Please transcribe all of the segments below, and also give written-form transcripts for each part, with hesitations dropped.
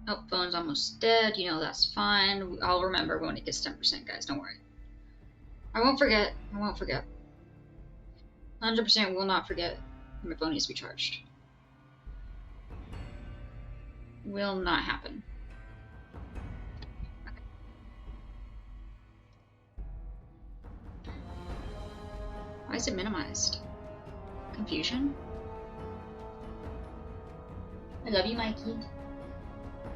Oh, phone's almost dead. You know, that's fine. I'll remember when it gets 10%, guys. Don't worry. I won't forget. I won't forget. 100% will not forget. My phone needs to be charged. Will not happen. Okay. Why is it minimized? Confusion? I love you, Mikey.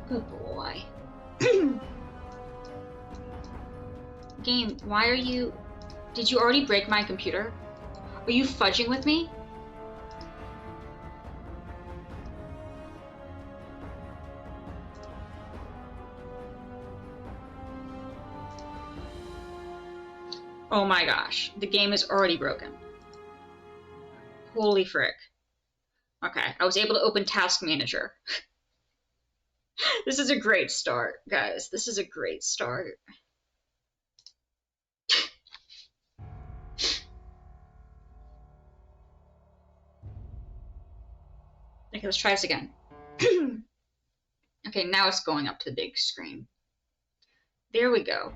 Good boy. Game, why are you... Did you already break my computer? Are you fudging with me? Oh my gosh, the game is already broken. Holy frick. Okay, I was able to open Task Manager. This is a great start, guys. This is a great start. Okay, let's try this again. Okay, now it's going up to the big screen. There we go.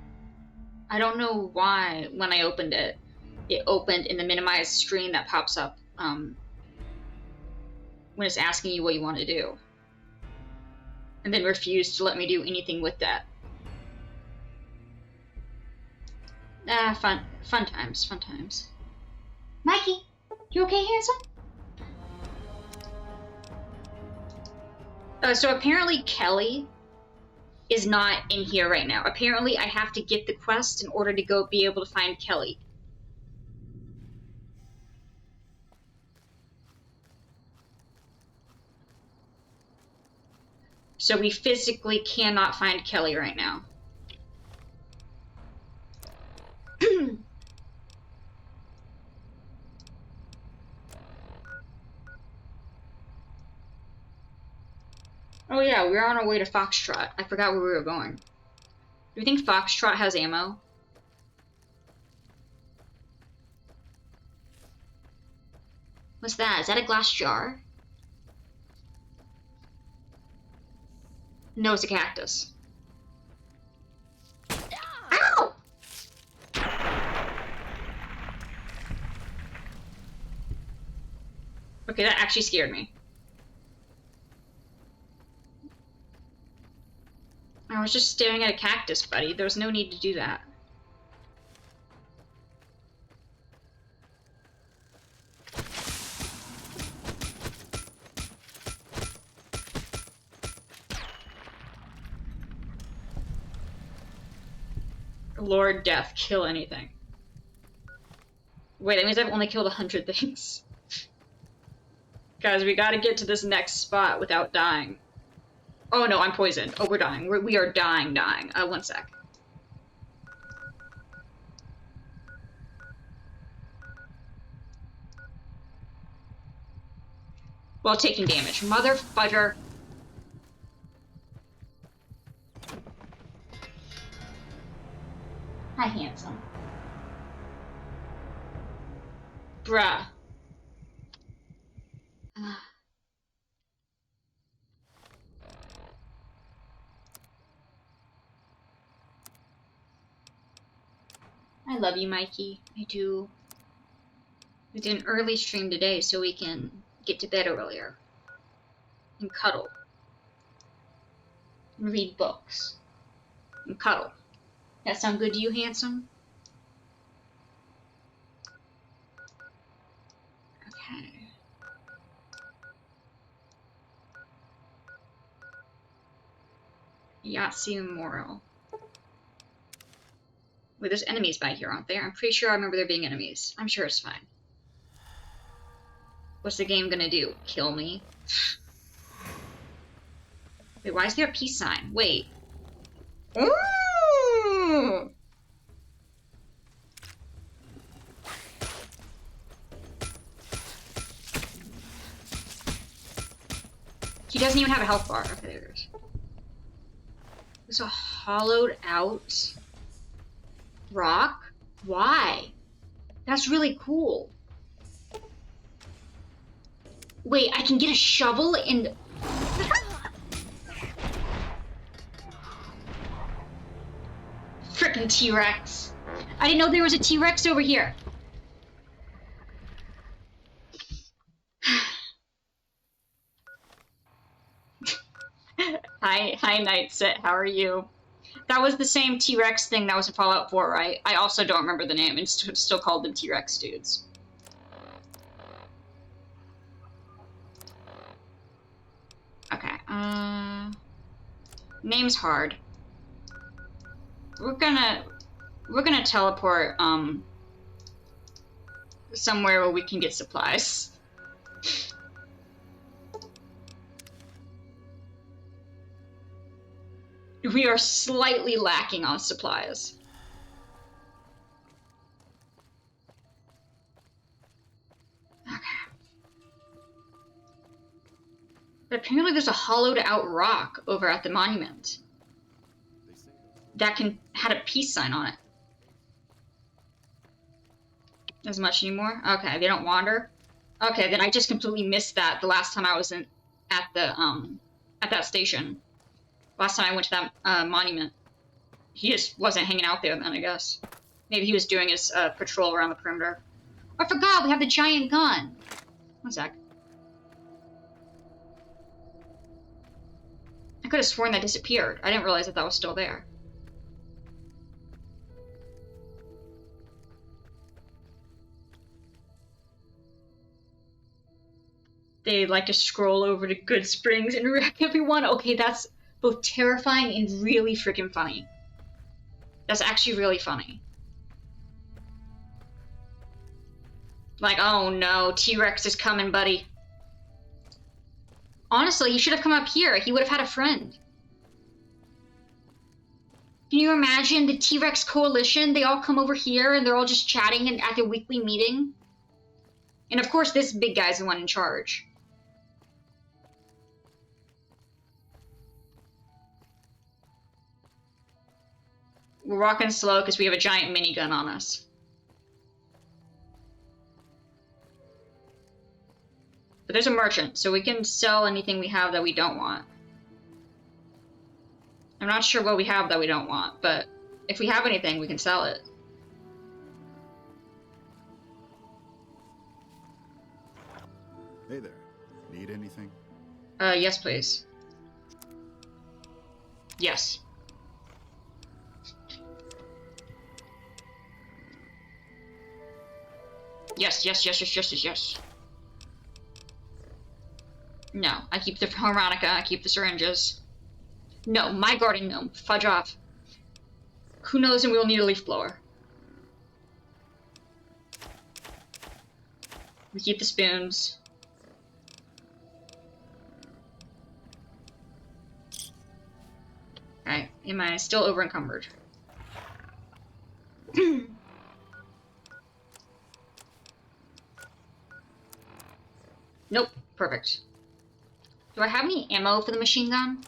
I don't know why, when I opened it, it opened in the minimized screen that pops up when it's asking you what you want to do. And then refused to let me do anything with that. Ah, fun times, fun times. Mikey, you okay, handsome? So apparently Kelly is not in here right now. Apparently I have to get the quest in order to go be able to find Kelly. So we physically cannot find Kelly right now. Oh yeah, we're on our way to Foxtrot. I forgot where we were going. Do you think Foxtrot has ammo? What's that? Is that a glass jar? No, it's a cactus. Ow! Okay, that actually scared me. I was just staring at a cactus, buddy. There was no need to do that. Lord Death, kill anything. Wait, that means I've only killed 100 things. Guys, we gotta get to this next spot without dying. Oh no, I'm poisoned. Oh, we're dying. We are dying. One sec. While taking damage. Mother fudger. Hi, handsome. Bruh. I love you, Mikey. I do. We did an early stream today so we can get to bed earlier. And cuddle. And read books. And cuddle. That sound good to you, handsome? Okay. Yahtzee Memorial. Wait, there's enemies by here, aren't there? I'm pretty sure I remember there being enemies. I'm sure it's fine. What's the game gonna do? Kill me? Wait, why is there a peace sign? Wait. Ooh! He doesn't even have a health bar. Okay, there it is. There's a hollowed out rock? Why? That's really cool. Wait, I can get a shovel and... Frickin' T-Rex. I didn't know there was a T-Rex over here. Hi, Nightsit. How are you? That was the same T-Rex thing that was in Fallout 4, right? I also don't remember the name. It's still called the T-Rex dudes. Okay. Name's hard. We're gonna teleport somewhere where we can get supplies. We are slightly lacking on supplies. Okay. But apparently there's a hollowed out rock over at the monument that had a peace sign on it. As much anymore? Okay, they don't wander. Okay, then I just completely missed that the last time I was at that station. Last time I went to that monument. He just wasn't hanging out there then, I guess. Maybe he was doing his patrol around the perimeter. I forgot we have the giant gun. One sec. I could have sworn that disappeared. I didn't realize that was still there. They like to scroll over to Good Springs and wreck everyone. Okay, that's both terrifying and really freaking funny. That's actually really funny. Like, oh no, T-Rex is coming, buddy. Honestly, he should have come up here. He would have had a friend. Can you imagine the T-Rex coalition? They all come over here and they're all just chatting at their weekly meeting. And of course, this big guy's the one in charge. We're walking slow because we have a giant minigun on us. But there's a merchant, so we can sell anything we have that we don't want. I'm not sure what we have that we don't want, but if we have anything, we can sell it. Hey there. Need anything? Yes, please. Yes. Yes. No, I keep the harmonica, I keep the syringes. No, my garden gnome. Fudge off. Who knows, and we'll need a leaf blower. We keep the spoons. Alright, am I still over encumbered? Nope, perfect. Do I have any ammo for the machine gun?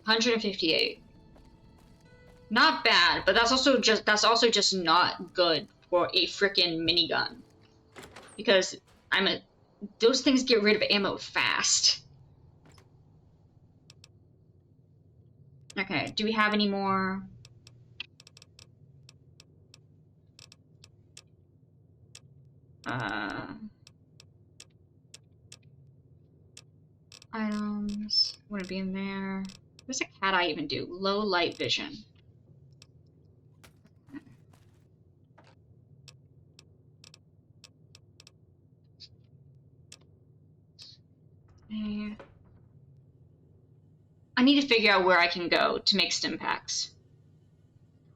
$158. Not bad, but that's also just not good for a frickin' minigun. Because those things get rid of ammo fast. Okay, do we have any more? Items wouldn't be in there. What's a cat eye even do? Low light vision. I need to figure out where I can go to make stim packs.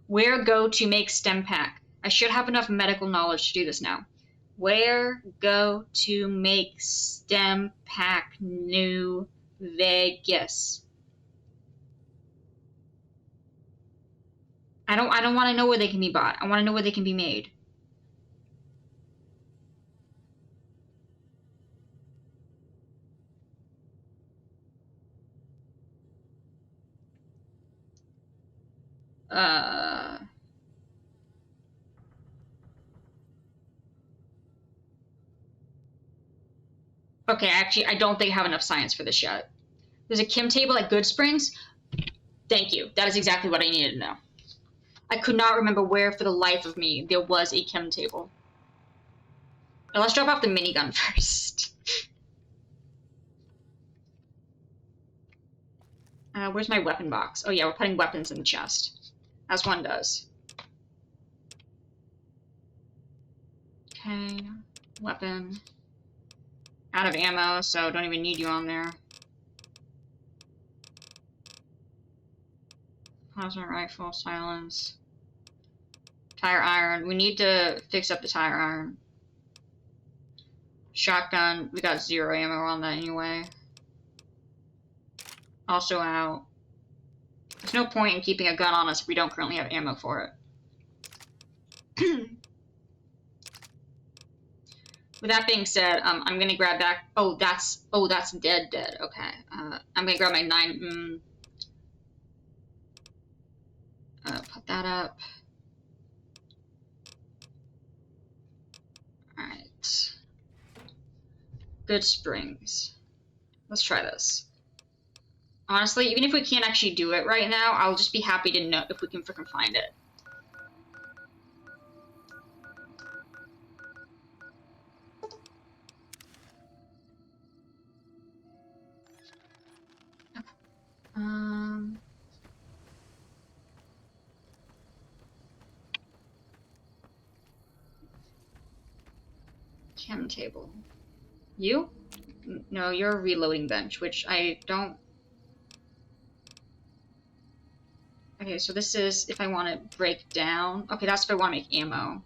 Where go to make stim pack? I should have enough medical knowledge to do this now. Where go to make stem pack New Vegas? I don't want to know where they can be bought. I want to know where they can be made. Okay, actually, I don't think I have enough science for this yet. There's a chem table at Good Springs. Thank you. That is exactly what I needed to know. I could not remember where for the life of me there was a chem table. Now let's drop off the minigun first. Where's my weapon box? Oh yeah, we're putting weapons in the chest. As one does. Okay, weapon. Out of ammo, so don't even need you on there. Plasma rifle, silence. Tire iron. We need to fix up the tire iron. Shotgun. We got 0 ammo on that anyway. Also out. There's no point in keeping a gun on us if we don't currently have ammo for it. With that being said, I'm gonna grab back. Oh, that's dead. Okay. I'm gonna grab my 9. Put that up. All right. Good Springs. Let's try this. Honestly, even if we can't actually do it right now, I'll just be happy to know if we can freaking find it. Chem table. You? No, you're a reloading bench, which I don't... Okay, so this is if I want to break down. Okay, that's if I want to make ammo.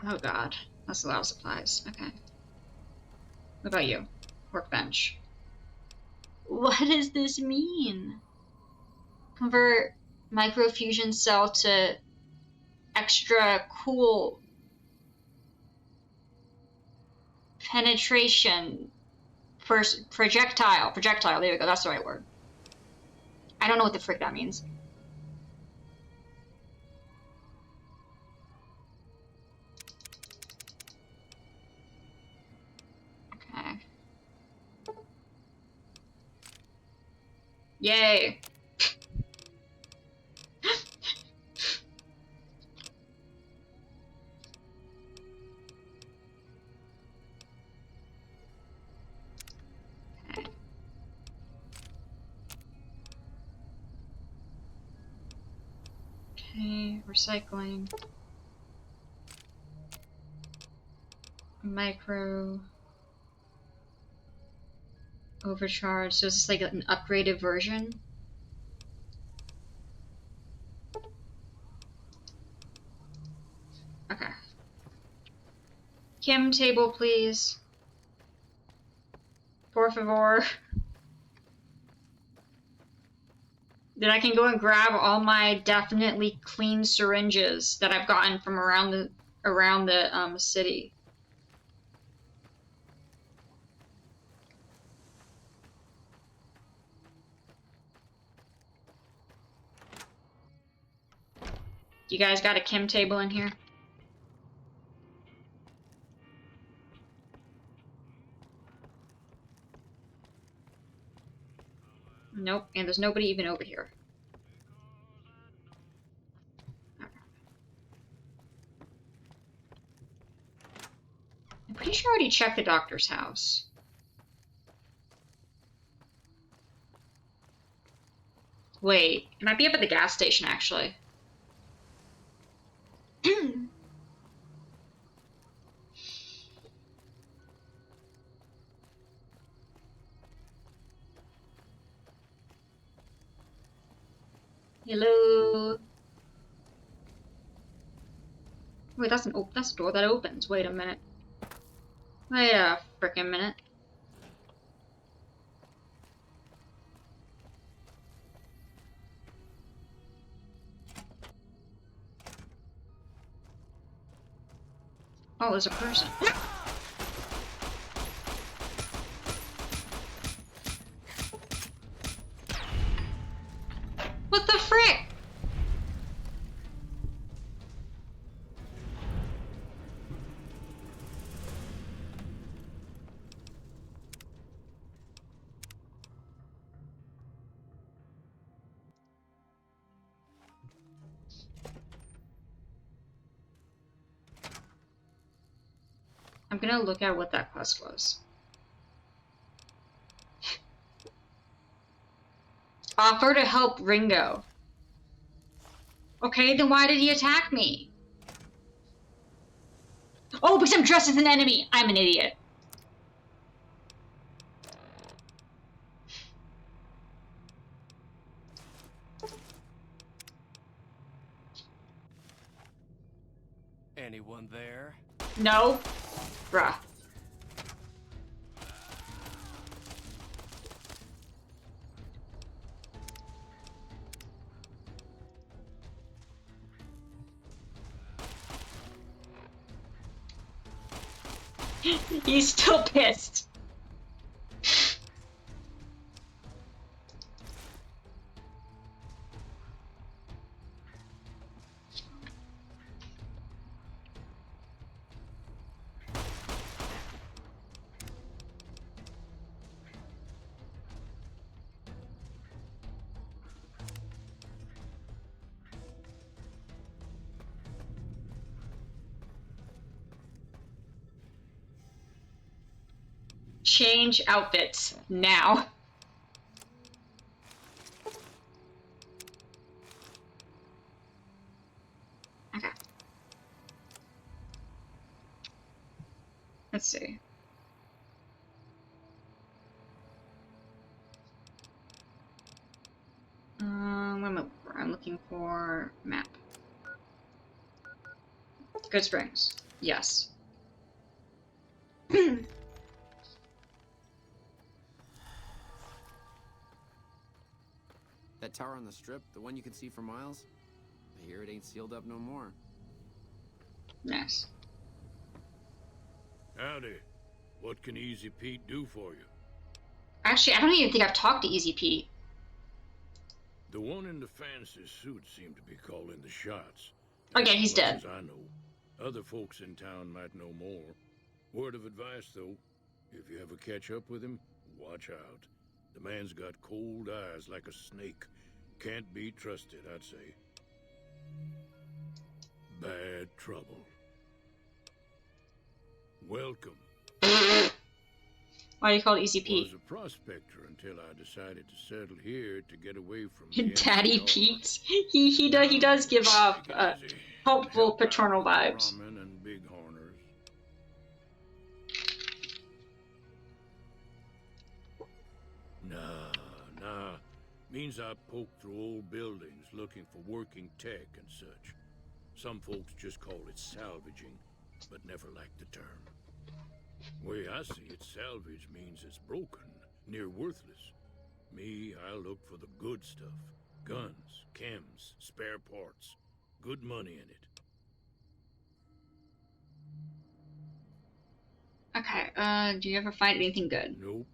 Oh god, that's a lot of supplies. Okay. What about you? Workbench. What does this mean? Convert microfusion cell to extra cool penetration projectile. There we go. That's the right word. I don't know what the frick that means. Okay. Yay. Okay, recycling. Micro. Overcharge. So is this like an upgraded version? Okay. Chem table, please. Por favor. Then I can go and grab all my definitely clean syringes that I've gotten from around the city. You guys got a chem table in here? Nope, and there's nobody even over here. I'm pretty sure I already checked the doctor's house. Wait, it might be up at the gas station, actually. Hello. Wait, that's a door that opens. Wait a minute. Wait a frickin' minute. Oh, there's a person. What the frick? I'm gonna look at what that quest was. Offer to help Ringo. Okay, then why did he attack me? Oh, because I'm dressed as an enemy! I'm an idiot. Anyone there? No. Bruh. He's still pissed. Change outfits now. Okay. Let's see. I'm looking for map. Good Springs. Yes. That tower on the strip, the one you can see for miles? I hear it ain't sealed up no more. Nice. Howdy. What can Easy Pete do for you? Actually, I don't even think I've talked to Easy Pete. The one in the fancy suit seemed to be calling the shots. Oh yeah, he's dead. As I know. Other folks in town might know more. Word of advice, though. If you ever catch up with him, watch out. The man's got cold eyes like a snake. Can't be trusted, I'd say. Bad trouble. Welcome. Why do you call it Easy Pete? Was a prospector until I decided to settle here to get away from the Daddy NCR. Pete. He does give off helpful paternal vibes. Ramen and big horners. Nah. Means I poke through old buildings looking for working tech and such. Some folks just call it salvaging, but never liked the term. Way I see it, salvage means it's broken, near worthless. Me, I look for the good stuff. Guns, chems, spare parts. Good money in it. Okay, do you ever find anything good? Nope.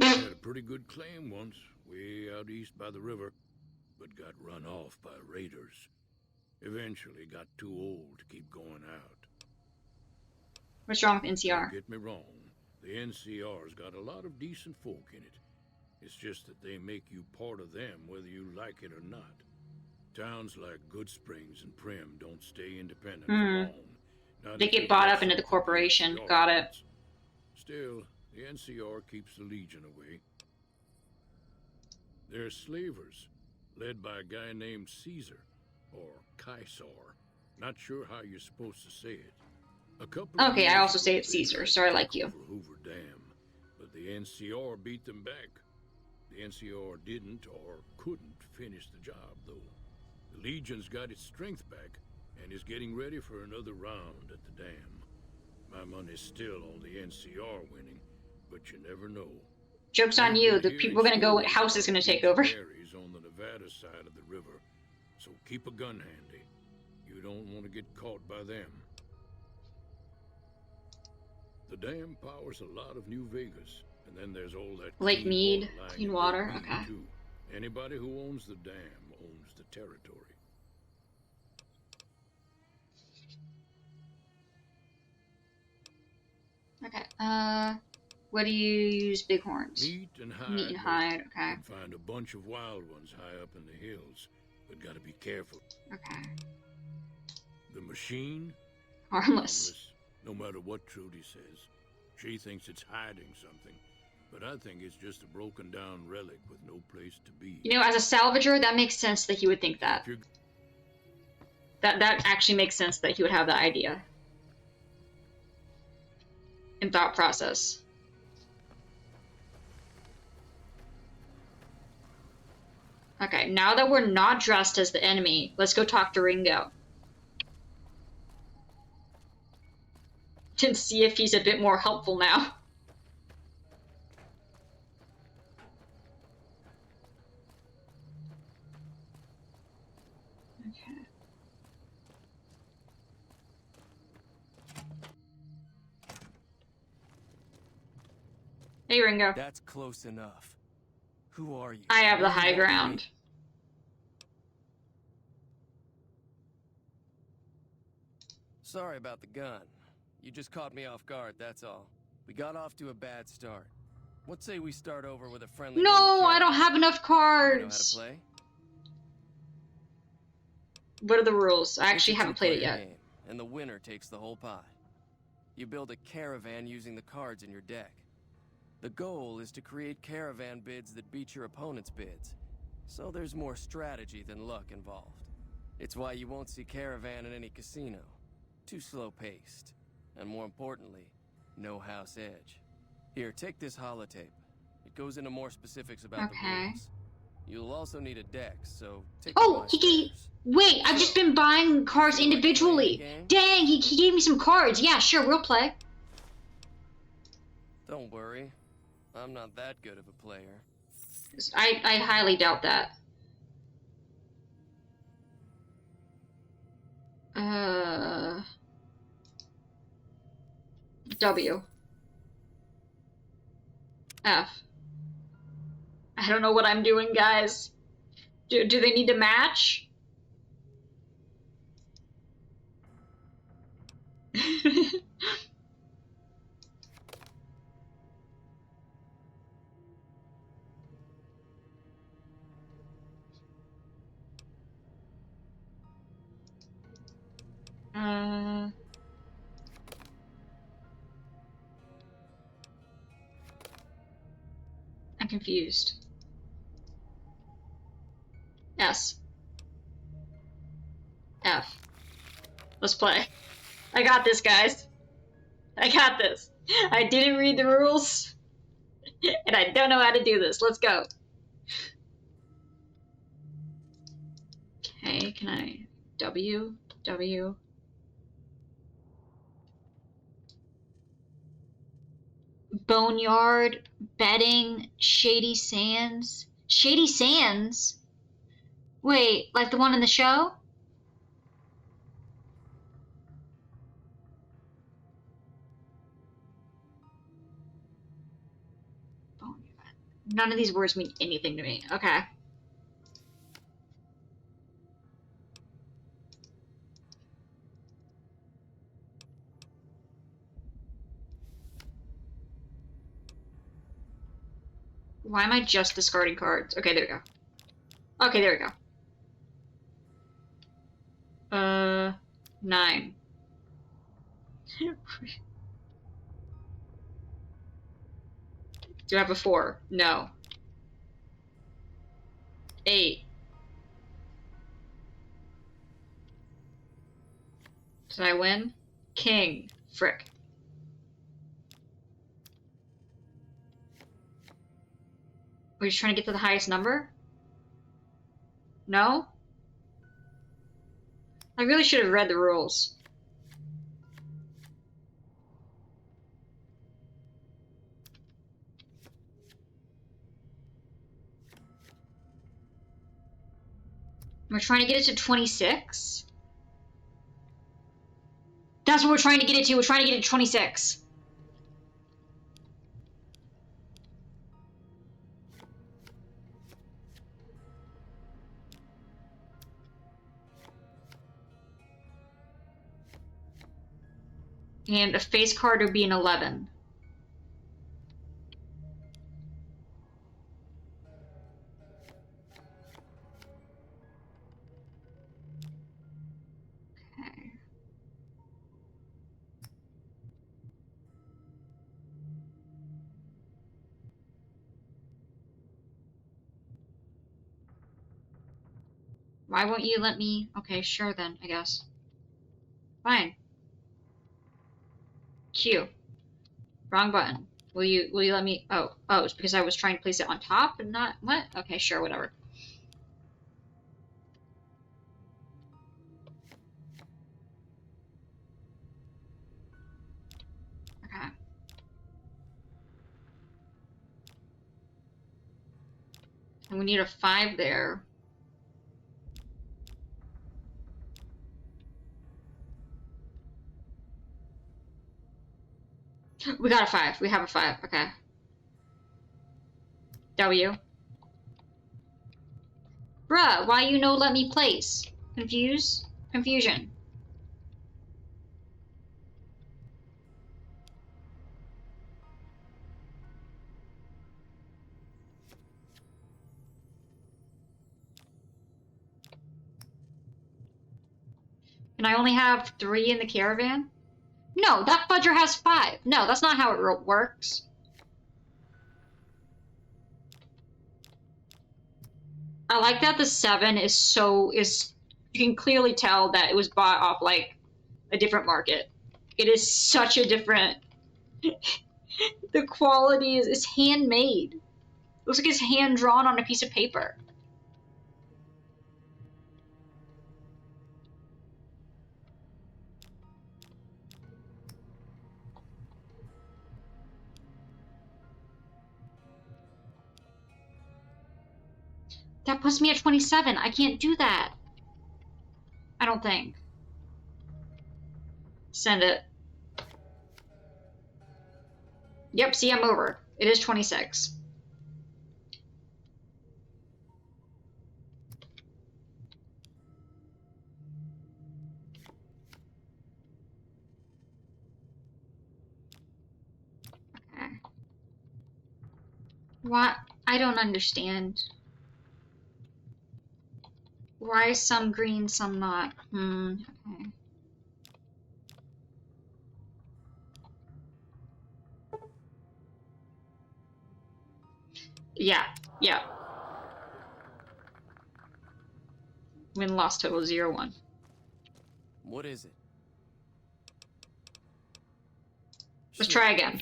Had a pretty good claim once, way out east by the river, but got run off by raiders. Eventually got too old to keep going out. What's wrong with NCR? Don't get me wrong, the NCR's got a lot of decent folk in it. It's just that they make you part of them whether you like it or not. Towns like Good Springs and Prim don't stay independent for long. Not They if get bought got up into the something corporation. to Got it. Still, the NCR keeps the Legion away. They're slavers, led by a guy named Caesar, or Caesar. Not sure how you're supposed to say it. A couple of Okay, I years also say ago, it's they Caesar, tried so I to like take you. over Hoover Dam, but the NCR beat them back. The NCR didn't or couldn't finish the job, though. The Legion's got its strength back and is getting ready for another round at the dam. My money's still on the NCR winning, but you never know. Joke's on you. The people are gonna go. House is gonna take over. Mary's on the Nevada side of the river, so keep a gun handy. You don't want to get caught by them. The dam powers a lot of New Vegas, and then there's all that Lake clean Mead, water lying clean in water, Lake Mead, okay. too. Anybody who owns the dam owns the territory. Okay. What do you use? Bighorns. Meat and hide. Meat and hide. Okay. Can find a bunch of wild ones high up in the hills, but gotta be careful. Okay. The machine? Harmless. No matter what Trudy says, she thinks it's hiding something, but I think it's just a broken down relic with no place to be. You know, as a salvager, that makes sense that he would think that. If you're That actually makes sense that he would have that idea and thought process. Okay, now that we're not dressed as the enemy, let's go talk to Ringo. And see if he's a bit more helpful now. Okay. Hey, Ringo. That's close enough. Who are you? I have the high ground. Sorry about the gun. You just caught me off guard, that's all. We got off to a bad start. What say we start over with a friendly No, game of I don't Caravan? have enough You know how to cards. play? What are the rules? I actually It's a haven't played it two-player yet. game, and the winner takes the whole pot. You build a caravan using the cards in your deck. The goal is to create caravan bids that beat your opponent's bids. So there's more strategy than luck involved. It's why you won't see Caravan in any casino. Too slow-paced. And more importantly, no house edge. Here, take this holotape. It goes into more specifics about the Okay. rules. You'll also need a deck, so take Oh, my he gave... spares. Wait, I've just been buying cards Feel like individually. playing a game? Dang, he gave me some cards. Yeah, sure, we'll play. Don't worry. I'm not that good of a player. I highly doubt that. W. F. I don't know what I'm doing, guys. Do they need to match? I'm confused. S. F. Let's play. I got this, guys. I got this. I didn't read the rules, and I don't know how to do this. Let's go. Okay, can I... W? W? Boneyard, Bedding, Shady Sands. Shady Sands? Wait, like the one in the show? Boneyard. None of these words mean anything to me. Okay. Why am I just discarding cards? Okay, there we go. Okay, there we go. 9. Do I have a 4? No. 8. Did I win? King. Frick. We're just trying to get to the highest number? No? I really should have read the rules. We're trying to get it to 26? That's what we're trying to get it to. We're trying to get it to 26. And a face card would be an 11. Okay. Why won't you let me? Okay, sure then, I guess. Fine. Q. Wrong button. Will you let me? Oh, it's because I was trying to place it on top and not what? Okay, sure, whatever. Okay. And we need a 5 there. We got a 5. We have a 5. Okay. W. Bruh, why you no let me place? Confusion. And I only have 3 in the caravan? No, that fudger has 5. No, that's not how it works. I like that the 7 is you can clearly tell that it was bought off like a different market. It is such a different the quality is handmade. It looks like it's hand drawn on a piece of paper. That puts me at 27. I can't do that. I don't think. Send it. Yep, see, I'm over. It is 26. Okay. What? I don't understand. Why some green, some not? Okay. Yeah, yeah. Win loss total 0-1. What is it? Let's try again.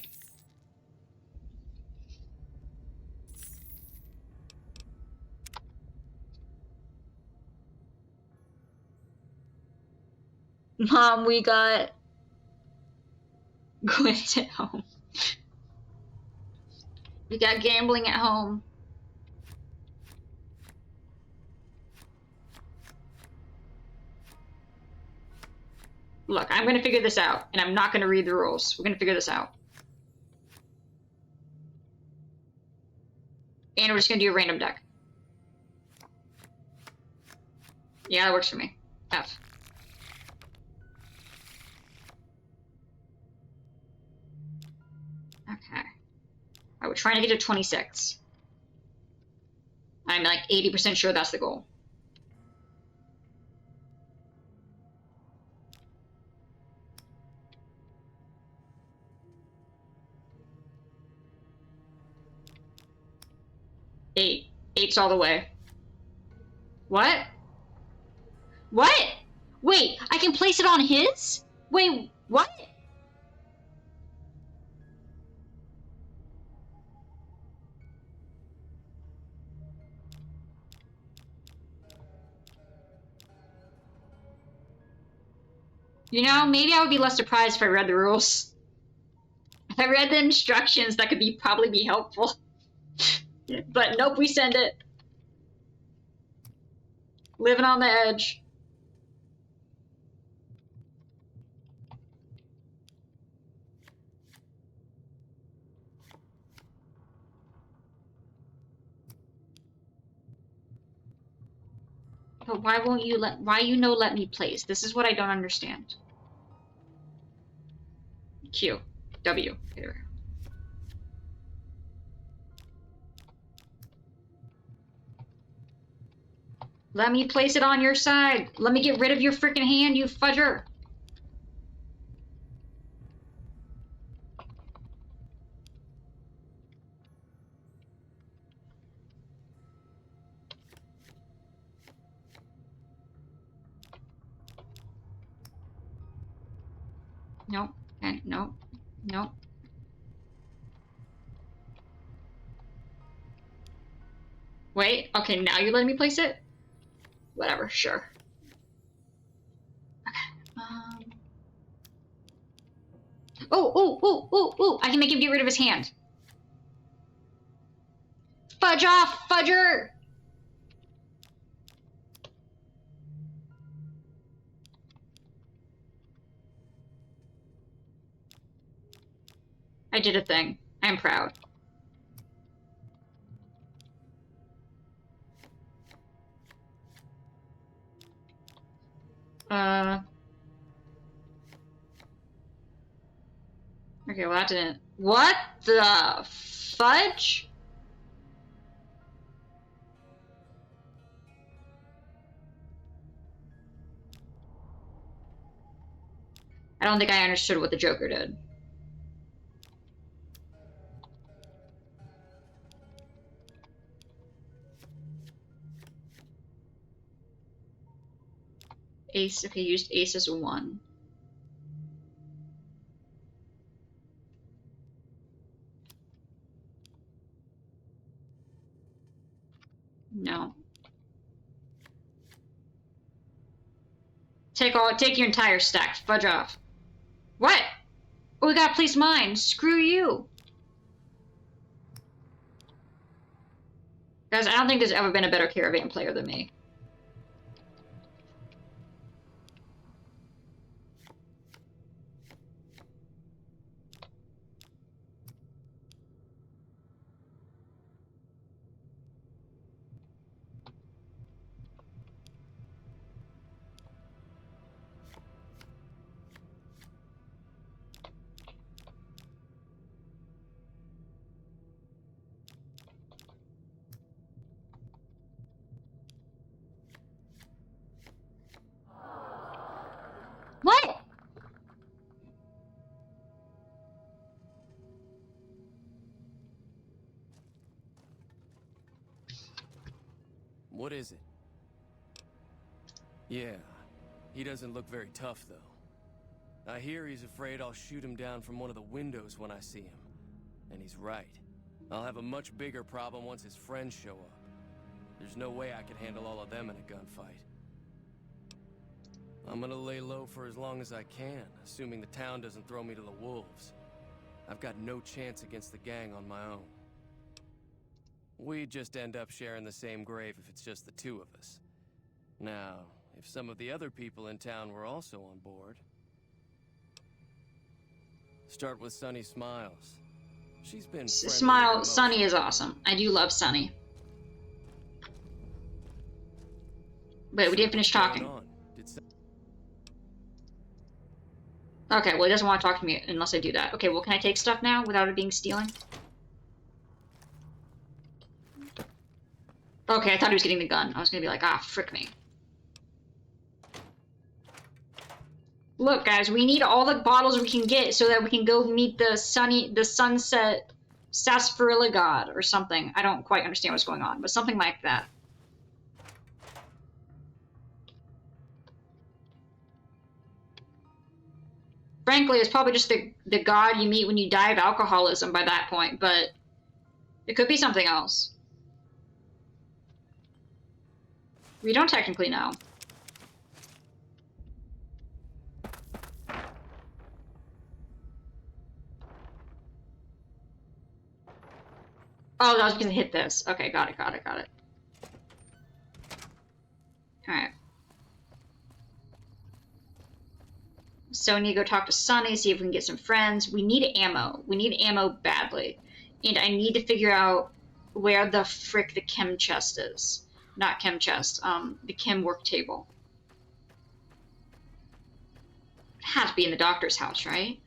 Mom, we got Gwent at home. We got gambling at home. Look, I'm gonna figure this out, and I'm not gonna read the rules. We're gonna figure this out. And we're just gonna do a random deck. Yeah, that works for me. F. Okay. Alright, we're trying to get to 26. I'm like 80% sure that's the goal. Eight. Eight's all the way. What? What? Wait, I can place it on his? Wait, what? You know, maybe I would be less surprised if I read the rules. If I read the instructions, that could probably be helpful. But nope, we send it. Living on the edge. But why won't you let me place? This is what I don't understand. Q. W. Here. Let me place it on your side. Let me get rid of your freaking hand, you fudger. Nope. Okay, nope. Nope. Wait, okay, now you're letting me place it? Whatever, sure. Okay. Oh, I can make him get rid of his hand. Fudge off, fudger! I did a thing. I'm proud. Okay, well that didn't... What the fudge? I don't think I understood what the Joker did. Ace, okay, used ace as a 1. No. Take your entire stack. Fudge off. What? Oh, we gotta place mine. Screw you. Guys, I don't think there's ever been a better Caravan player than me. What? What is it? Yeah, he doesn't look very tough, though. I hear he's afraid I'll shoot him down from one of the windows when I see him. And he's right. I'll have a much bigger problem once his friends show up. There's no way I can handle all of them in a gunfight. I'm gonna lay low for as long as I can, assuming the town doesn't throw me to the wolves. I've got no chance against the gang on my own. We'd just end up sharing the same grave if it's just the two of us. Now, if some of the other people in town were also on board... Start with Sunny Smiles. She's been Smile. Sunny is awesome. I do love Sunny. Wait, we didn't finish talking. Okay, well, he doesn't want to talk to me unless I do that. Okay, well, can I take stuff now without it being stealing? Okay, I thought he was getting the gun. I was gonna be like, ah, frick me. Look, guys, we need all the bottles we can get so that we can go meet the sunset sarsaparilla god or something. I don't quite understand what's going on, but something like that. Frankly, it's probably just the god you meet when you die of alcoholism by that point, but it could be something else. We don't technically know. Oh, I was gonna hit this. Okay, got it. Alright. So we need to go talk to Sunny, see if we can get some friends. We need ammo. We need ammo badly. And I need to figure out where the frick the chem chest is. Not chem chest, the chem work table. It has to be in the doctor's house, right?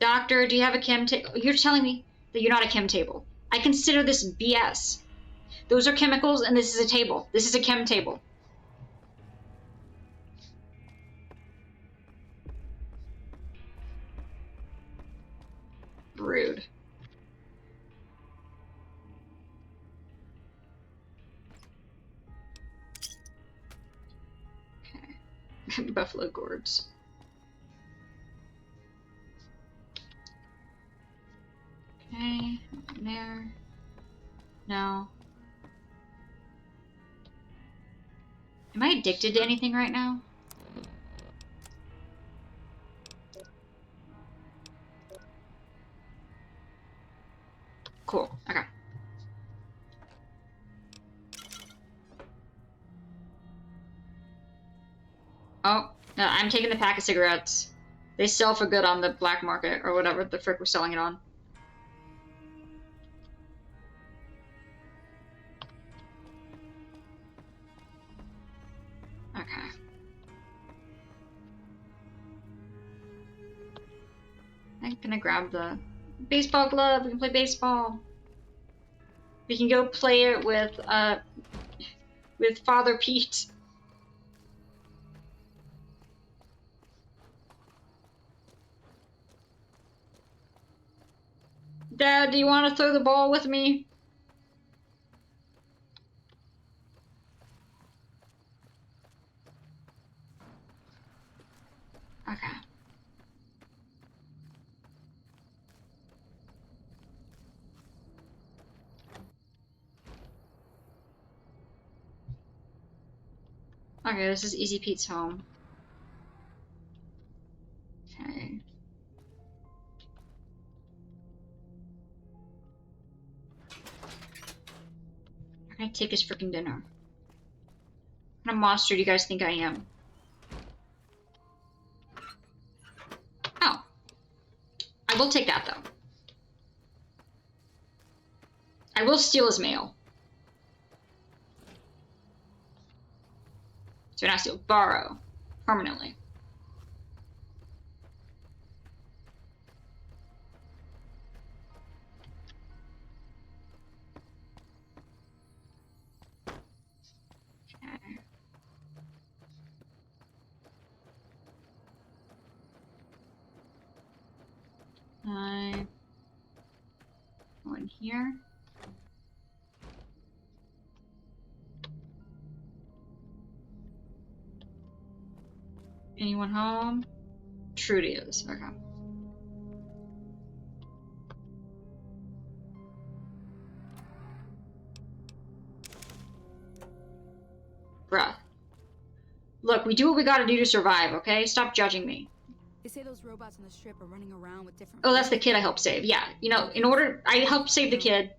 Doctor, do you have a chem table? You're telling me that you're not a chem table. I consider this BS. Those are chemicals, and this is a table. This is a chem table. Rude. Okay. Buffalo gourds. Okay, nothing there. No. Am I addicted to anything right now? Cool. Okay. Oh, no, I'm taking the pack of cigarettes. They sell for good on the black market or whatever the frick we're selling it on. Okay. I'm gonna grab the baseball glove. We can play baseball. We can go play it with Father Pete. Dad, do you want to throw the ball with me? Okay. Okay, this is Easy Pete's home. Okay. How can I take his freaking dinner? What kind of monster do you guys think I am? Oh. I will take that, though. I will steal his mail. So not steal, borrow. Permanently. Okay. Go in here. Anyone home? Trudy is. Okay. Bruh. Look, we do what we gotta do to survive, okay? Stop judging me. They say those robots on the strip are running around with different... Oh, that's the kid I helped save. Yeah, you know, I helped save the kid.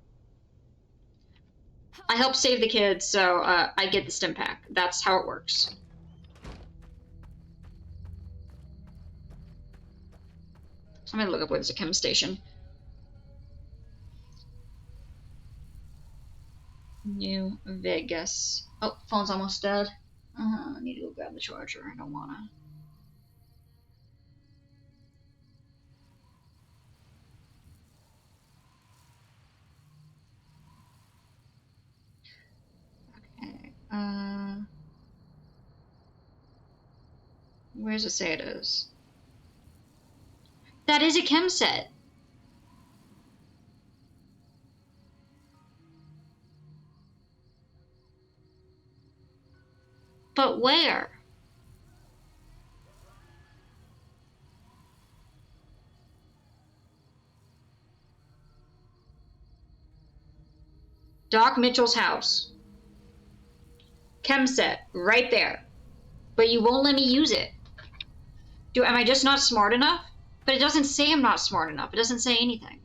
I helped save the kid, so I get the stim pack. That's how it works. I'm gonna look up where there's a chem station. New Vegas. Oh, phone's almost dead. I need to go grab the charger. I don't wanna. Okay. Where does it say it is? That is a chem set. But where? Doc Mitchell's house. Chem set, right there. But you won't let me use it. Am I just not smart enough? But it doesn't say I'm not smart enough. It doesn't say anything.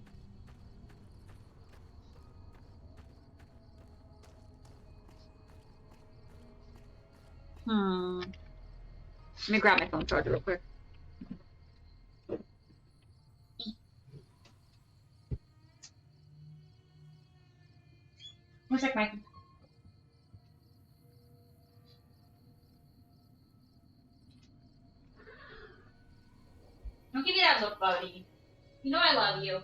Let me grab my phone charger real quick. One sec, Mike. Don't give me that look, buddy. You know I love you.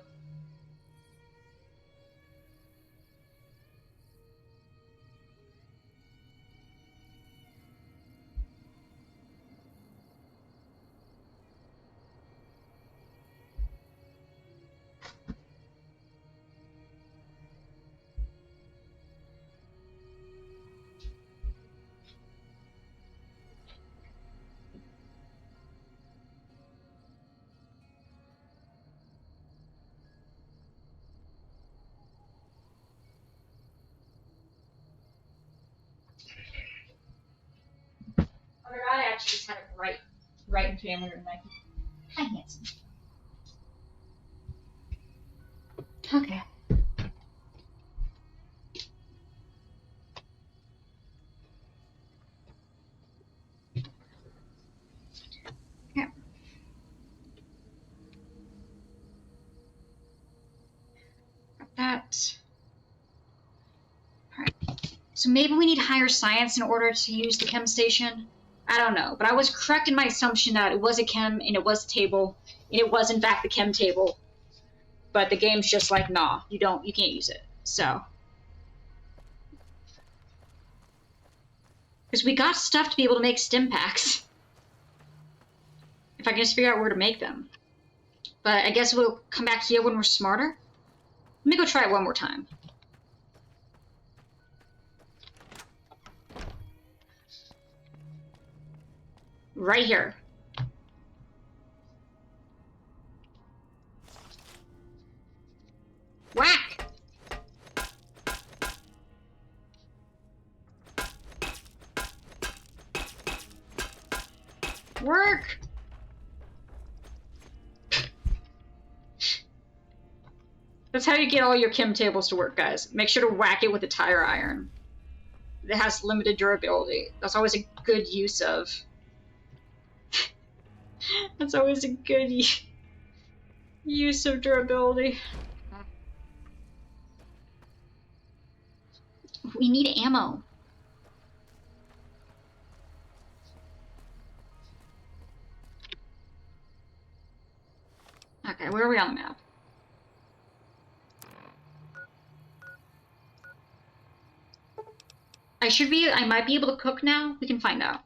forgot I actually just had it right in family room. Hi, handsome. Okay. Yeah. Got that. Alright. So maybe we need higher science in order to use the chem station? I don't know, but I was correct in my assumption that it was a chem and it was a table, and it was in fact the chem table. But the game's just like, nah, you can't use it. So. Because we got stuff to be able to make stim packs. If I can just figure out where to make them. But I guess we'll come back here when we're smarter. Let me go try it one more time. Right here. Whack! Work! That's how you get all your chem tables to work, guys. Make sure to whack it with a tire iron. It has limited durability. That's always a good use of. That's always a good use of durability. We need ammo. Okay, where are we on the map? I might be able to cook now. We can find out.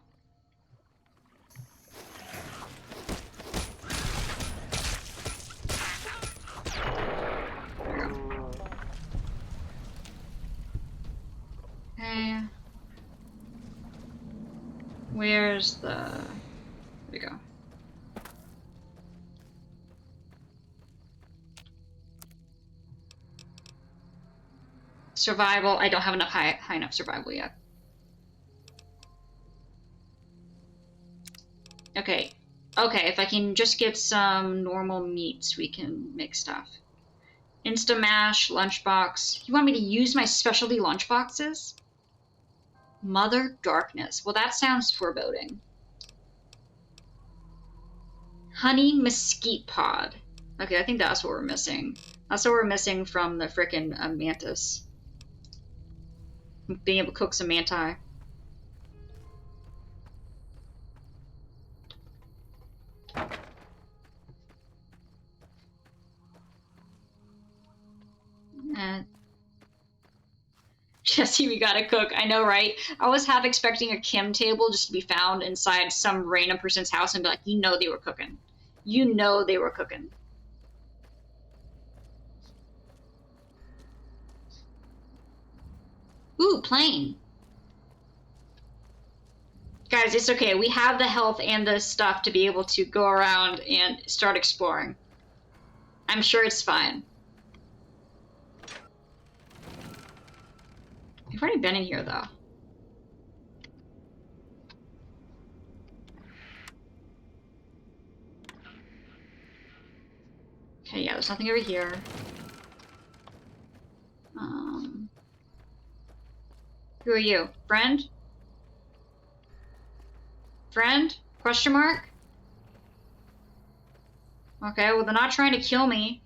There we go. Okay. Where's the... There we go. Survival. I don't have enough high enough survival yet. Okay. Okay, if I can just get some normal meats, we can make stuff. Insta-mash, lunchbox. You want me to use my specialty lunchboxes? Mother Darkness. Well, that sounds foreboding. Honey mesquite pod. Okay, I think that's what we're missing. That's what we're missing from the frickin' mantis. Being able to cook some manti. Jesse, we gotta cook. I know, right? I was half expecting a chem table just to be found inside some random person's house and be like, you know they were cooking. You know they were cooking. Ooh, plane. Guys, it's okay. We have the health and the stuff to be able to go around and start exploring. I'm sure it's fine. We've already been in here, though. Okay, yeah, there's nothing over here. Who are you? Friend? Friend? Question mark? Okay, well, they're not trying to kill me.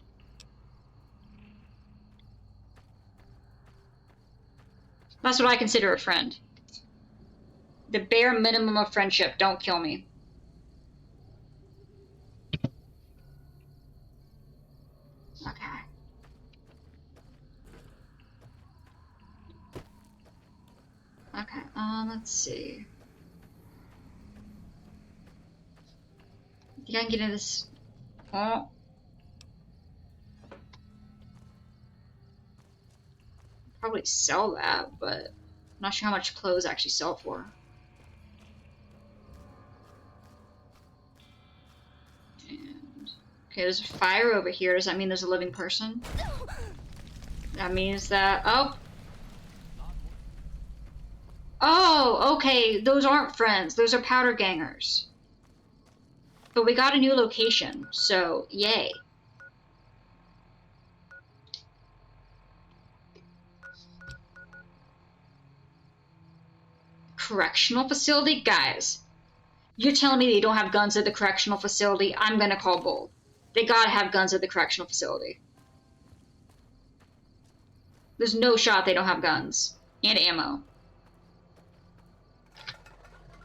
That's what I consider a friend. The bare minimum of friendship. Don't kill me. Okay. Okay, let's see. I think I can get into this. Oh. Probably sell that, but I'm not sure how much clothes actually sell for. And okay, there's a fire over here. Does that mean there's a living person? That means that... Oh! Oh, okay. Those aren't friends. Those are powder gangers. But we got a new location, so yay. Correctional facility? Guys, you're telling me they don't have guns at the correctional facility? I'm gonna call bull. They gotta have guns at the correctional facility. There's no shot they don't have guns. And ammo.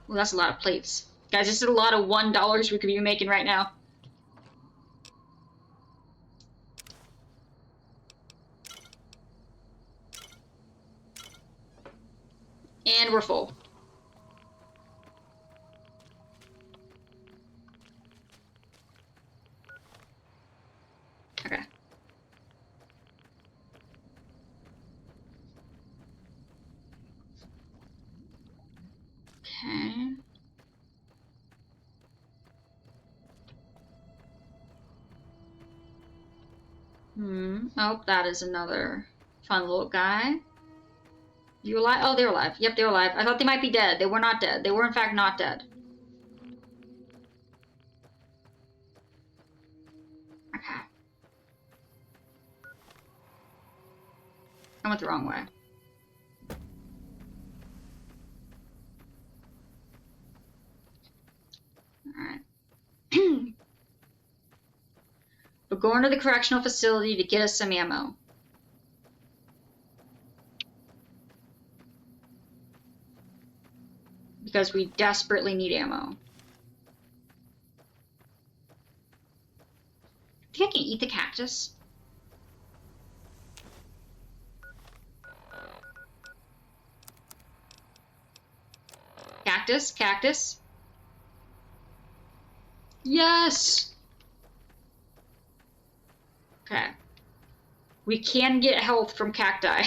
Well, that's a lot of plates. Guys, this is a lot of $1 we could be making right now. And we're full. Okay. Okay. Oh, that is another fun little guy. You alive? Oh, they're alive. Yep, they're alive. I thought they might be dead. They were not dead. They were, in fact, not dead. Okay. I went the wrong way. Alright. We're going to the correctional facility to get us some ammo. Because we desperately need ammo. I think I can eat the cactus. Cactus, cactus. Yes! Okay. We can get health from cacti.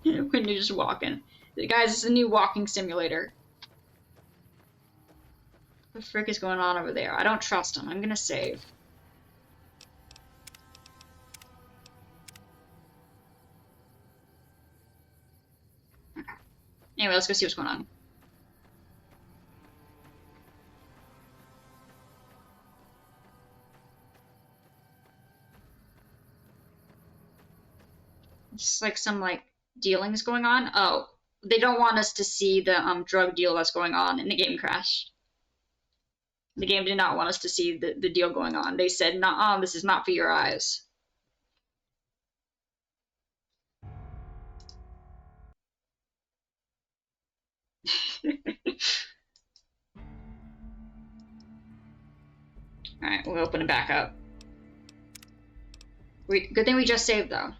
When you're just walking. Guys, it's a new walking simulator. What the frick is going on over there? I don't trust him. I'm gonna save. Okay. Anyway, let's go see what's going on. Just like some dealings going on. Oh, they don't want us to see the drug deal that's going on, and the game crashed. The game did not want us to see the deal going on. They said, "Nuh-uh, this is not for your eyes." Alright, we'll open it back up. Good thing we just saved, though.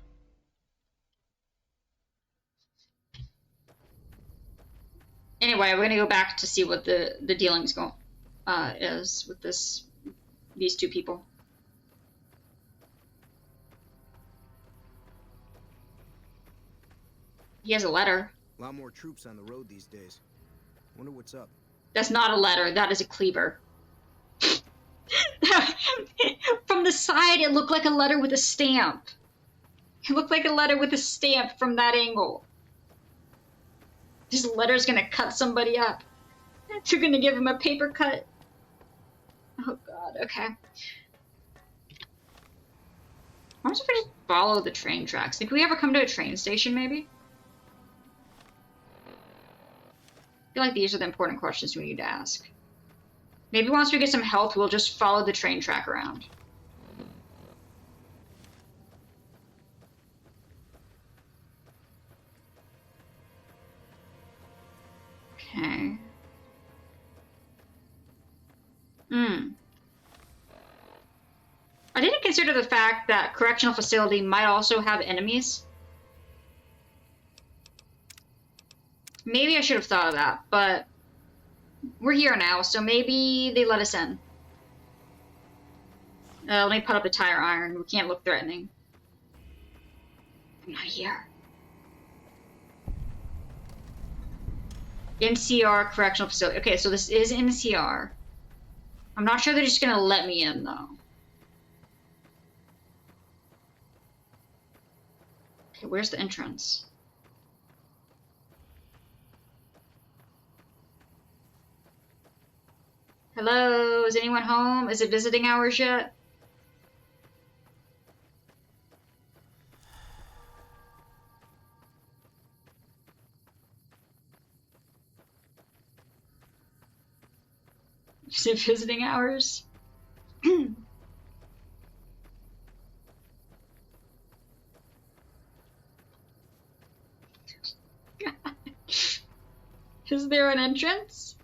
Anyway, we're gonna go back to see what the dealings is with these two people. He has a letter. A lot more troops on the road these days. Wonder what's up. That's not a letter. That is a cleaver. From the side, it looked like a letter with a stamp. It looked like a letter with a stamp from that angle. This letter's gonna cut somebody up. You're gonna give him a paper cut. Oh god, okay. I wonder if we just follow the train tracks. Did we ever come to a train station, maybe? I feel like these are the important questions we need to ask. Maybe once we get some health, we'll just follow the train track around. Okay. I didn't consider the fact that correctional facility might also have enemies. Maybe I should have thought of that, but we're here now, so maybe they let us in. Let me put up a tire iron. We can't look threatening. I'm not here. NCR correctional facility. Okay, so this is NCR. I'm not sure they're just gonna let me in, though. Okay, where's the entrance? Hello? Is anyone home? Is it visiting hours yet? Is it visiting hours? Is there an entrance?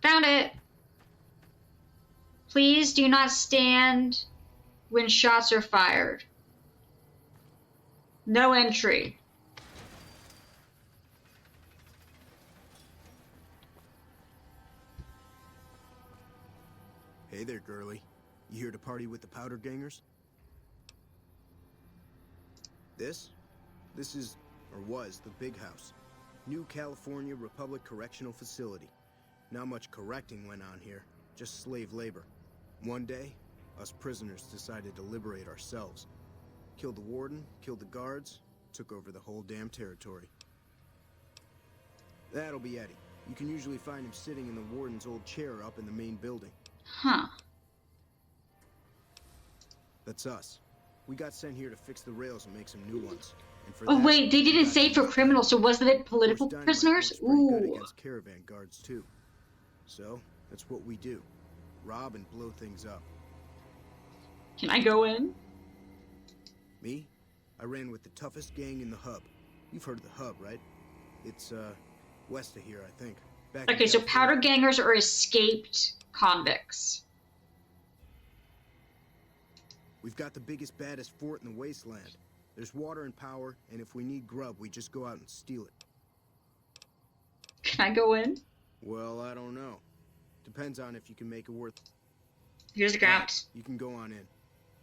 Found it. Please do not stand when shots are fired. No entry. Hey there, girlie. You here to party with the powder gangers? This is, or was, the Big House. New California Republic Correctional Facility. Not much correcting went on here, just slave labor. One day, us prisoners decided to liberate ourselves. Killed the warden, killed the guards, took over the whole damn territory. That'll be Eddie. You can usually find him sitting in the warden's old chair up in the main building. Huh. That's us. We got sent here to fix the rails and make some new ones. And for Oh that, wait, they we didn't got say to for use criminals, so wasn't it political Dynamite prisoners? works pretty good Ooh. against Caravan guards too. So, that's what we do. Rob and blow things up. Can I go in? Me? I ran with the toughest gang in the hub. You've heard of the hub, right? It's, west of here, I think. Back in Okay, so California. powder gangers are escaped convicts. We've got the biggest, baddest fort in the wasteland. There's water and power, and if we need grub, we just go out and steal it. Can I go in? Well, I don't know. Depends on if you can make it worth... Here's the grounds. You can go on in.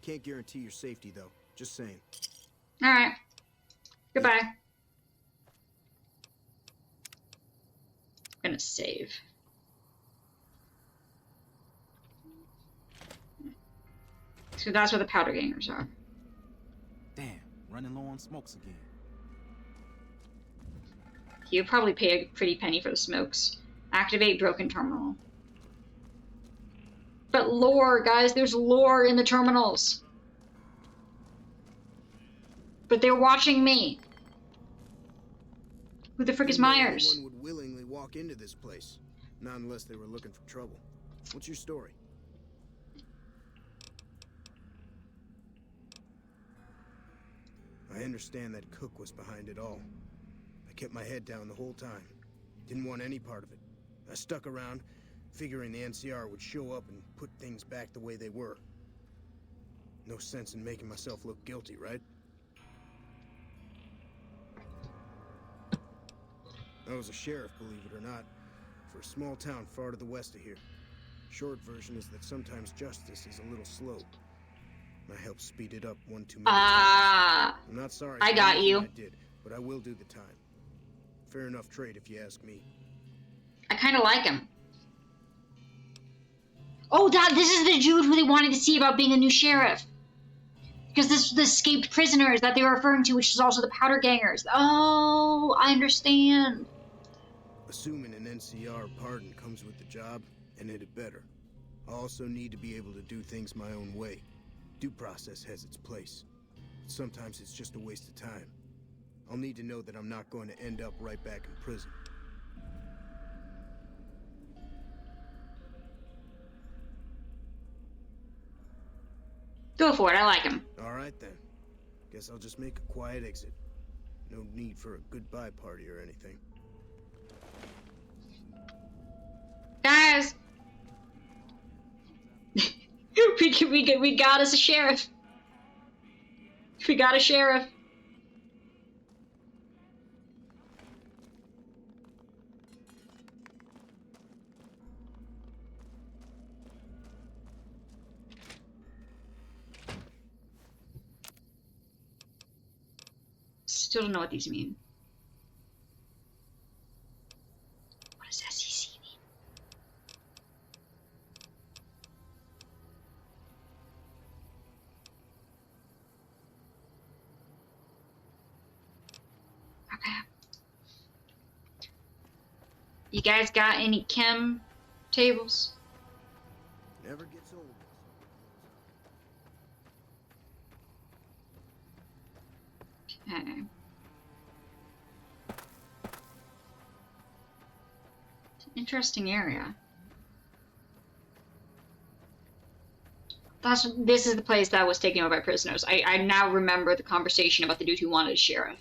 Can't guarantee your safety, though. Just saying. Alright. Goodbye. I'm gonna save. So that's where the powder gangers are. Damn, running low on smokes again. You probably pay a pretty penny for the smokes. Activate broken terminal. But lore, guys, there's lore in the terminals. But they're watching me. Who the frick is Myers? Anyone would willingly walk into this place. Not unless they were looking for trouble. What's your story? I understand that Cook was behind it all. I kept my head down the whole time. Didn't want any part of it. I stuck around, figuring the NCR would show up and put things back the way they were. No sense in making myself look guilty, right? I was a sheriff, believe it or not, for a small town far to the west of here. Short version is that sometimes justice is a little slow. I helped speed it up one too many times. I'm not sorry. I for got anything you. I did, but I will do the time. Fair enough trade, if you ask me. I kind of like him. Oh, this is the dude who they wanted to see about being a new sheriff. Because this is the escaped prisoners that they were referring to, which is also the powder gangers. Oh, I understand. Assuming an NCR pardon comes with the job, and it had better. I also need to be able to do things my own way. Due process has its place. Sometimes it's just a waste of time. I'll need to know that I'm not going to end up right back in prison. Go for it, I like him. All right then. Guess I'll just make a quiet exit. No need for a goodbye party or anything. Guys! we got us a sheriff. We got a sheriff. Still don't know what these mean. What does SEC mean? Okay. You guys got any chem tables? Never gets old. Okay. It's an interesting area. This is the place that was taken over by prisoners. I now remember the conversation about the dude who wanted a sheriff.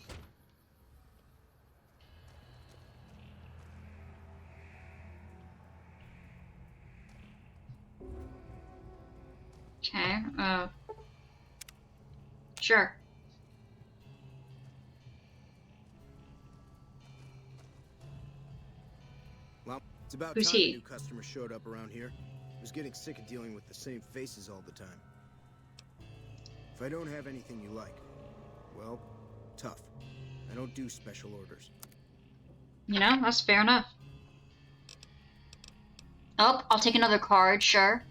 Okay, sure. Well, it's about Who's time he? a new customer showed up around here. I was getting sick of dealing with the same faces all the time. If I don't have anything you like, well, tough. I don't do special orders. You know, that's fair enough. Oh, I'll take another card, sure.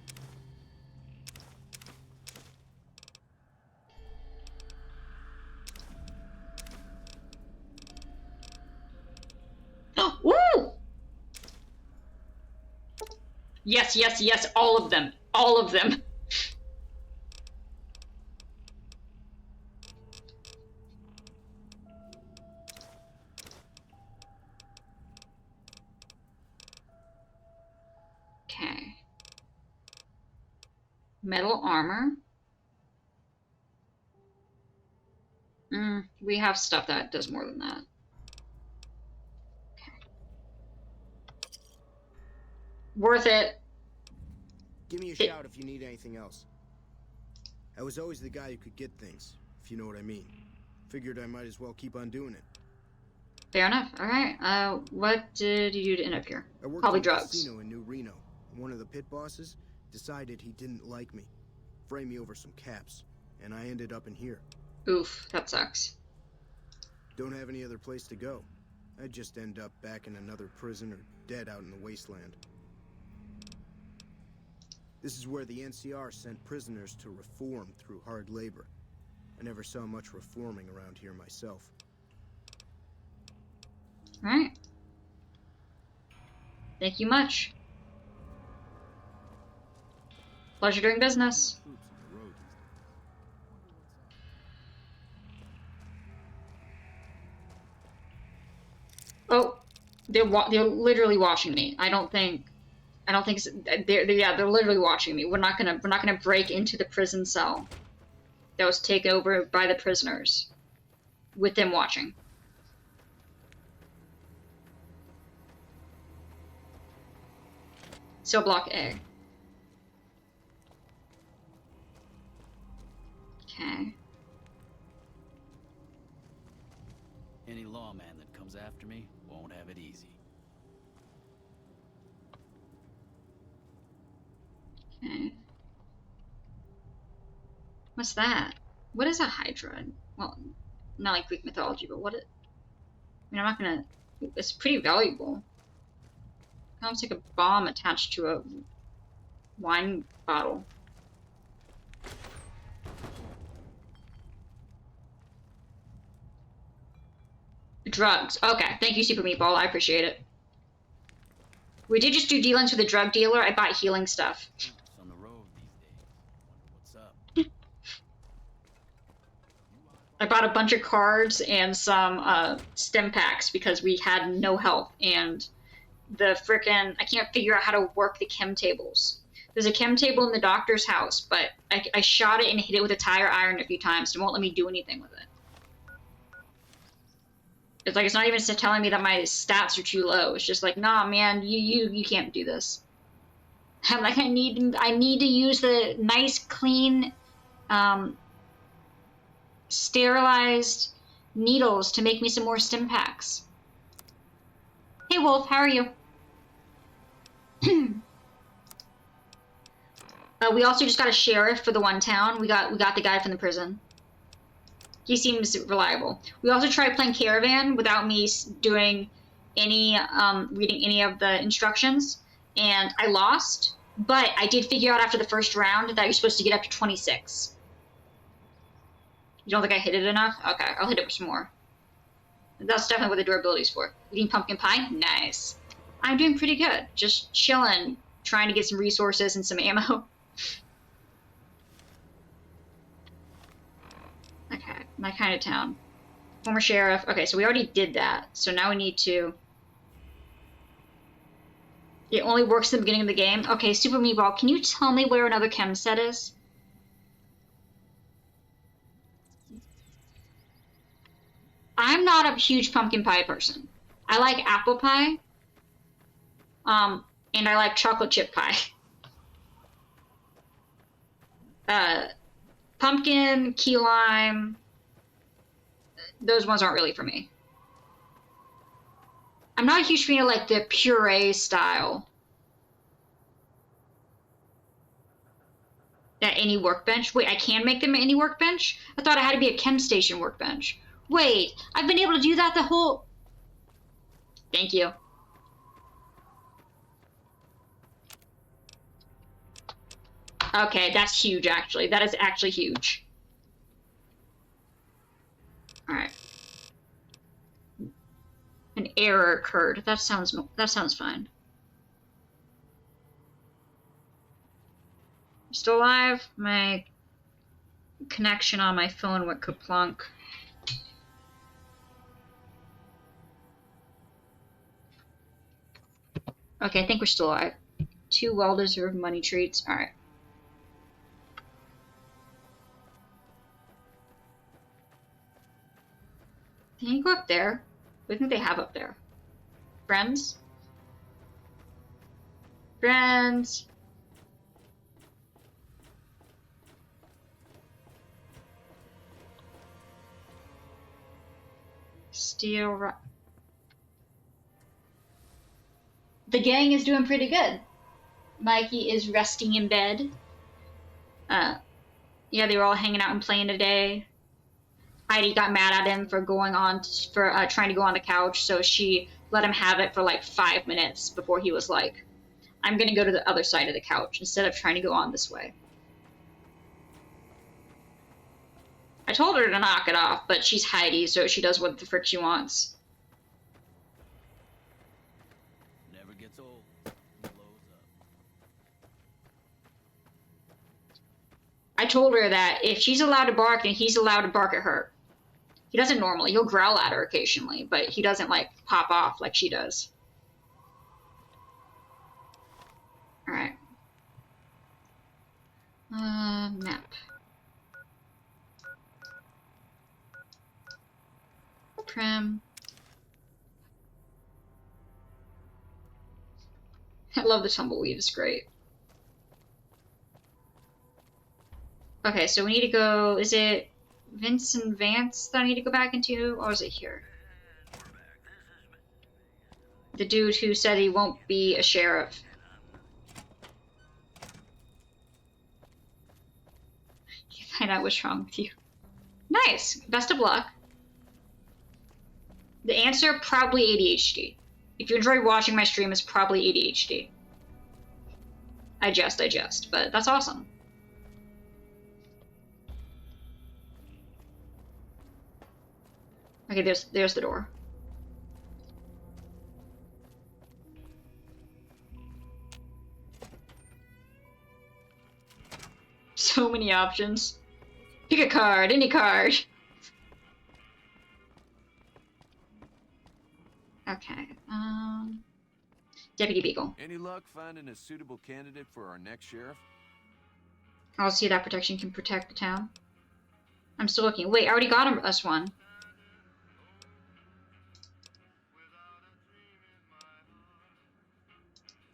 Woo! Yes, yes, yes, all of them. All of them. Okay. Metal armor. We have stuff that does more than that. Okay. Worth it. Give me a shout if you need anything else. I was always the guy who could get things, if you know what I mean. Figured I might as well keep on doing it. Fair enough. All right. What did you do to end up here? I worked Probably in a drugs. casino in New Reno. One of the pit bosses decided he didn't like me. Framed me over some caps, and I ended up in here. Oof, that sucks. Don't have any other place to go. I'd just end up back in another prison or dead out in the wasteland. This is where the NCR sent prisoners to reform through hard labor. I never saw much reforming around here myself. All right. Thank you much. Pleasure doing business. Oh, they're literally watching me. I don't think they're literally watching me. We're not gonna break into the prison cell that was taken over by the prisoners with them watching. Cell block A. Okay. Any lawman that comes after me won't have it easy. Okay. What's that? What is a Hydra? Well, not like Greek mythology, but what it... I mean, I'm not gonna... It's pretty valuable. Sounds like a bomb attached to a wine bottle. Drugs. Okay, thank you, Super Meatball. I appreciate it. We did just do dealings with a drug dealer. I bought healing stuff. It's on the road these days. Wonder what's up. I bought a bunch of cards and some stim packs because we had no health, and the frickin' I can't figure out how to work the chem tables. There's a chem table in the doctor's house, but I shot it and hit it with a tire iron a few times. It won't let me do anything with it. It's like it's not even telling me that my stats are too low. It's just like, nah, man, you can't do this. I'm like, I need to use the nice, clean, sterilized needles to make me some more stim packs. Hey, Wolf, how are you? We also just got a sheriff for the one town. We got the guy from the prison. He seems reliable. We also tried playing Caravan without me doing any reading any of the instructions, and I lost. But I did figure out after the first round that you're supposed to get up to 26. You don't think I hit it enough? Okay, I'll hit it with some more. That's definitely what the durability is for. Eating pumpkin pie? Nice. I'm doing pretty good. Just chilling, trying to get some resources and some ammo. Okay, my kind of town. Former sheriff. Okay, so we already did that. So now we need to... It only works in the beginning of the game. Okay, Super Meatball, can you tell me where another chem set is? I'm not a huge pumpkin pie person. I like apple pie. And I like chocolate chip pie. Pumpkin, key lime, those ones aren't really for me. I'm not a huge fan of like the puree style. At any workbench. Wait, I can make them at any workbench? I thought it had to be a chem station workbench. Wait, I've been able to do that the whole... Thank you. Okay, that's huge, actually. That is actually huge. Alright. An error occurred. That sounds fine. Still alive? My connection on my phone went kaplunk. Okay, I think we're still alive. 2 well-deserved money treats. Alright. Can you go up there? What do you think they have up there? Friends? Friends! Steel... The gang is doing pretty good. Mikey is resting in bed. Yeah, they were all hanging out and playing today. Heidi got mad at him for trying to go on the couch, so she let him have it for like 5 minutes before he was like, I'm gonna go to the other side of the couch instead of trying to go on this way. I told her to knock it off, but she's Heidi, so she does what the frick she wants. Never gets old. Blows up. I told her that if she's allowed to bark, then he's allowed to bark at her. He doesn't normally. He'll growl at her occasionally, but he doesn't, like, pop off like she does. Alright. Map. Prim. I love the tumbleweed. It's great. Okay, so we need to go... Is it Vincent Vance that I need to go back into? Or is it here? The dude who said he won't be a sheriff. You find out what's wrong with you. Nice! Best of luck. The answer, probably ADHD. If you enjoy watching my stream, it's probably ADHD. I jest, but that's awesome. Okay, there's the door. So many options. Pick a card, any card. Okay, Deputy Beagle. Any luck finding a suitable candidate for our next sheriff? I'll see that protection can protect the town. I'm still looking. Wait, I already got us one.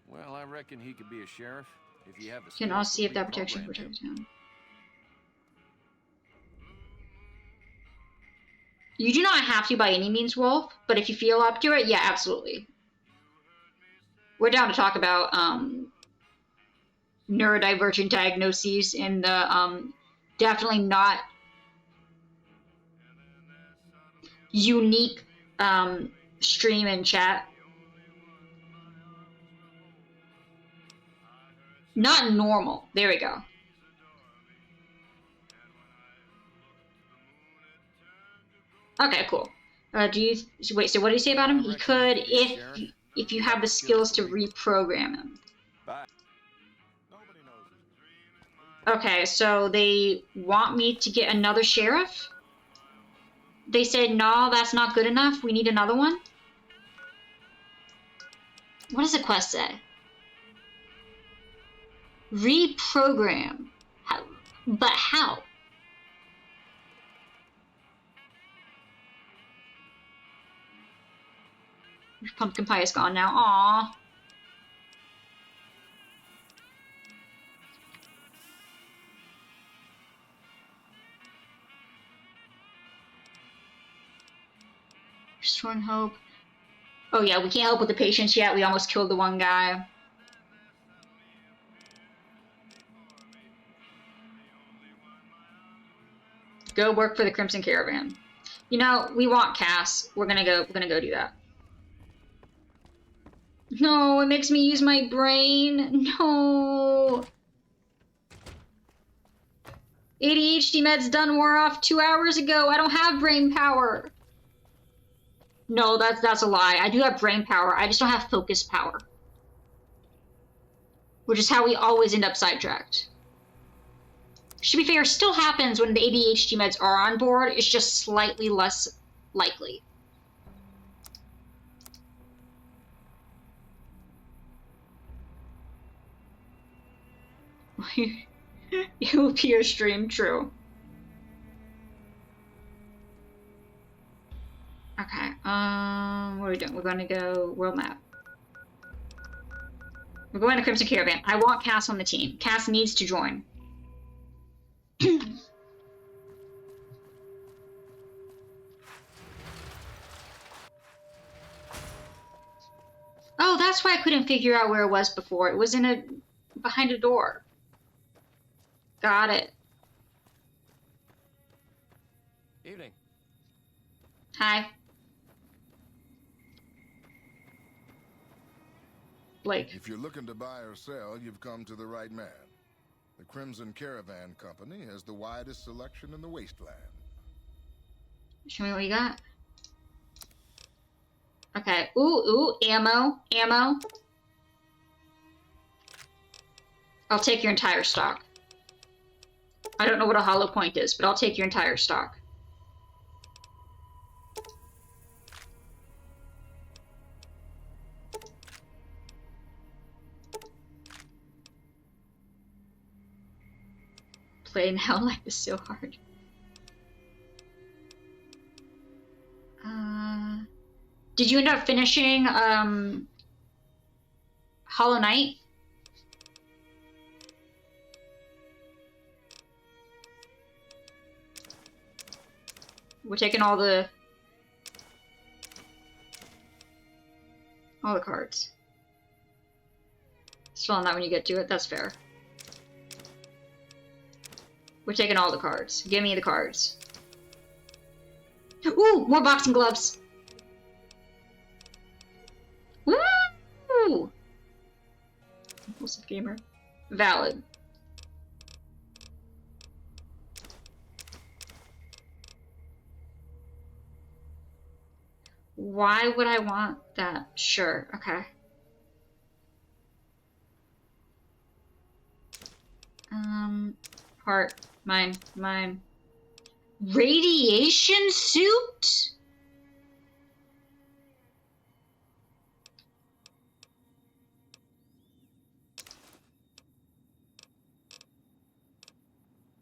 Well, I reckon he could be a sheriff if you have the Can all skills to see if that protection reprogram can protect the town. You do not have to by any means, Wolf, but if you feel up to it, yeah, absolutely. We're down to talk about neurodivergent diagnoses in the definitely not unique stream and chat. Not normal. There we go. Okay, cool. Wait, so what do you say about him? He could if... if you have the skills to reprogram him. Okay, so they want me to get another sheriff? They said, no, that's not good enough. We need another one. What does the quest say? Reprogram. How? But how? Pumpkin pie is gone now. Aww. Restoring hope. Oh yeah, we can't help with the patients yet. We almost killed the one guy. Go work for the Crimson Caravan. You know, we want Cass. We're gonna go do that. No, it makes me use my brain. No. ADHD meds done wore off 2 hours ago. I don't have brain power. No, that's a lie. I do have brain power. I just don't have focus power. Which is how we always end up sidetracked. To be fair, still happens when the ADHD meds are on board. It's just slightly less likely. It will be your stream, true. Okay, what are we doing? We're gonna go world map. We're going to Crimson Caravan. I want Cass on the team. Cass needs to join. Oh, that's why I couldn't figure out where it was before. It was behind a door. Got it. Evening. Hi. Blake. If you're looking to buy or sell, you've come to the right man. The Crimson Caravan Company has the widest selection in the wasteland. Show me what you got. Okay. Ooh, ammo. I'll take your entire stock. I don't know what a hollow point is, but I'll take your entire stock. Play now like this so hard. Did you end up finishing Hollow Knight? We're taking all the cards. Still on that when you get to it, that's fair. We're taking all the cards. Give me the cards. Ooh, more boxing gloves. Woo! Impulsive gamer. Valid. Why would I want that? Sure, okay. Heart. Mine. Radiation suit?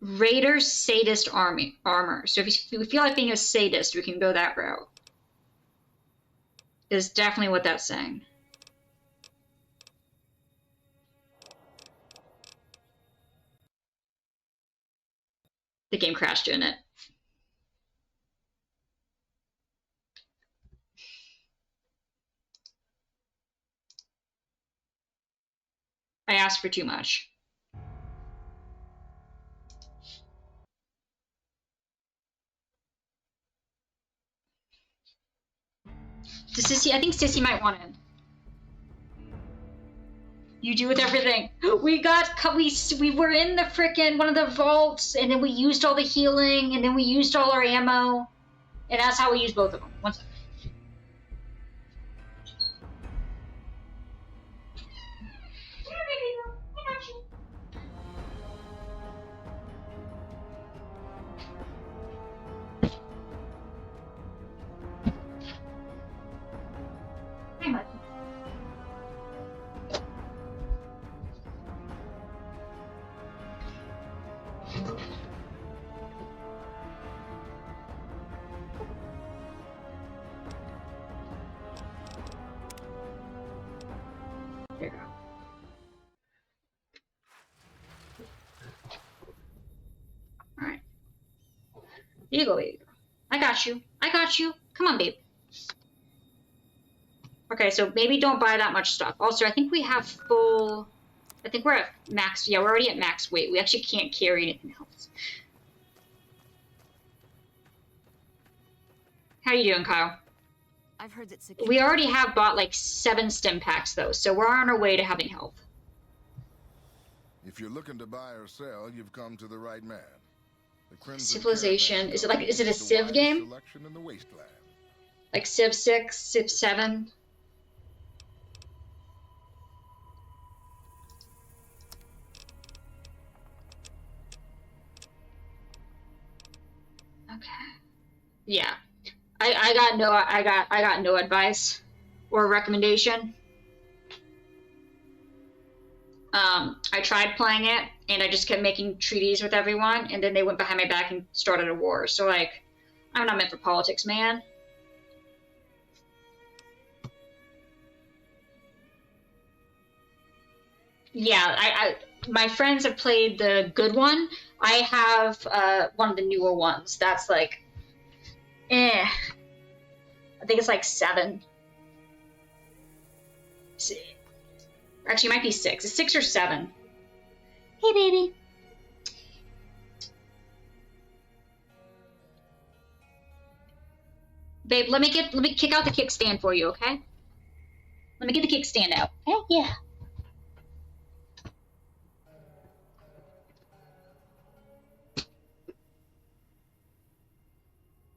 Raider sadist armor. So if you feel like being a sadist, we can go that route. Is definitely what that's saying. The game crashed, didn't it? I asked for too much. I think Sissy might want in. You do with everything. We were in the frickin' one of the vaults, and then we used all the healing, and then we used all our ammo, and that's how we used both of them. One second. There you go. Alright. There you go, baby. I got you. I got you. Come on, babe. Okay, so maybe don't buy that much stuff. Also, I think we have full... I think we're at max... Yeah, we're already at max weight. We actually can't carry anything else. How you doing, Kyle? I've heard that We already have bought like 7 stim packs, though, so we're on our way to having health. If you're looking to buy or sell, you've come to the right man. The Crimson Civilization. Caravan Is it a the Civ widest game? selection in the wasteland. Like Civ 6, Civ 7? Okay. Yeah. I got no advice or recommendation. I tried playing it and I just kept making treaties with everyone, and then they went behind my back and started a war. So like, I'm not meant for politics, man. Yeah, my friends have played the good one. I have one of the newer ones. That's like, I think it's like 7. Actually, it might be 6. It's 6 or 7. Hey, baby. Babe, let me kick out the kickstand for you, okay? Let me get the kickstand out. Okay? Yeah.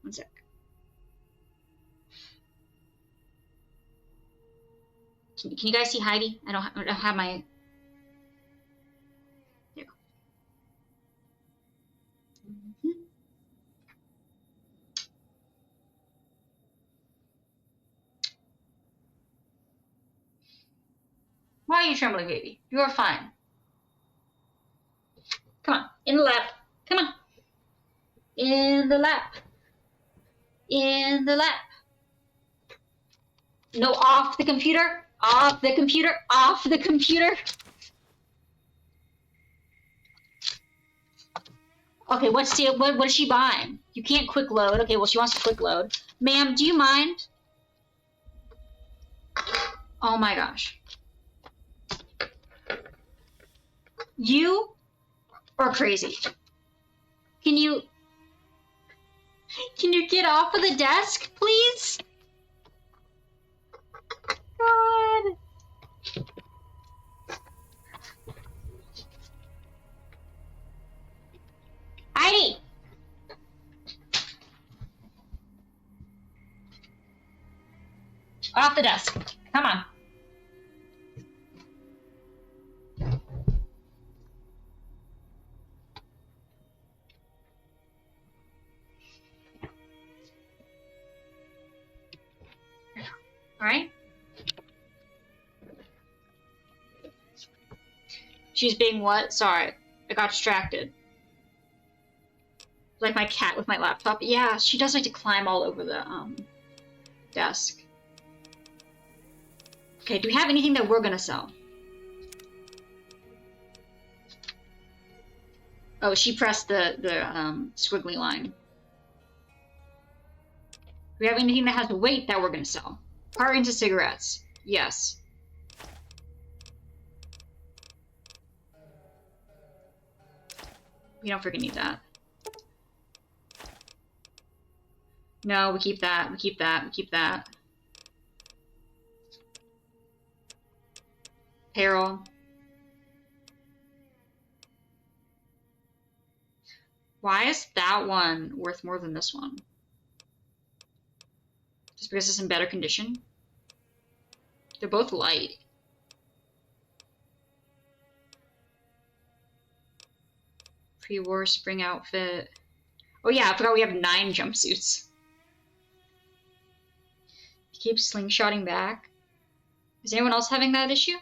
One sec. Can you guys see Heidi? I don't have my... There. Mm-hmm. Why are you trembling, baby? You are fine. Come on, in the lap. Come on. In the lap. In the lap. No, off the computer. Off the computer. Off the computer. Okay, what is she buying? You can't quick load. Okay, well, she wants to quick load. Ma'am, do you mind? Oh my gosh. You are crazy. Can you get off of the desk, please? God. Heidi! Off the desk. Come on. All right. She's being what? Sorry, I got distracted. Like my cat with my laptop. Yeah, she does like to climb all over the desk. Okay, do we have anything that we're gonna sell? Oh, she pressed the squiggly line. Do we have anything that has weight that we're gonna sell? Cartons of cigarettes. Yes. We don't freaking need that. No, we keep that. We keep that. We keep that. Apparel. Why is that one worth more than this one? Just because it's in better condition? They're both light. Pre-war spring outfit. Oh yeah, I forgot we have 9 jumpsuits. He keeps slingshotting back. Is anyone else having that issue?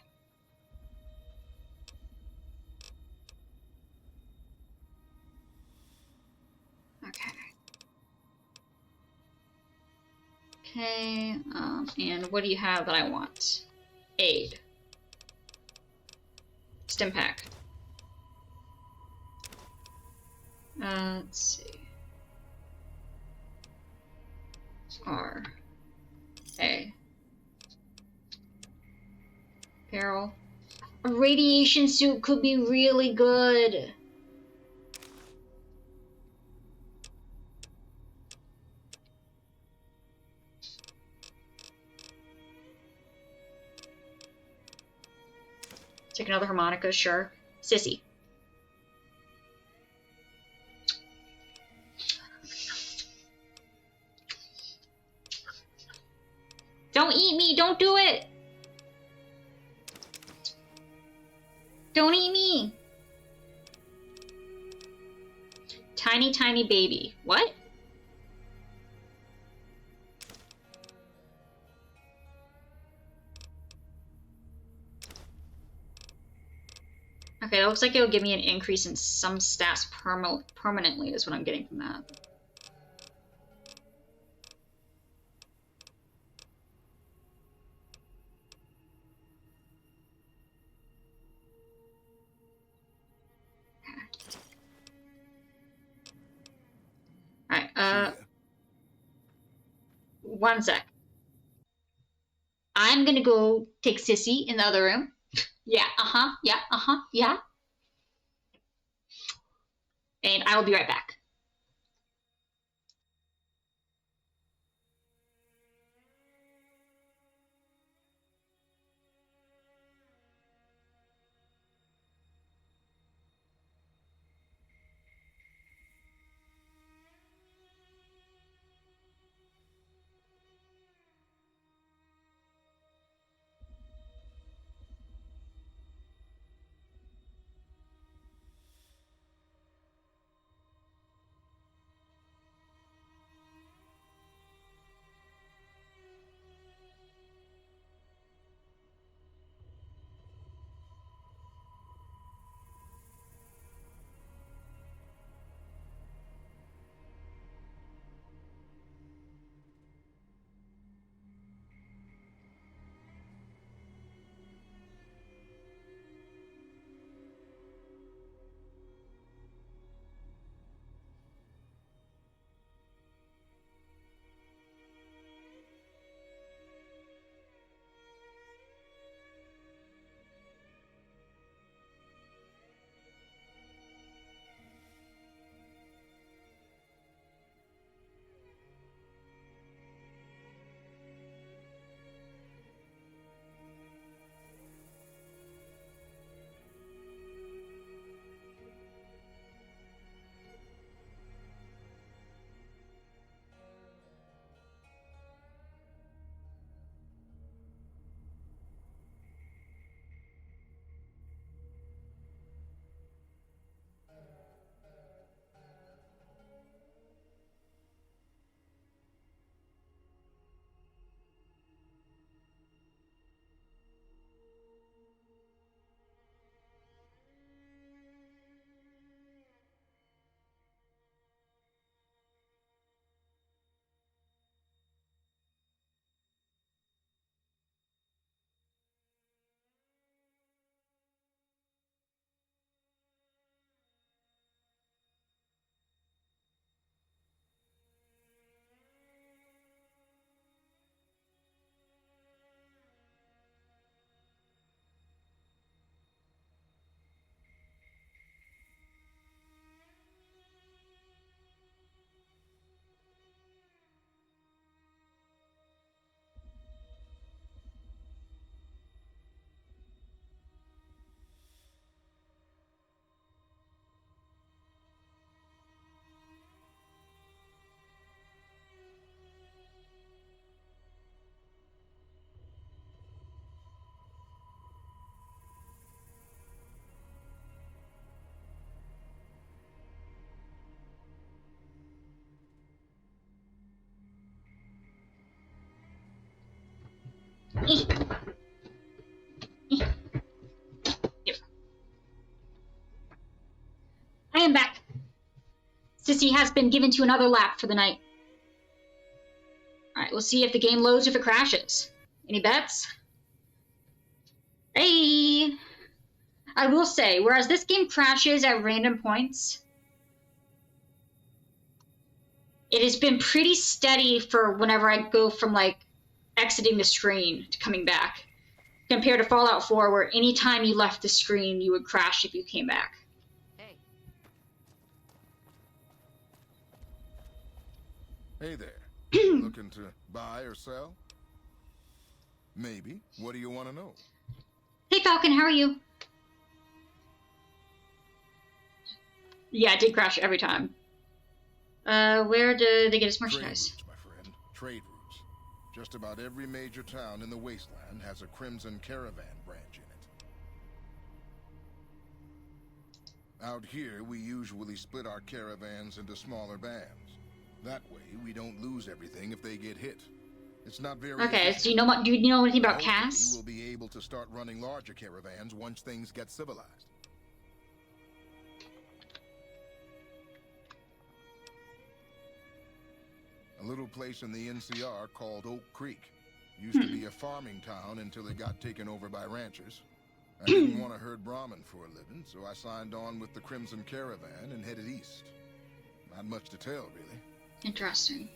Okay. Okay, and what do you have that I want? Aid. Stim pack. Let's see. R. A. Apparel. A radiation suit could be really good. Take another harmonica, sure. Sissy. Don't eat me! Don't do it! Don't eat me! Tiny, tiny baby. What? Okay, that looks like it'll give me an increase in some stats permanently, is what I'm getting from that. Alright, one sec. I'm gonna go take Sissy in the other room. Yeah, yeah. And I will be right back. I am back. Sissy has been given to another lap for the night. Alright, we'll see if the game loads or if it crashes. Any bets? Hey! I will say, whereas this game crashes at random points, it has been pretty steady for whenever I go from, like, exiting the screen to coming back, compared to Fallout 4, where anytime you left the screen, you would crash if you came back. Hey. Hey there. Looking to buy or sell? Maybe. What do you want to know? Hey, Falcon, how are you? Yeah, it did crash every time. Where do they get his merchandise? Trade routes, my friend. Trade routes. Just about every major town in the wasteland has a Crimson Caravan branch in it. Out here, we usually split our caravans into smaller bands. That way, we don't lose everything if they get hit. It's not very Okay, efficient. so you know what? Do you know anything about Hopefully, Cass? we'll be able to start running larger caravans once things get civilized. A little place in the NCR called Oak Creek. Used to be a farming town until it got taken over by ranchers. I didn't want to herd Brahmin for a living, so I signed on with the Crimson Caravan and headed east. Not much to tell, really. Interesting.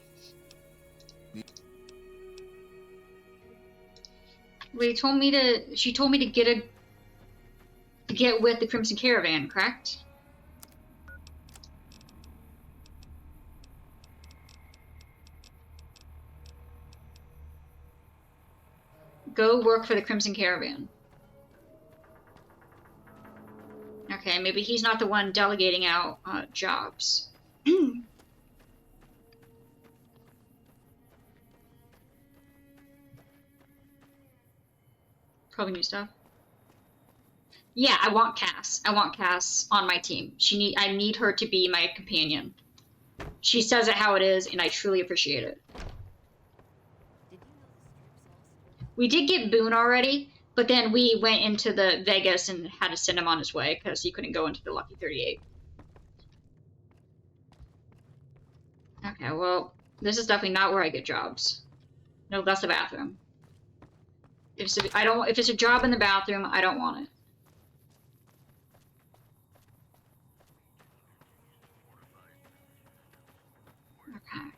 Well, she told me to get with the Crimson Caravan, correct? Go work for the Crimson Caravan. Okay, maybe he's not the one delegating out jobs. Probably new stuff. Yeah, I want Cass. I want Cass on my team. I need her to be my companion. She says it how it is, and I truly appreciate it. We did get Boone already, but then we went into the Vegas and had to send him on his way because he couldn't go into the Lucky 38. Okay, well, this is definitely not where I get jobs. No, that's the bathroom. If it's a job in the bathroom, I don't want it. Okay.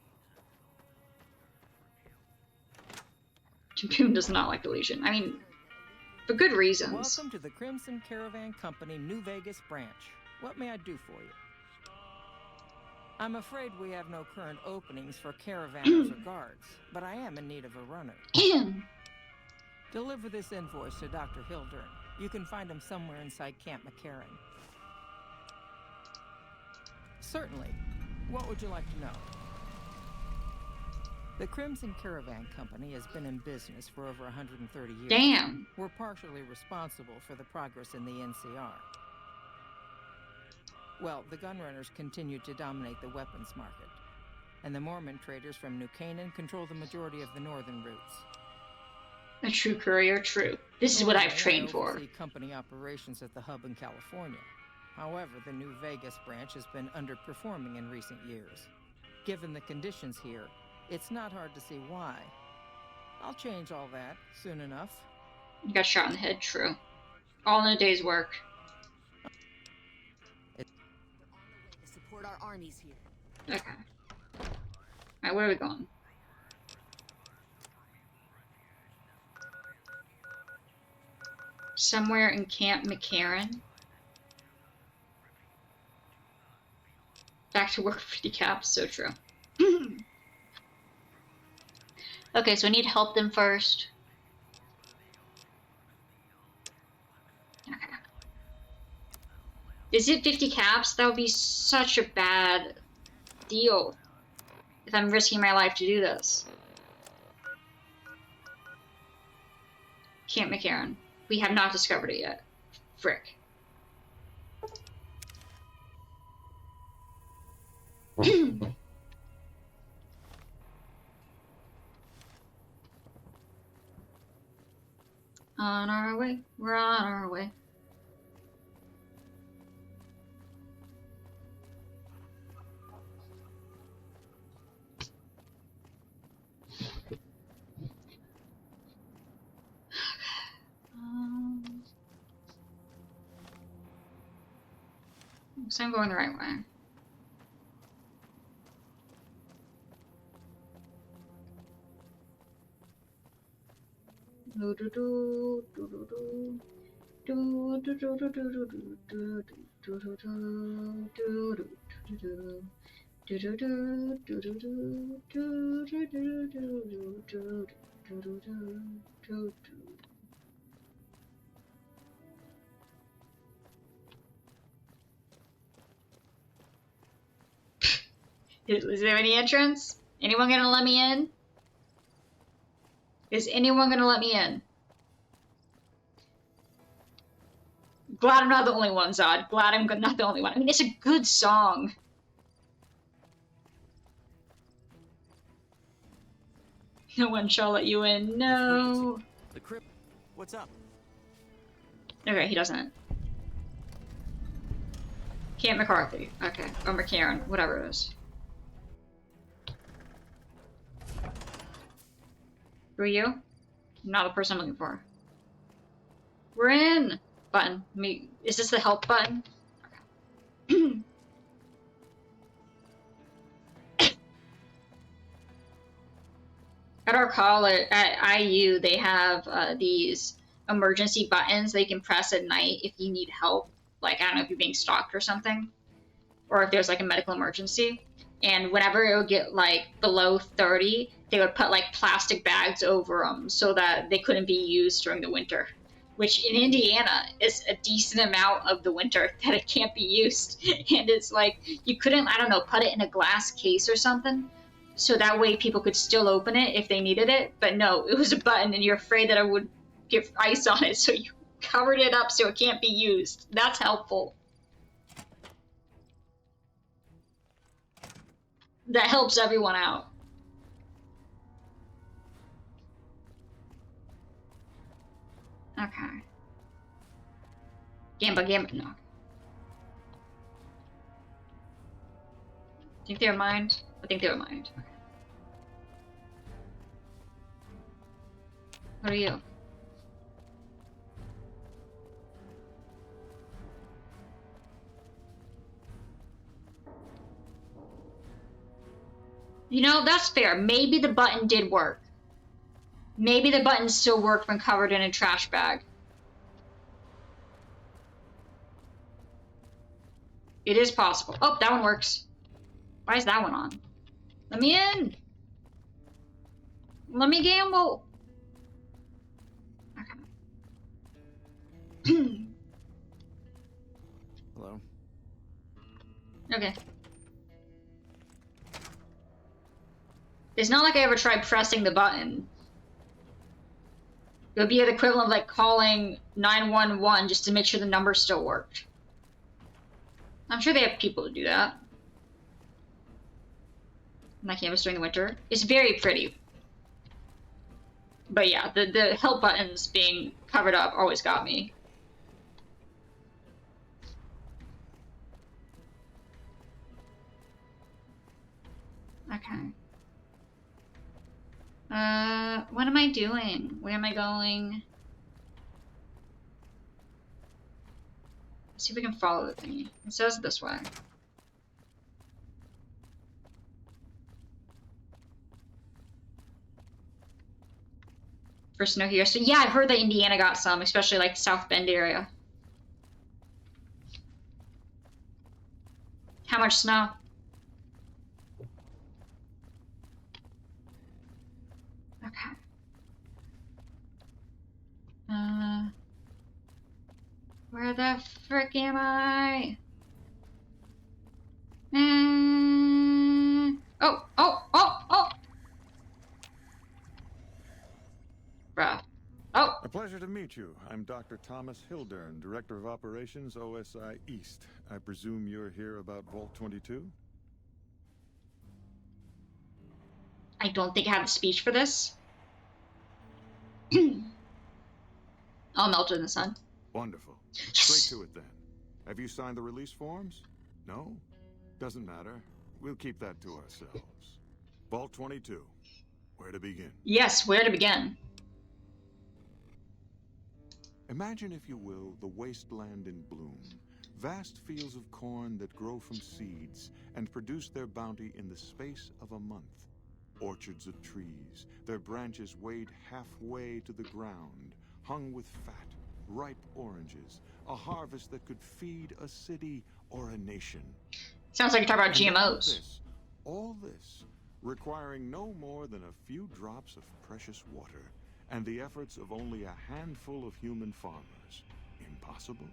Boone does not like the Legion. I mean, for good reasons. Welcome to the Crimson Caravan Company New Vegas branch. What may I do for you? I'm afraid we have no current openings for caravanners or guards, but I am in need of a runner. Deliver this invoice to Dr. Hildern. You can find him somewhere inside Camp McCarren. Certainly. What would you like to know? The Crimson Caravan Company has been in business for over 130 years. Damn. We're partially responsible for the progress in the NCR. Well, the gunrunners continue to dominate the weapons market, and the Mormon traders from New Canaan control the majority of the northern routes. A true courier, true. This is what I've trained for. I oversee company operations at the hub in California. However, the New Vegas branch has been underperforming in recent years. Given the conditions here, it's not hard to see why. I'll change all that soon enough. You got shot in the head, true. All in a day's work. We're on the way to support our armies here. Okay. Alright, where are we going? Somewhere in Camp McCarren. Back to work for decaps, so true. Okay, so I need to help them first. Okay. Is it 50 caps? That would be such a bad deal if I'm risking my life to do this. Camp McCarren. We have not discovered it yet. Frick. On our way. We're on our way. So I'm going the right way. Is there any entrance? Anyone gonna let me in? Is anyone gonna let me in? Glad I'm not the only one, Zod. Glad I'm not the only one. I mean, it's a good song. No one shall let you in. No. The crypt. What's up? Okay, he doesn't. Camp McCarthy. Okay. Or McCarren. Whatever it is. Who are you? Not the person I'm looking for. We're in! Button. Is this the help button? Okay. At our college, at IU, they have these emergency buttons they can press at night if you need help. Like, I don't know if you're being stalked or something. Or if there's like a medical emergency. And whenever it would get like below 30, they would put like plastic bags over them so that they couldn't be used during the winter. Which in Indiana is a decent amount of the winter that it can't be used. And it's like, you couldn't, I don't know, put it in a glass case or something. So that way people could still open it if they needed it. But no, it was a button and you're afraid that it would get ice on it. So you covered it up so it can't be used. That's helpful. That helps everyone out. Okay. Gamba, no. Think they were mined? I think they were mined. Okay. What are you? You know, that's fair. Maybe the button did work. Maybe the button still worked when covered in a trash bag. It is possible. Oh, that one works. Why is that one on? Let me in. Let me gamble. Okay. Hello? Okay. It's not like I ever tried pressing the button. It would be the equivalent of like calling 911 just to make sure the number still worked. I'm sure they have people to do that. On that campus during the winter. It's very pretty. But yeah, the help buttons being covered up always got me. Okay. What am I doing? Where am I going? Let's see if we can follow the thingy. It says this way. For snow here. So yeah, I've heard that Indiana got some, especially like South Bend area. How much snow? Okay. Where the frick am I? Oh! Bruh. Oh! A pleasure to meet you. I'm Dr. Thomas Hildern, Director of Operations, OSI East. I presume you're here about Vault 22? I don't think I have a speech for this. I'll melt in the sun. Wonderful. Straight to it then. Have you signed the release forms? No? Doesn't matter. We'll keep that to ourselves. Vault 22. Where to begin? Yes, where to begin? Imagine, if you will, the wasteland in bloom. Vast fields of corn that grow from seeds and produce their bounty in the space of a month. Orchards of trees, their branches weighed halfway to the ground, hung with fat, ripe oranges, a harvest that could feed a city or a nation. Sounds like you're talking about And GMOs. all this, requiring no more than a few drops of precious water and the efforts of only a handful of human farmers. Impossible?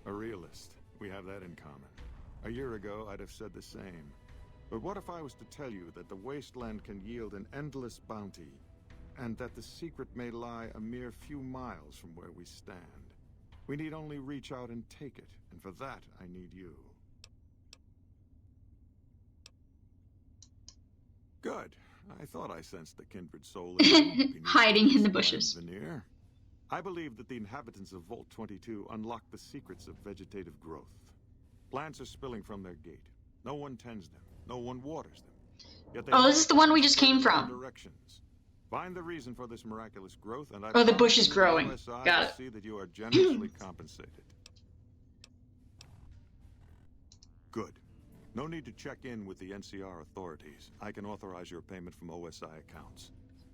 A realist. We have that in common. A year ago, I'd have said the same. But what if I was to tell you that the wasteland can yield an endless bounty, and that the secret may lie a mere few miles from where we stand? We need only reach out and take it, and for that, I need you. Good. I thought I sensed the kindred soul in you, beneath Hiding in the bland bushes. veneer. I believe that the inhabitants of Vault 22 unlock the secrets of vegetative growth. Plants are spilling from their gate. No one tends them. No one waters them. Yet they Oh, this is the one we just came spread in all from. directions. Find the reason for this miraculous growth, and I Oh, the promise bush is you growing. OSI Got will it. see that you are generously compensated. Good. No need to check in with the NCR authorities. I can authorize your payment from OSI accounts.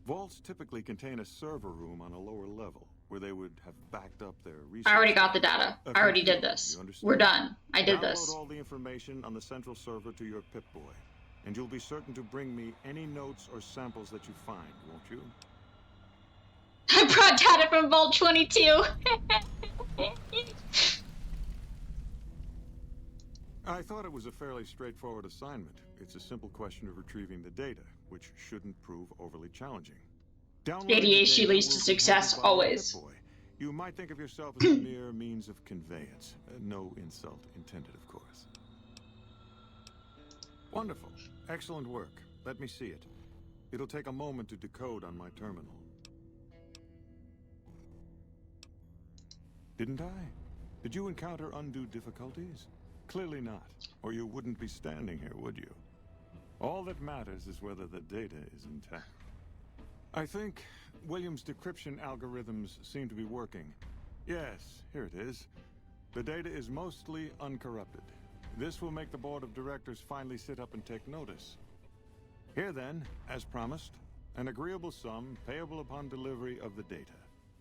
Vaults typically contain a server room on a lower level, where they would have backed up their research. I already got the data. I already did this. We're done. I did this. Download all the information on the central server to your Pip-Boy, and you'll be certain to bring me any notes or samples that you find, won't you? I brought data from Vault 22. I thought it was a fairly straightforward assignment. It's a simple question of retrieving the data, which shouldn't prove overly challenging. Downloading the ADHD data leads to will be success, handled by your always. Pip-Boy. You might think of yourself as a mere means of conveyance. No insult intended, of course. Wonderful. Excellent work. Let me see it. It'll take a moment to decode on my terminal. Didn't I? Did you encounter undue difficulties? Clearly not, or you wouldn't be standing here, would you? All that matters is whether the data is intact. I think Williams' decryption algorithms seem to be working. Yes, here it is. The data is mostly uncorrupted. This will make the board of directors finally sit up and take notice. Here then, as promised, an agreeable sum payable upon delivery of the data.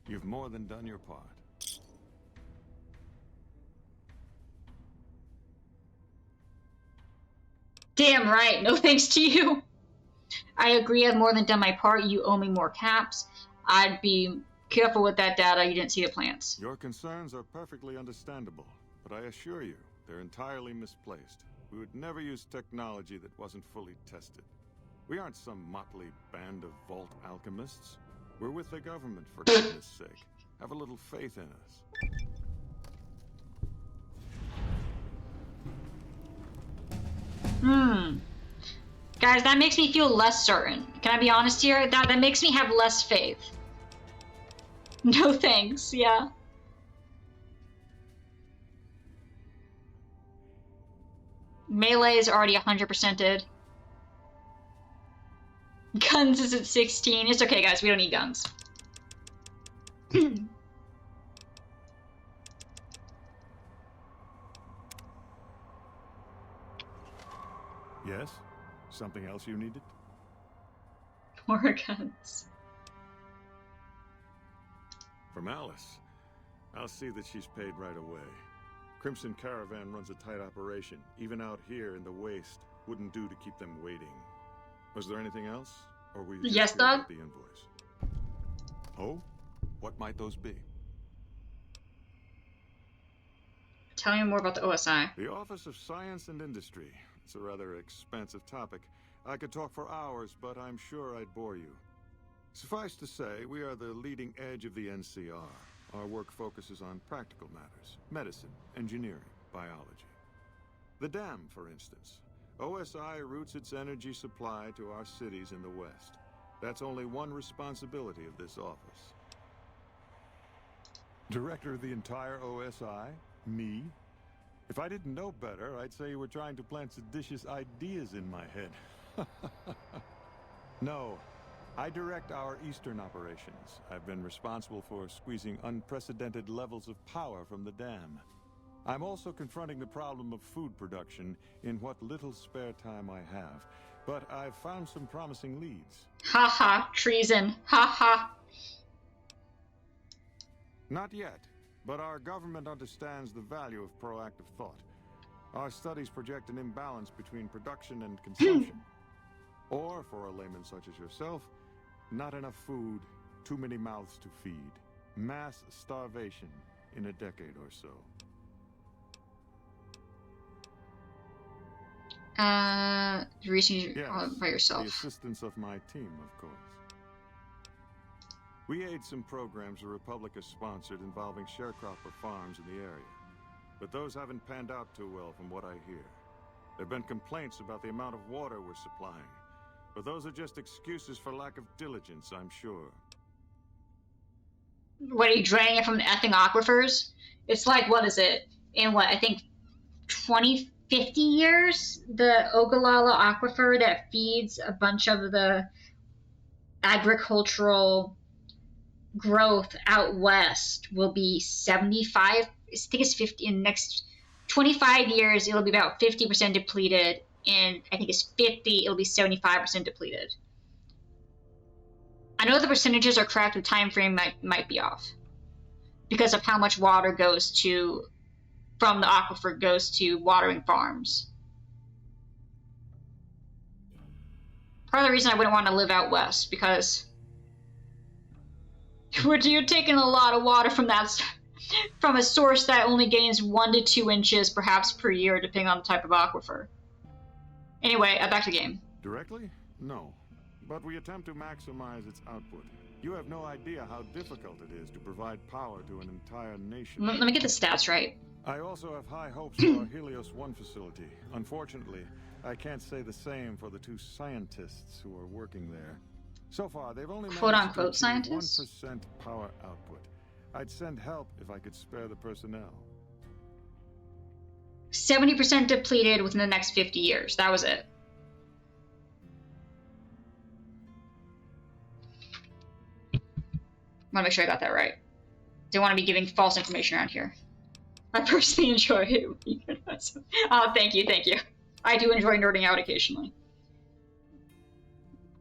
You've more than done your part. Damn right. No thanks to you. I agree. I've more than done my part. You owe me more caps. I'd be careful with that data. You didn't see the plants. Your concerns are perfectly understandable, but I assure you, they're entirely misplaced. We would never use technology that wasn't fully tested. We aren't some motley band of vault alchemists. We're with the government, for goodness sake. Have a little faith in us. Guys, that makes me feel less certain. Can I be honest here? That makes me have less faith. No thanks, yeah. Melee is already 100%ed. Guns is at 16. It's okay, guys. We don't need guns. Yes? Something else you needed? More guns. From Alice. I'll see that she's paid right away. Crimson Caravan runs a tight operation. Even out here in the waste, wouldn't do to keep them waiting. Was there anything else? Or were you just Yes, here Doug? about the invoice? Oh? What might those be? Tell me more about the OSI. The Office of Science and Industry. It's a rather expansive topic. I could talk for hours, but I'm sure I'd bore you. Suffice to say, we are the leading edge of the NCR. Our work focuses on practical matters, medicine, engineering, biology. The dam, for instance. OSI routes its energy supply to our cities in the West. That's only one responsibility of this office. Director of the entire OSI? Me? If I didn't know better, I'd say you were trying to plant seditious ideas in my head. No, I direct our eastern operations. I've been responsible for squeezing unprecedented levels of power from the dam. I'm also confronting the problem of food production in what little spare time I have. But I've found some promising leads. Ha ha, treason. Ha ha. Not yet, but our government understands the value of proactive thought. Our studies project an imbalance between production and consumption. Or, for a layman such as yourself, not enough food, too many mouths to feed. Mass starvation in a decade or so. Reaching Yes, by yourself. the assistance of my team, of course. We aid some programs the Republic has sponsored involving sharecropper farms in the area. But those haven't panned out too well from what I hear. There have been complaints about the amount of water we're supplying. But those are just excuses for lack of diligence, I'm sure. What, are you draining it from the effing aquifers? It's like, what is it? In what, I think 50 years? The Ogallala Aquifer that feeds a bunch of the agricultural growth out west will be 75, I think it's 50, in the next 25 years, it'll be about 50% depleted. And I think it's 50, it'll be 75% depleted. I know the percentages are correct, the time frame might be off. Because of how much water goes to, from the aquifer goes to watering farms. Part of the reason I wouldn't want to live out west, because you're taking a lot of water from that, from a source that only gains 1 to 2 inches perhaps per year, depending on the type of aquifer. Anyway, back to the game. Directly? No. But we attempt to maximize its output. You have no idea how difficult it is to provide power to an entire nation. Let me get the stats right. I also have high hopes for our Helios 1 facility. Unfortunately, I can't say the same for the 2 scientists who are working there. So far, they've only managed to achieve scientists? 1% power output. I'd send help if I could spare the personnel. 70% depleted within the next 50 years. That was it. I want to make sure I got that right. Don't want to be giving false information around here. I personally enjoy it. Oh, thank you. I do enjoy nerding out occasionally.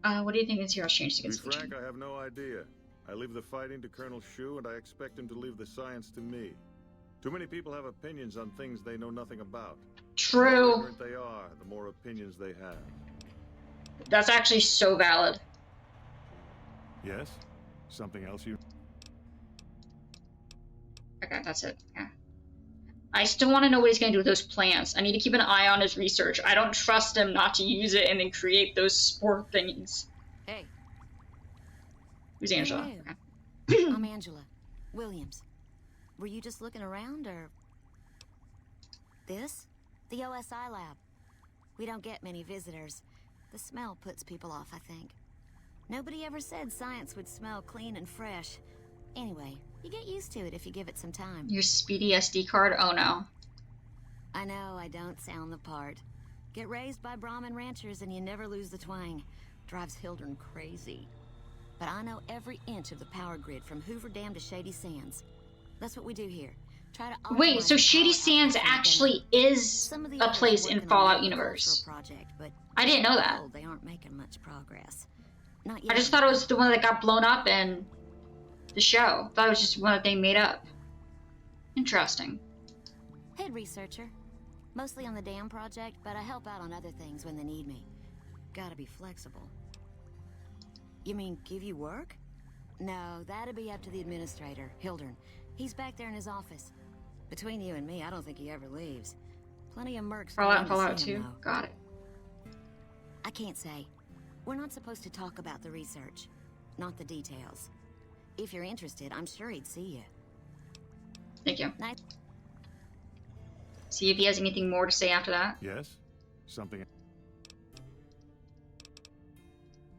What do you think NCR's changed against To be frank, I have no idea. I leave the fighting to Colonel Shu, and I expect him to leave the science to me. Too many people have opinions on things they know nothing about. True. The more ignorant they are, the more opinions they have. That's actually so valid. Yes? Something else you... Okay, that's it. Yeah. I still want to know what he's going to do with those plants. I need to keep an eye on his research. I don't trust him not to use it and then create those spore thingies. Hey. Who's Angela? Hey. I'm Angela Williams. Were you just looking around, or... This? The OSI lab. We don't get many visitors. The smell puts people off, I think. Nobody ever said science would smell clean and fresh. Anyway, you get used to it if you give it some time. Your speedy SD card? Oh no. I know I don't sound the part. Get raised by Brahmin ranchers and you never lose the twang. Drives Hildern crazy. But I know every inch of the power grid from Hoover Dam to Shady Sands. That's what we do here. Try to Wait, so Shady Sands actually is a place in Fallout universe. Project, but I didn't know that. They aren't making much progress. Not yet. I just thought it was the one that got blown up in the show. I thought it was just one that they made up. Interesting. Head researcher. Mostly on the dam project, but I help out on other things when they need me. Gotta be flexible. You mean give you work? No, that'd be up to the administrator, Hildern. He's back there in his office. Between you and me, I don't think he ever leaves. Plenty of mercs. Fallout 2. Got it. I can't say. We're not supposed to talk about the research. Not the details. If you're interested, I'm sure he'd see you. Thank you. Nice. See if he has anything more to say after that. Yes? Something...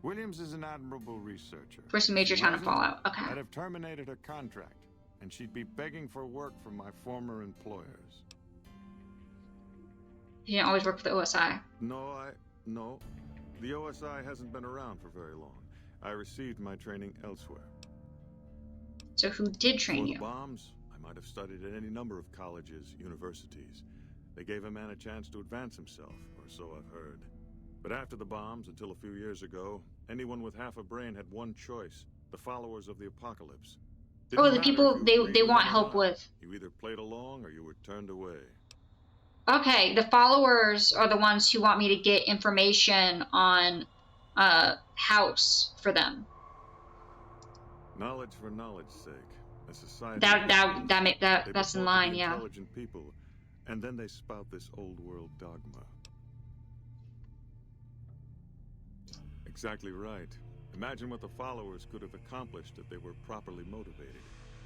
Williams is an admirable researcher. First major town in Fallout. Okay. I'd have terminated her contract, and she'd be begging for work from my former employers. You didn't always work for the OSI. No. The OSI hasn't been around for very long. I received my training elsewhere. So who did train Before you? the bombs, I might have studied at any number of colleges, universities. They gave a man a chance to advance himself, or so I've heard. But after the bombs, until a few years ago, anyone with half a brain had one choice: the followers of the apocalypse. Oh, Didn't the matter people if you agreed they with want them or help not. with. You either played along or you were turned away. Okay, the followers are the ones who want me to get information on house for them. Knowledge for knowledge's sake. A society That's in line, yeah. Intelligent people, and then they spout this old world dogma. Exactly right. Imagine what the followers could have accomplished if they were properly motivated,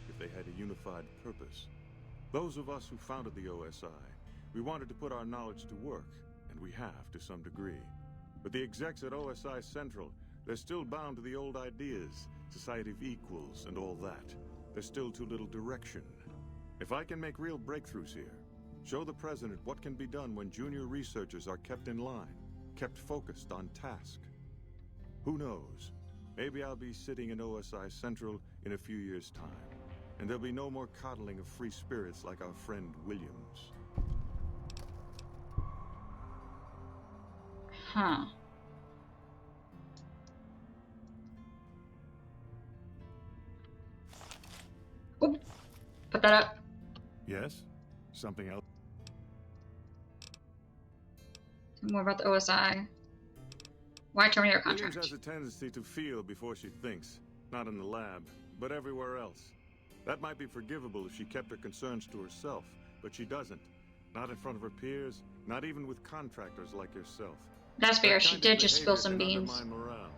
if they had a unified purpose. Those of us who founded the OSI, we wanted to put our knowledge to work, and we have to some degree. But the execs at OSI Central, they're still bound to the old ideas, society of equals and all that. There's still too little direction. If I can make real breakthroughs here, show the President what can be done when junior researchers are kept in line, kept focused on task. Who knows? Maybe I'll be sitting in OSI Central in a few years' time, and there'll be no more coddling of free spirits like our friend Williams. Huh. Oop. Put that up. Yes? Something else? More about the OSI. Why terminate our contract? Williams has a tendency to feel before she thinks. Not in the lab, but everywhere else. That might be forgivable if she kept her concerns to herself, but she doesn't. Not in front of her peers, not even with contractors like yourself. That's fair. That She kind did of just spill behavior some can beans. undermine morale.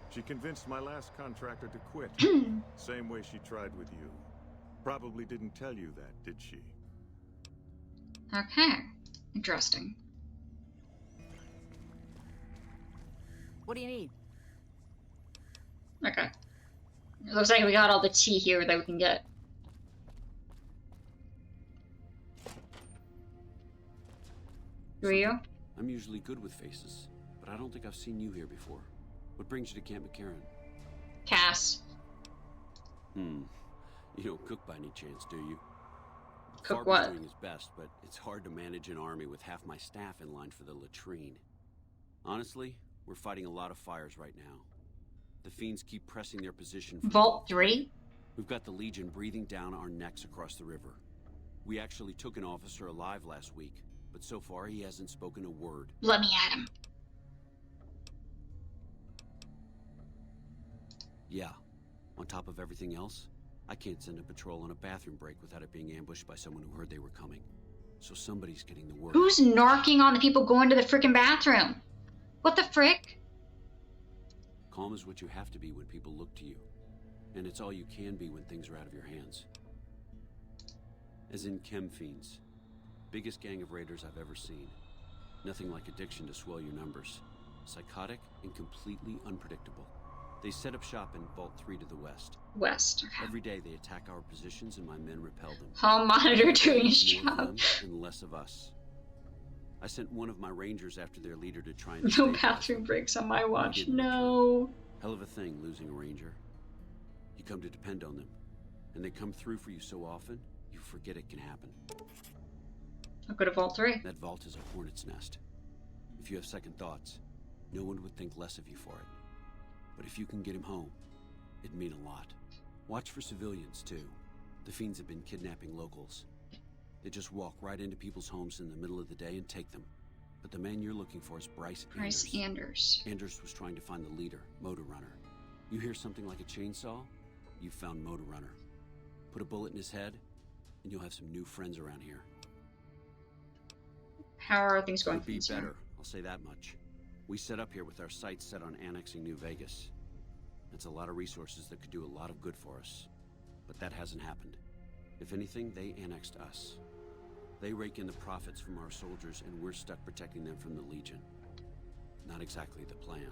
She convinced my last contractor to quit. Same way she tried with you. Probably didn't tell you that, did she? Okay. Interesting. What do you need? Okay. It looks like we got all the tea here that we can get. Who are you? I'm usually good with faces, but I don't think I've seen you here before. What brings you to Camp McCarren? Cass. You don't cook by any chance, do you? Cook Farber's what? doing his best, but it's hard to manage an army with half my staff in line for the latrine. Honestly, we're fighting a lot of fires right now. The fiends keep pressing their position for Vault 3? We've got the Legion breathing down our necks across the river. We actually took an officer alive last week, but so far he hasn't spoken a word. Let me at him. Yeah. On top of everything else, I can't send a patrol on a bathroom break without it being ambushed by someone who heard they were coming. So somebody's getting the word. Who's narking on the people going to the freaking bathroom? What the frick? Calm is what you have to be when people look to you. And it's all you can be when things are out of your hands. As in chem fiends. Biggest gang of raiders I've ever seen. Nothing like addiction to swell your numbers. Psychotic and completely unpredictable. They set up shop in Vault 3 to the west. West, okay. Every day they attack our positions and my men repel them. Hall monitor doing his More of job. them and less of us. I sent one of my rangers after their leader to try and No bathroom breaks on my watch. No. Hell of a thing losing a ranger. You come to depend on them, and they come through for you so often, you forget it can happen. I'll go to Vault 3. That vault is a hornet's nest. If you have second thoughts, no one would think less of you for it. But if you can get him home, it'd mean a lot. Watch for civilians, too. The fiends have been kidnapping locals. They just walk right into people's homes in the middle of the day and take them. But the man you're looking for is Bryce Anders. Anders was trying to find the leader, Motor Runner. You hear something like a chainsaw? You've found Motor Runner. Put a bullet in his head, and you'll have some new friends around here. How are things going? Could be better, I'll say that much. We set up here with our sights set on annexing New Vegas. That's a lot of resources that could do a lot of good for us. But that hasn't happened. If anything, they annexed us. They rake in the profits from our soldiers, and we're stuck protecting them from the Legion. Not exactly the plan.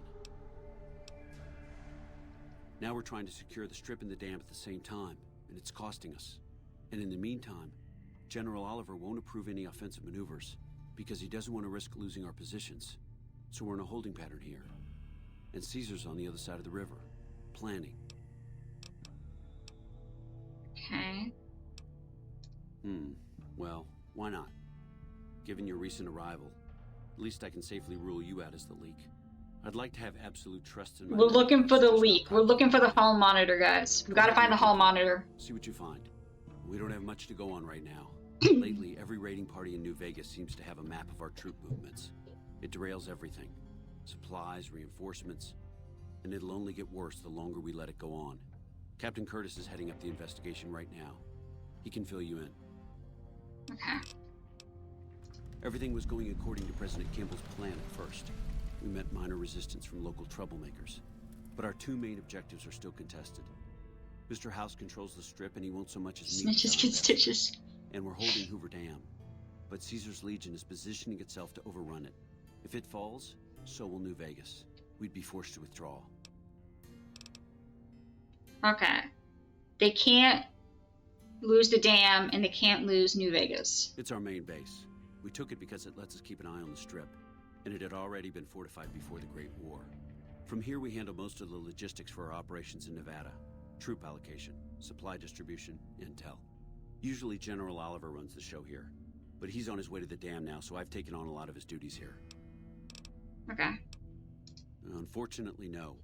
Now we're trying to secure the Strip and the dam at the same time, and it's costing us. And in the meantime, General Oliver won't approve any offensive maneuvers, because he doesn't want to risk losing our positions. So we're in a holding pattern here. And Caesar's on the other side of the river. Planning. Okay. Well, why not? Given your recent arrival, at least I can safely rule you out as the leak. I'd like to have absolute trust in my We're looking for the just leak. not We're looking for the confident. hall monitor, guys. We've got to Go find the ahead and hall look into it. monitor. See what you find. We don't have much to go on right now. Lately, every raiding party in New Vegas seems to have a map of our troop movements. It derails everything. Supplies, reinforcements. And it'll only get worse the longer we let it go on. Captain Curtis is heading up the investigation right now. He can fill you in. Okay. Everything was going according to President Kimball's plan at first. We met minor resistance from local troublemakers. But our two main objectives are still contested. Mr. House controls the Strip and he won't so much as meet Snitches with get our stitches. and we're holding Hoover Dam. But Caesar's Legion is positioning itself to overrun it. If it falls, so will New Vegas. We'd be forced to withdraw. Okay. They can't lose the dam and they can't lose New Vegas. It's our main base. We took it because it lets us keep an eye on the Strip, and it had already been fortified before the Great War. From here we handle most of the logistics for our operations in Nevada. Troop allocation, supply distribution, intel. Usually General Oliver runs the show here, but he's on his way to the dam now, so I've taken on a lot of his duties here. Okay. Unfortunately, no.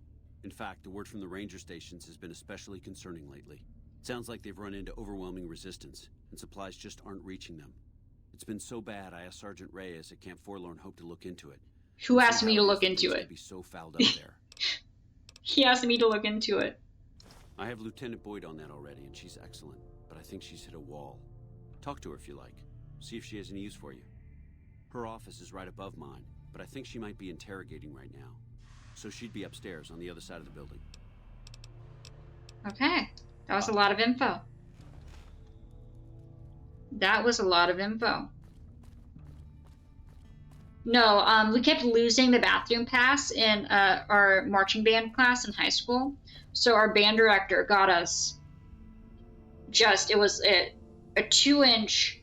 In fact, the word from the ranger stations has been especially concerning lately. Sounds like they've run into overwhelming resistance, and supplies just aren't reaching them. It's been so bad, I asked Sergeant Reyes at Camp Forlorn Hope to look into it. Who asked See me how to it look is that into things it? can be so fouled up there. He asked me to look into it. I have Lieutenant Boyd on that already, and she's excellent, but I think she's hit a wall. Talk to her if you like. See if she has any use for you. Her office is right above mine, but I think she might be interrogating right now. So she'd be upstairs on the other side of the building. Okay. That was a lot of info. That was a lot of info. No, we kept losing the bathroom pass in our marching band class in high school. So our band director got us it was a 2-inch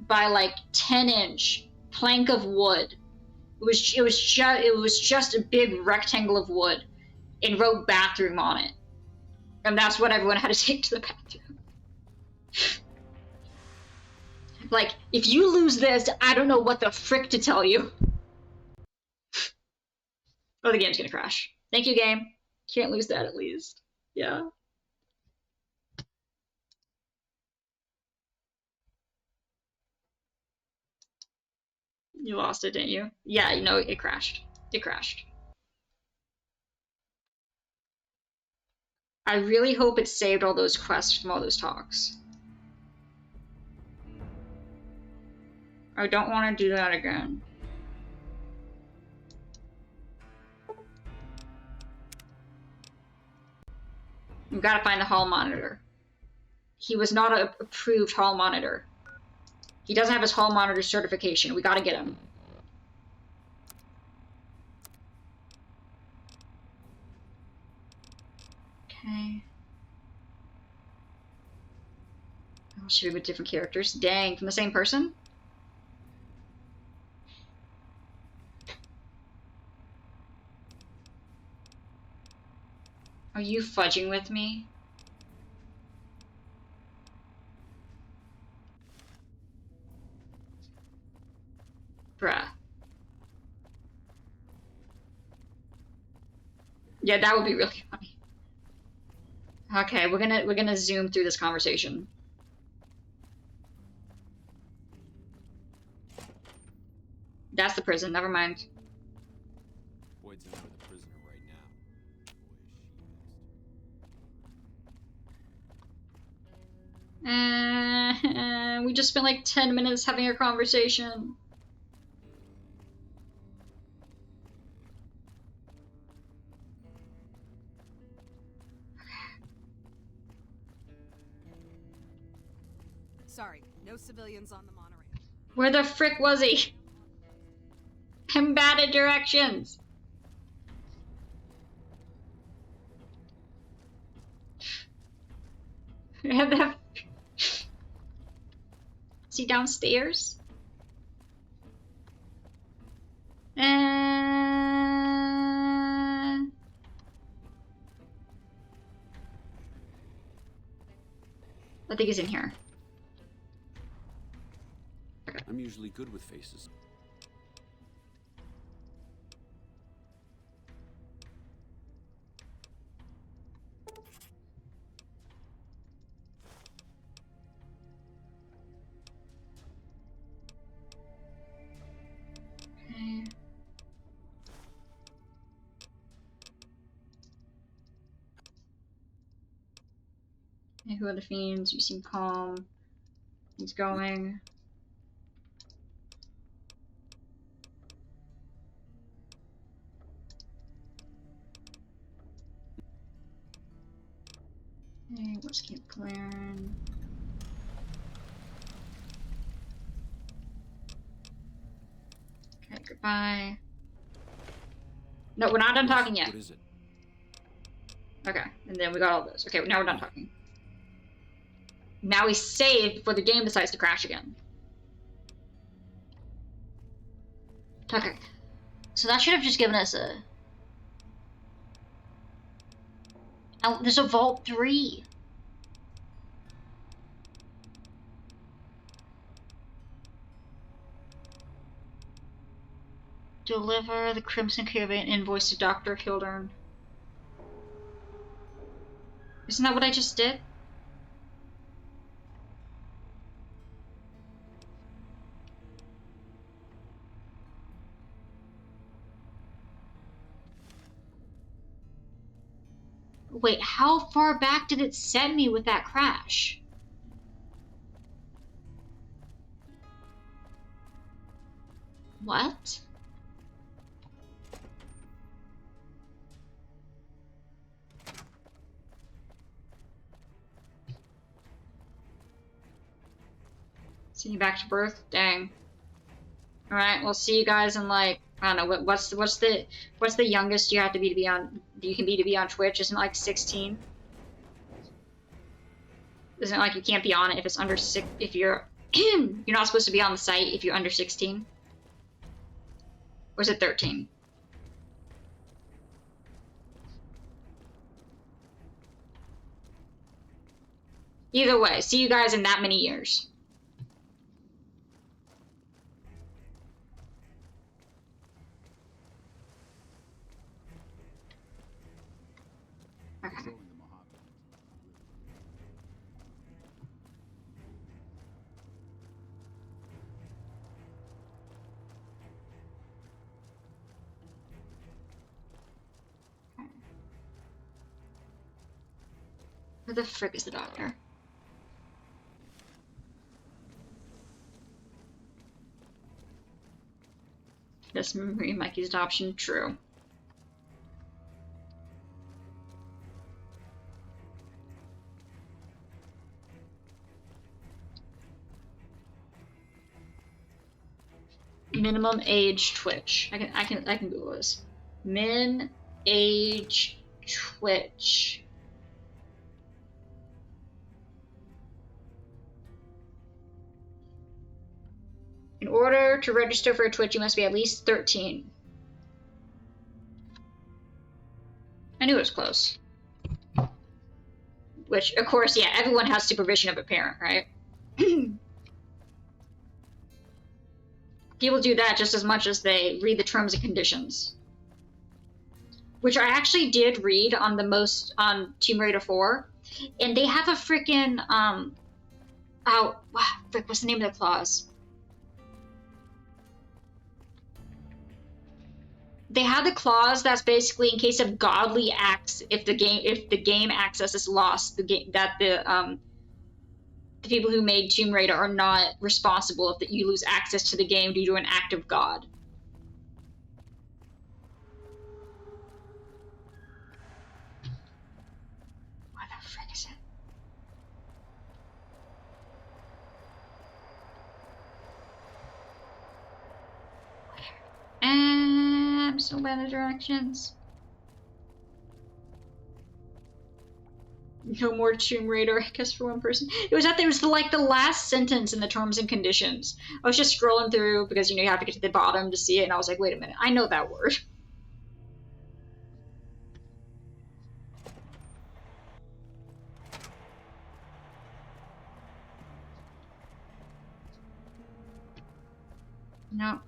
by like 10-inch plank of wood. It was just a big rectangle of wood and wrote bathroom on it. And that's what everyone had to take to the bathroom. Like, if you lose this, I don't know what the frick to tell you. Oh, the game's gonna crash. Thank you, game. Can't lose that at least. Yeah. You lost it, didn't you? Yeah, you know, it crashed. It crashed. I really hope it saved all those quests from all those talks. I don't want to do that again. We've got to find the hall monitor. He was not an approved hall monitor. He doesn't have his hall monitor certification. We got to get him. Okay. Oh, should we with different characters? Dang, from the same person? Are you fudging with me? Bruh. Yeah, that would be really funny. Okay, we're gonna zoom through this conversation. That's the prison, never mind. Boyd's in with the prisoner right now. We just spent like 10 minutes having a conversation. Sorry, no civilians on the monorail. Where the frick was he? I'm bad at directions. Is he downstairs? I think he's in here. I'm usually good with faces. Okay. Hey, who are the fiends? You seem calm. He's going. Okay, let's keep clearing. Okay, goodbye. No, we're not done talking yet. What is it? Okay, and then we got all those. Okay, now we're done talking. Now we save before the game decides to crash again. Okay, so that should have just given us a... Oh, there's a Vault 3. Deliver the Crimson Caravan invoice to Dr. Hildern. Isn't that what I just did? Wait, how far back did it set me with that crash? What? Send you back to birth? Dang. Alright, we'll see you guys in like, I don't know, what's the youngest you have to be on, you can be on Twitch? Isn't it like 16? Isn't it like you can't be on it if it's under 6, if you're, you're not supposed to be on the site if you're under 16? Or is it 13? Either way, see you guys in that many years. Okay. Who the frick is the doctor? This Marie Mikey's adoption, true. Minimum age Twitch. I can Google this. Min age Twitch. In order to register for a Twitch, you must be at least 13. I knew it was close. Which, of course, yeah, everyone has supervision of a parent, right? People do that just as much as they read the terms and conditions. Which I actually did read on on Tomb Raider 4. And they have a freaking, oh, frick, what's the name of the clause? They have the clause that's basically in case of godly acts, if the game access is lost, the people who made Tomb Raider are not responsible if you lose access to the game due to an act of God. Where the frick is it? I'm so bad at directions. No more Tomb Raider, I guess, for one person. It was like the last sentence in the terms and conditions. I was just scrolling through because you have to get to the bottom to see it, and I was like, wait a minute, I know that word. No.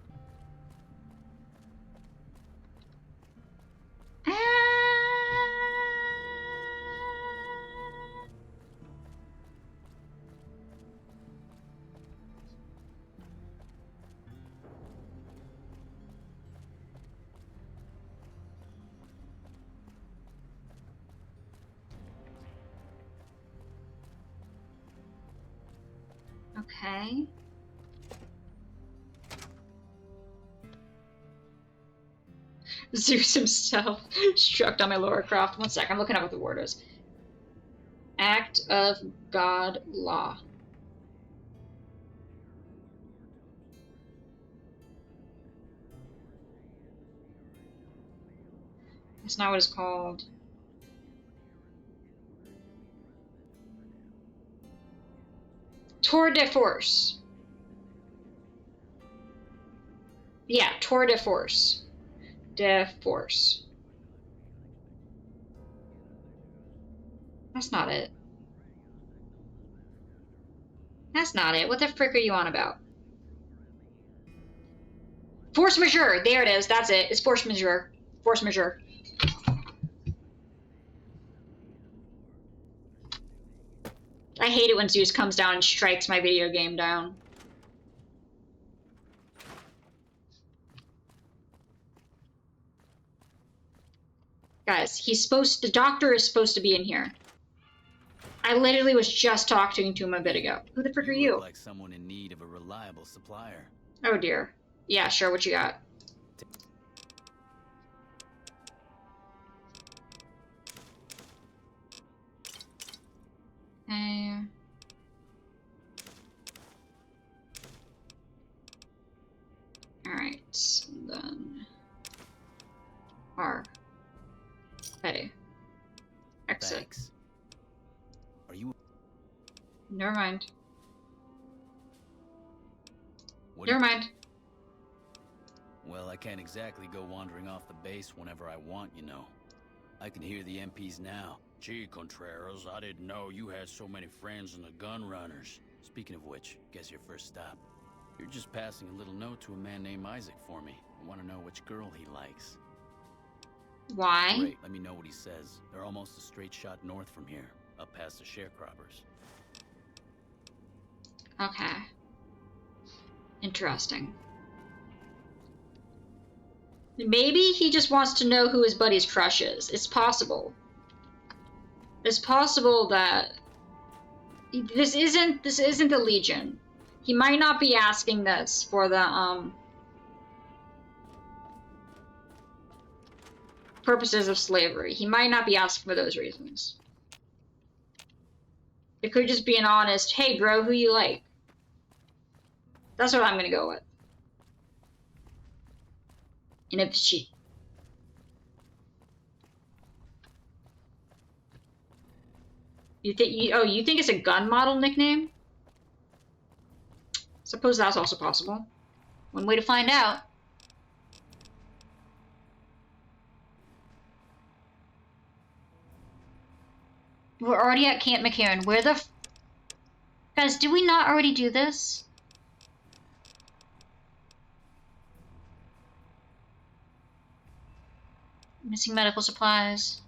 Okay. Zeus himself struck down my lower craft. 1 sec, I'm looking up what the word is. Act of God law. That's not what it's called. Tour de force. Yeah, tour de force. De force. That's not it. That's not it. What the frick are you on about? Force majeure. There it is. That's it. It's force majeure. Force majeure. I hate it when Zeus comes down and strikes my video game down. Guys, the doctor is supposed to be in here. I literally was just talking to him a bit ago. Who the frick are you? Look like someone in need of a reliable supplier. Oh dear. Yeah, sure, what you got? Alright, then... R. A. Exit. Thanks. Are you... Never mind. What Never mind. Well, I can't exactly go wandering off the base whenever I want, you know. I can hear the MPs now. Gee, Contreras, I didn't know you had so many friends in the gun runners. Speaking of which, guess your first stop. You're just passing a little note to a man named Isaac for me. I want to know which girl he likes. Why? Great, let me know what he says. They're almost a straight shot north from here, up past the sharecroppers. Okay. Interesting. Maybe he just wants to know who his buddy's crush is. It's possible. It's possible that this isn't the Legion. He might not be asking this for the purposes of slavery. He might not be asking for those reasons. It could just be an honest, hey bro, who you like? That's what I'm gonna go with. And if she... You think it's a gun model nickname? Suppose that's also possible. One way to find out. We're already at Camp McCarren. Where the guys, did we not already do this? Missing medical supplies.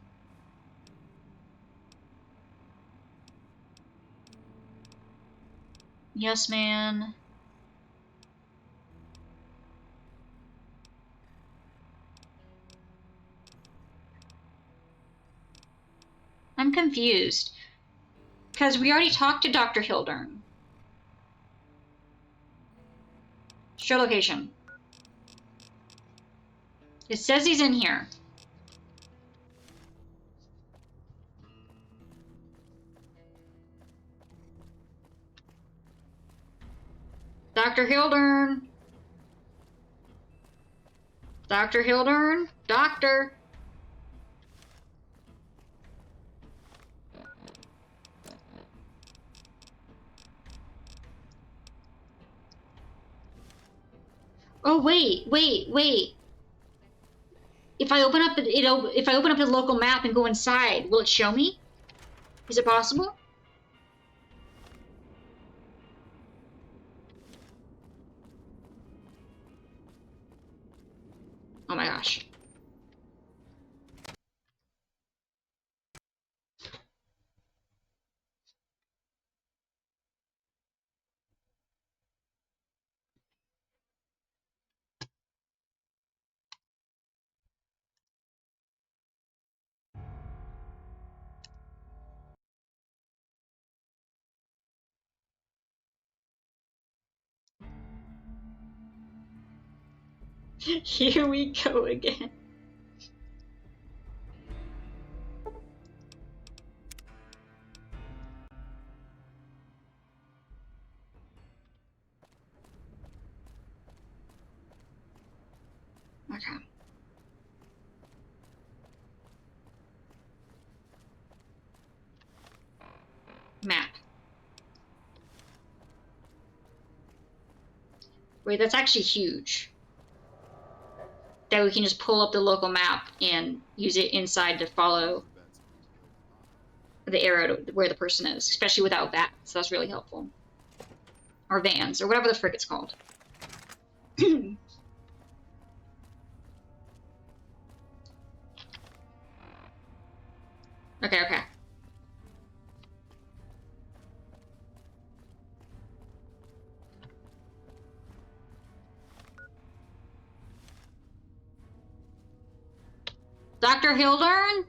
Yes, man. I'm confused. Because we already talked to Dr. Hildern. Show location. It says he's in here. Dr. Hildern. Dr. Hildern. Doctor. Oh wait. If I open up the local map and go inside, will it show me? Is it possible? Oh my gosh. Here we go again. Okay. Map. Wait, that's actually huge. That we can just pull up the local map and use it inside to follow the arrow to where the person is, especially without that. So that's really helpful. Or vans, or whatever the frick it's called. Okay, okay. Dr. Hildern?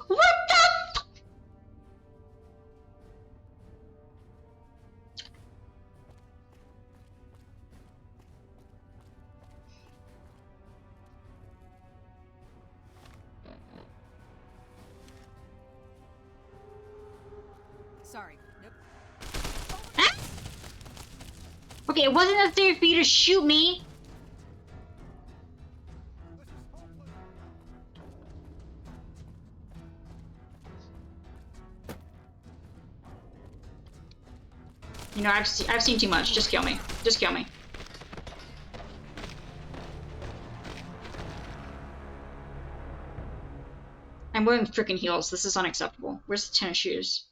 What the? Sorry. Nope. Huh? Okay, it wasn't necessary for you to shoot me. You know, I've seen too much. Just kill me. Just kill me. I'm wearing freaking heels. This is unacceptable. Where's the tennis shoes?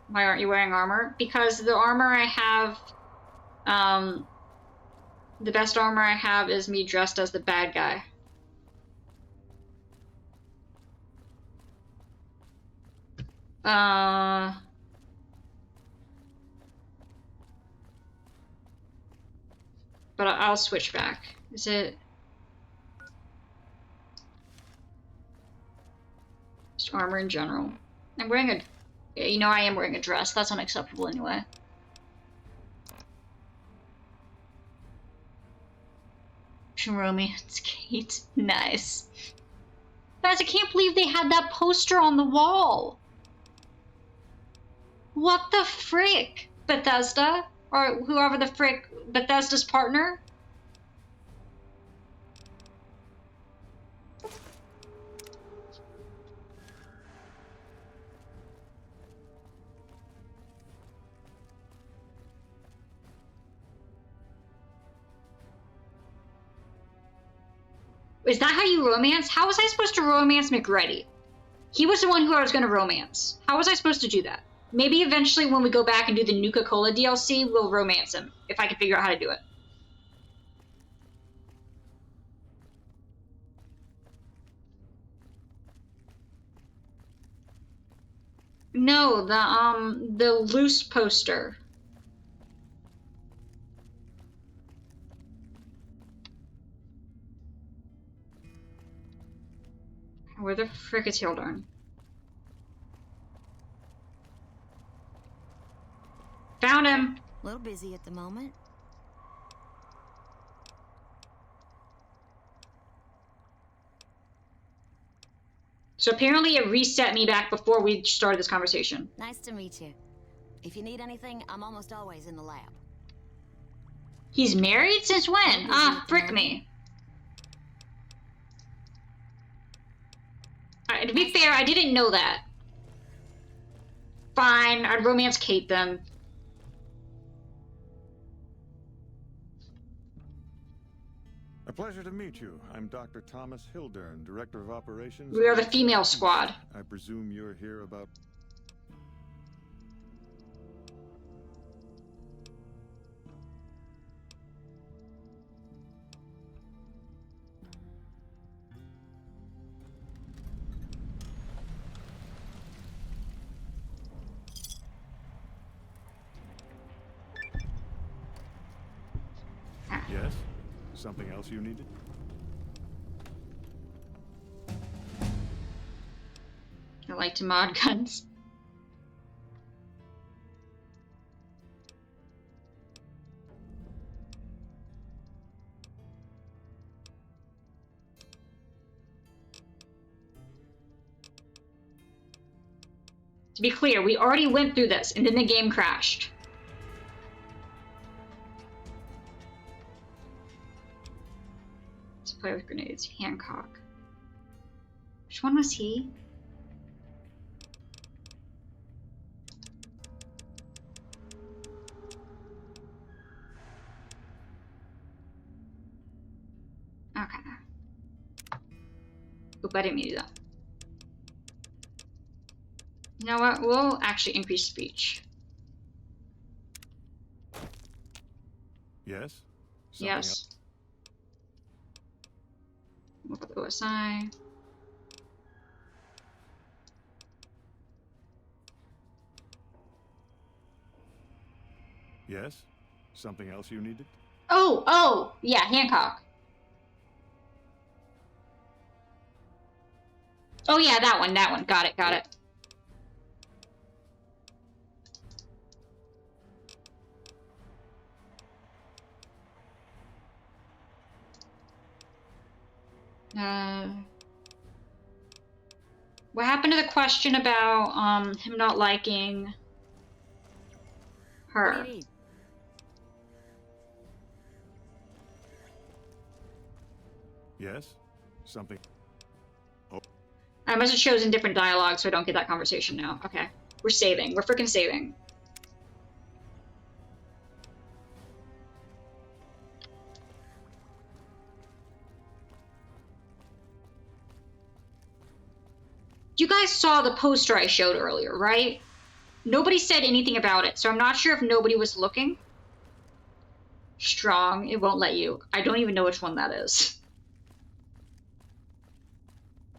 Why aren't you wearing armor? Because the armor I have, the best armor I have is me dressed as the bad guy. But I'll switch back. Is it? Just armor in general. I'm wearing a... You know I am wearing a dress. That's unacceptable anyway. Romance Kate. Nice. Guys, I can't believe they had that poster on the wall. What the frick? Bethesda? Or whoever the frick Bethesda's partner? Is that how you romance? How was I supposed to romance McReady? He was the one who I was going to romance. How was I supposed to do that? Maybe eventually when we go back and do the Nuka-Cola DLC, we'll romance him, if I can figure out how to do it. No, the loose poster. Where the frick is Hildern? Found him! A little busy at the moment. So apparently it reset me back before we started this conversation. Nice to meet you. If you need anything, I'm almost always in the lab. He's married? Since when? Ah, frick me. To be fair, I didn't know that. Fine, I'd romance Kate then. A pleasure to meet you. I'm Dr. Thomas Hildern, Director of Operations. We are the female squad. I presume you're here about... Yes? Something else you needed? I like to mod guns. To be clear, we already went through this and then the game crashed. Let's play with grenades. Hancock. Which one was he? Okay. Oop, I didn't mean to do that. You know what? We'll actually increase speech. Yes? Something Yes. else? Look at the OSI. Yes? Something else you needed? Oh, yeah, Hancock. Oh yeah, that one. Got it. What happened to the question about him not liking her? What do you need? Yes? Something... Oh. I must have chosen different dialogue so I don't get that conversation now. Okay. We're saving. We're freaking saving. You guys saw the poster I showed earlier, right? Nobody said anything about it, so I'm not sure if nobody was looking. Strong. It won't let you. I don't even know which one that is.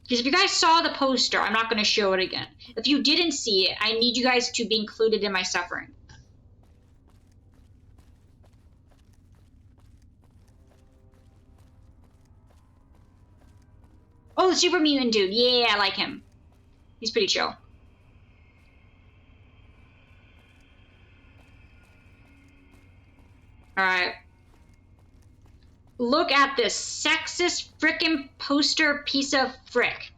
Because if you guys saw the poster, I'm not going to show it again. If you didn't see it, I need you guys to be included in my suffering. Oh, the super mutant dude. Yeah, I like him. He's pretty chill. Alright. Look at this sexist frickin' poster piece of frick.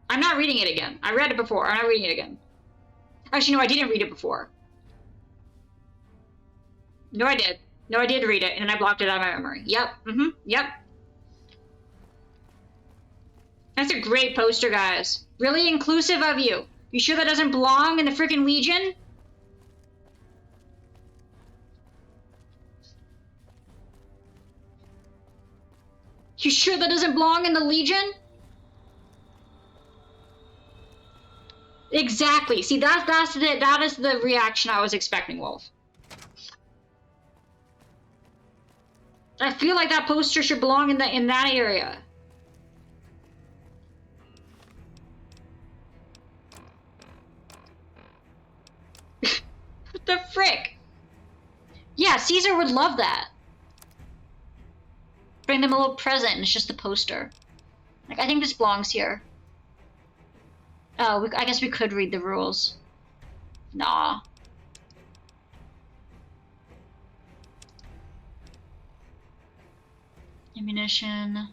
I'm not reading it again. I read it before. I'm not reading it again. Actually, no, I didn't read it before. No, I did. No, I did read it, and then I blocked it out of my memory. Yep. Yep. That's a great poster, guys. Really inclusive of you. You sure that doesn't belong in the freaking Legion? You sure that doesn't belong in the Legion? Exactly. See, that is the reaction I was expecting, Wolf. I feel like that poster should belong in that area. What the frick? Yeah, Caesar would love that. Bring them a little present, and it's just a poster. Like, I think this belongs here. Oh, I guess we could read the rules. Nah. Ammunition.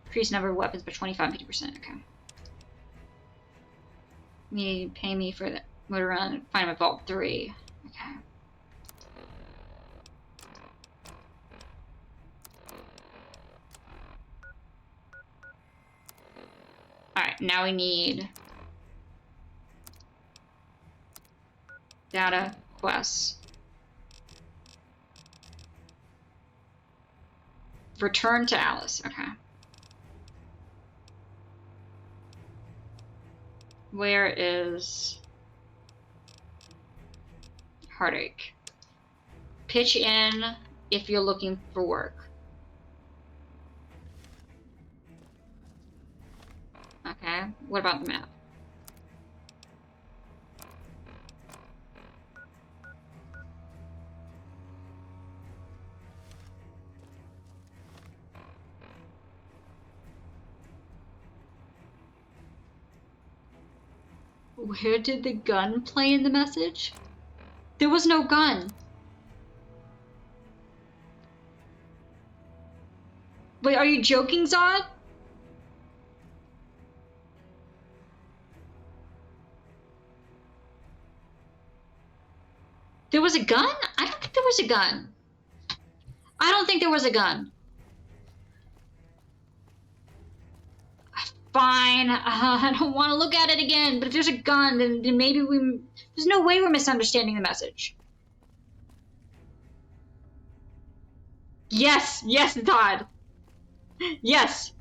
Increase number of weapons by 25 and 50%. Okay. Pay me for that. Motor run. Find my vault 3. Okay. Alright, now we need data, quests. Return to Alice. Okay. Where is Heartache? Pitch in if you're looking for work. Okay. What about the map? Where did the gun play in the message? There was no gun. Wait, are you joking, Zod? There was a gun? I don't think there was a gun. I don't think there was a gun. Fine, I don't want to look at it again, but if there's a gun, then maybe there's no way we're misunderstanding the message. Yes, yes, Todd. Yes.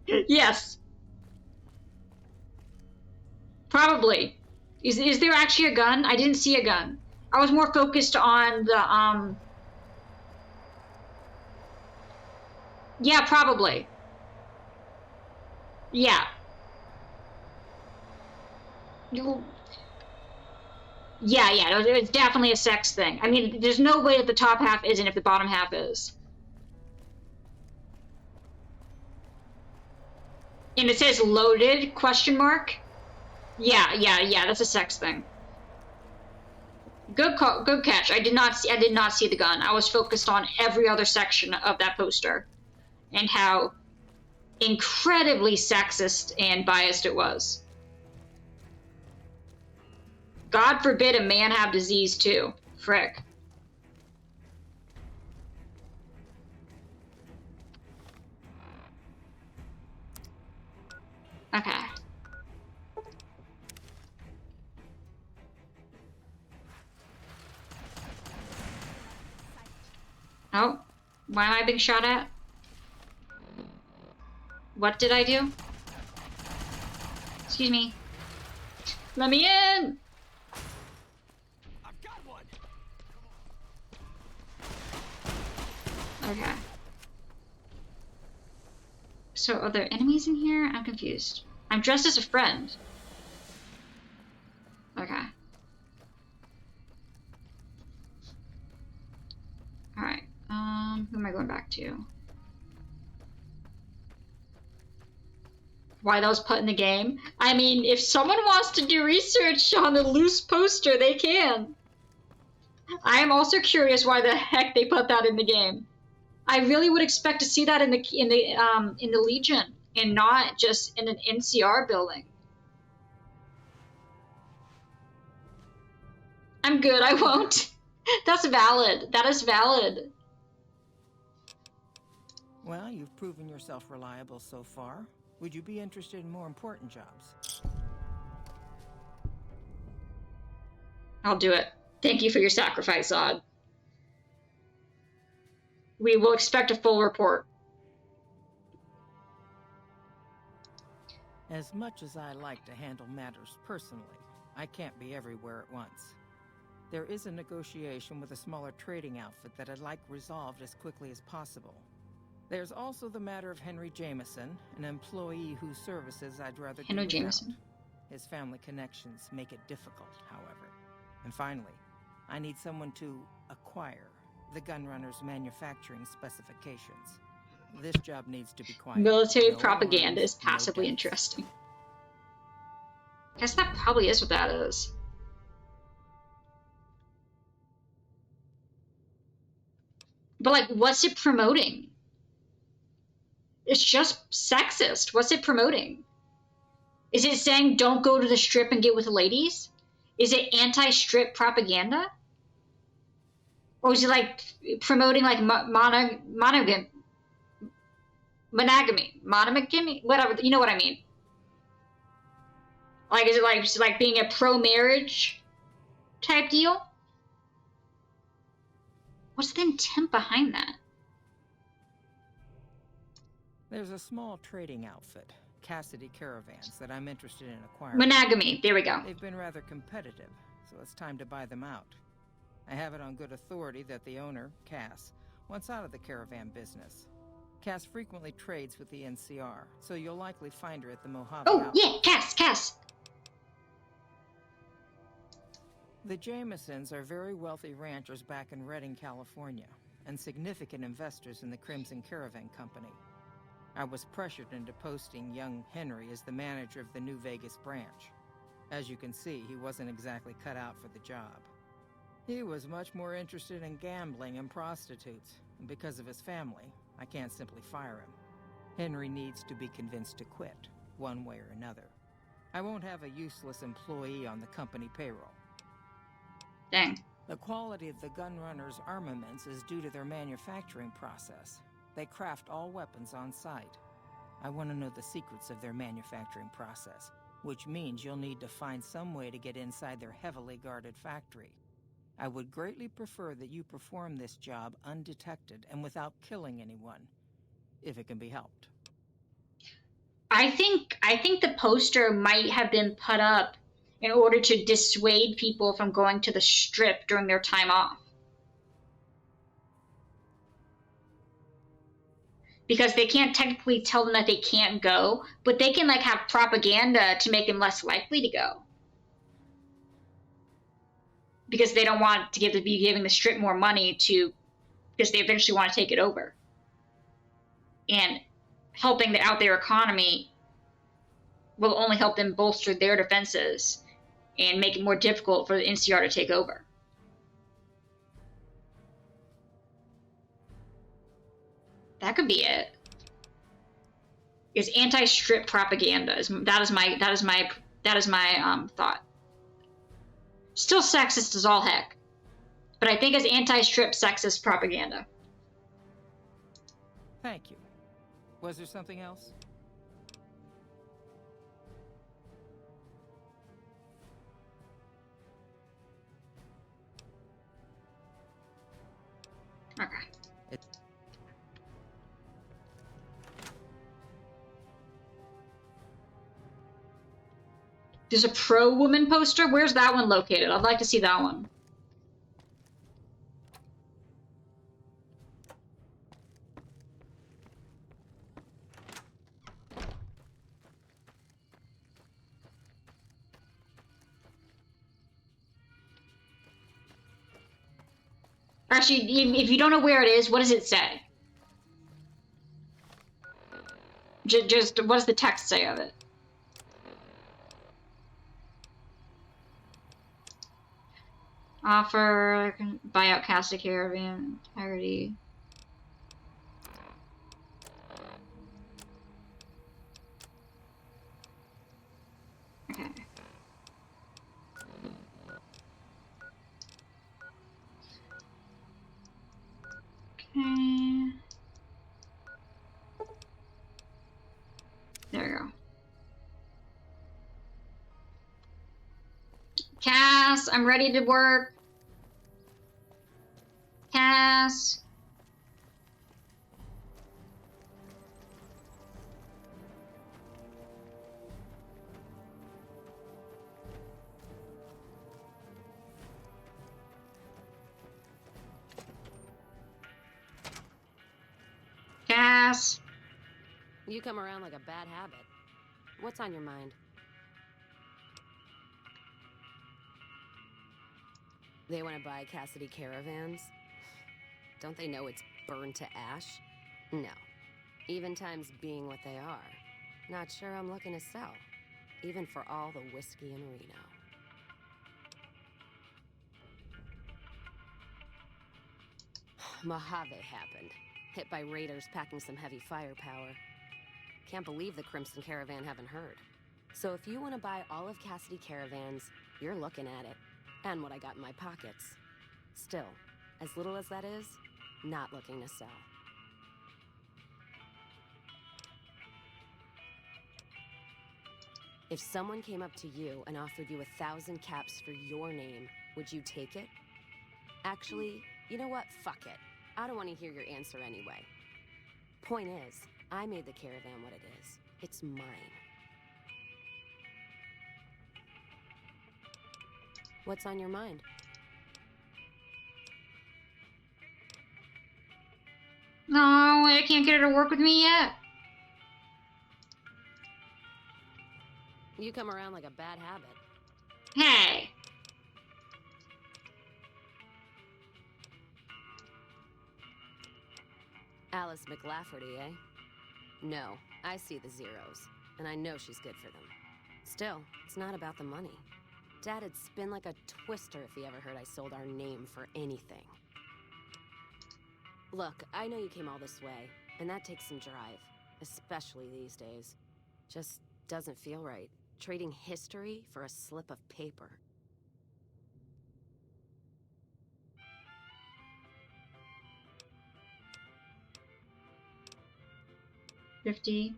Yes. Probably. Is there actually a gun? I didn't see a gun. I was more focused on the, yeah, probably. Yeah. Yeah, it's definitely a sex thing. I mean, there's no way that the top half isn't if the bottom half is. And it says loaded, question mark? Yeah, that's a sex thing. Good call, good catch. I did not see the gun. I was focused on every other section of that poster and how incredibly sexist and biased it was. God forbid a man have disease too. Frick. Okay. Oh, why am I being shot at? What did I do? Excuse me. Let me in! I've got one. Okay. So are there enemies in here? I'm confused. I'm dressed as a friend. Okay. Alright. Who am I going back to? Why that was put in the game? I mean, if someone wants to do research on the loose poster, they can. I am also curious why the heck they put that in the game. I really would expect to see that in the Legion and not just in an NCR building. I'm good, I won't. That's valid. That is valid. Well, you've proven yourself reliable so far. Would you be interested in more important jobs? I'll do it. Thank you for your sacrifice, Zod. We will expect a full report. As much as I like to handle matters personally, I can't be everywhere at once. There is a negotiation with a smaller trading outfit that I'd like resolved as quickly as possible. There's also the matter of Henry Jameson, an employee whose services I'd rather Henry do without. Jameson. His family connections make it difficult, however. And finally, I need someone to acquire the Gunrunner's manufacturing specifications. This job needs to be quiet. Military No propaganda alarms, is passively no deaths. interesting. Guess that probably is what that is. But like, what's it promoting? It's just sexist. What's it promoting? Is it saying don't go to the strip and get with the ladies? Is it anti-strip propaganda? Or is it like promoting like monogamy, whatever, you know what I mean? Like, is it like being a pro-marriage type deal? What's the intent behind that? There's a small trading outfit, Cassidy Caravans, that I'm interested in acquiring. Monogamy. There we go. They've been rather competitive, so it's time to buy them out. I have it on good authority that the owner, Cass, wants out of the caravan business. Cass frequently trades with the NCR, so you'll likely find her at the Mojave outlet. Yeah, Cass. The Jamesons are very wealthy ranchers back in Redding, California, and significant investors in the Crimson Caravan Company. I was pressured into posting young Henry as the manager of the New Vegas branch. As you can see, he wasn't exactly cut out for the job. He was much more interested in gambling and prostitutes, and because of his family, I can't simply fire him. Henry needs to be convinced to quit, one way or another. I won't have a useless employee on the company payroll. Dang. The quality of the gunrunners' armaments is due to their manufacturing process. They craft all weapons on site. I want to know the secrets of their manufacturing process, which means you'll need to find some way to get inside their heavily guarded factory. I would greatly prefer that you perform this job undetected and without killing anyone, if it can be helped. I think the poster might have been put up in order to dissuade people from going to the strip during their time off. Because they can't technically tell them that they can't go, but they can like have propaganda to make them less likely to go. Because they don't want to be giving the strip more money because they eventually want to take it over. And helping out their economy will only help them bolster their defenses and make it more difficult for the NCR to take over. That could be it. Is anti-strip propaganda? That is my thought. Still sexist as all heck, but I think it's anti-strip sexist propaganda. Thank you. Was there something else? Okay. There's a pro-woman poster? Where's that one located? I'd like to see that one. Actually, if you don't know where it is, what does it say? Just what does the text say of it? Offer, buy out Cassidy Caravan, entirety. Okay. Okay. There we go. Cass, I'm ready to work. Cass. Cass. You come around like a bad habit. What's on your mind? They want to buy Cassidy Caravans? Don't they know it's burned to ash? No. Even times being what they are. Not sure I'm looking to sell. Even for all the whiskey in Reno. Mojave happened. Hit by raiders packing some heavy firepower. Can't believe the Crimson Caravan haven't heard. So if you want to buy all of Cassidy Caravans, you're looking at it. And what I got in my pockets. Still, as little as that is, not looking to sell. If someone came up to you and offered you 1,000 caps for your name, would you take it? Actually, you know what? Fuck it. I don't want to hear your answer anyway. Point is, I made the Caravan what it is. It's mine. What's on your mind? No, I can't get her to work with me yet. You come around like a bad habit. Hey. Alice McLafferty, eh? No, I see the zeros, and I know she's good for them. Still, it's not about the money. Dad'd spin like a twister if he ever heard I sold our name for anything. Look, I know you came all this way, and that takes some drive, especially these days. Just doesn't feel right, trading history for a slip of paper. $50.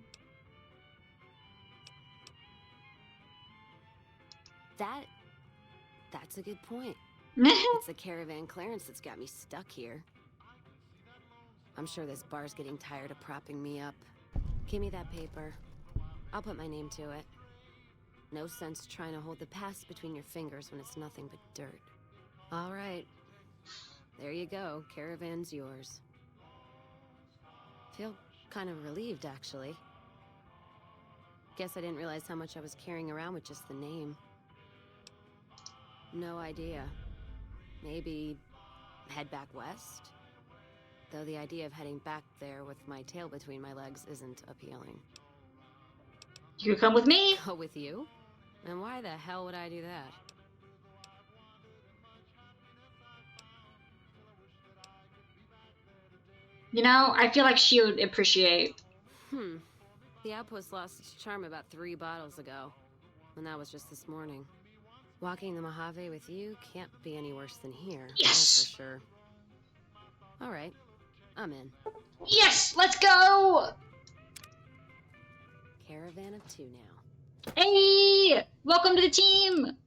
That's a good point. It's the Caravan clearance that's got me stuck here. I'm sure this bar's getting tired of propping me up. Give me that paper. I'll put my name to it. No sense trying to hold the past between your fingers when it's nothing but dirt. All right. There you go. Caravan's yours. Feel kind of relieved, actually. Guess I didn't realize how much I was carrying around with just the name. No idea. Maybe head back west? Though the idea of heading back there with my tail between my legs isn't appealing. You come with me? Go with you? And why the hell would I do that? You know, I feel like she would appreciate. The outpost lost its charm about 3 bottles ago. And that was just this morning. Walking the Mojave with you can't be any worse than here. Yes! That's for sure. Alright, I'm in. Yes! Let's go! Caravan of 2 now. Hey! Welcome to the team!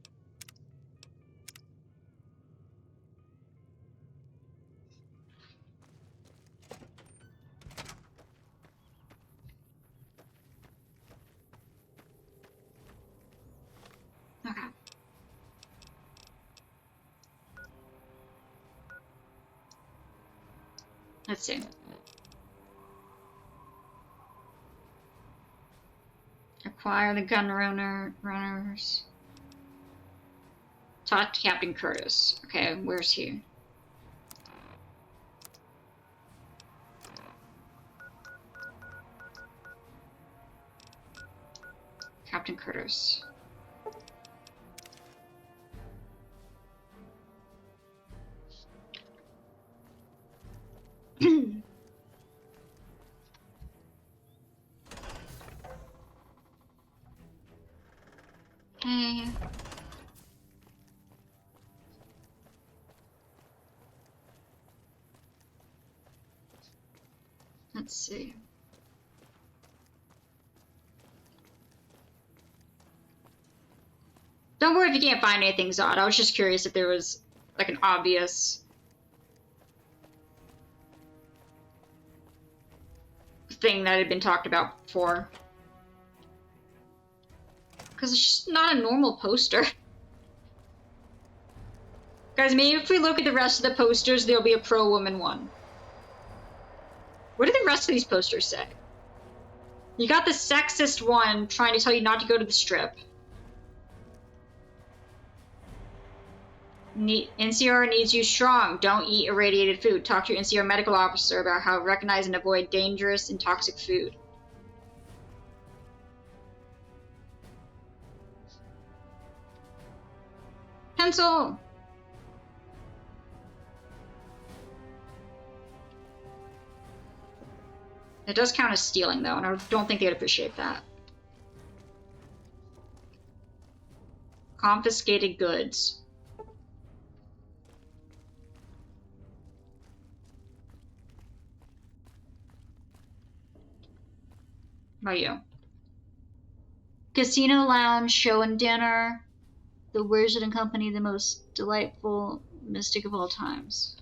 Okay. Let's see. Acquire the gun runners. Talk to Captain Curtis. Okay, where's he? Captain Curtis. Hey. Let's see. Don't worry if you can't find anything, Zod. I was just curious if there was, like, an obvious thing that had been talked about before. Because it's just not a normal poster. Guys, maybe if we look at the rest of the posters, there'll be a pro-woman one. What do the rest of these posters say? You got the sexist one trying to tell you not to go to the strip. NCR needs you strong. Don't eat irradiated food. Talk to your NCR medical officer about how to recognize and avoid dangerous and toxic food. Pencil! It does count as stealing, though, and I don't think they'd appreciate that. Confiscated goods. How about you? Casino lounge, show and dinner. The Wizard and Company, the most delightful mystic of all times.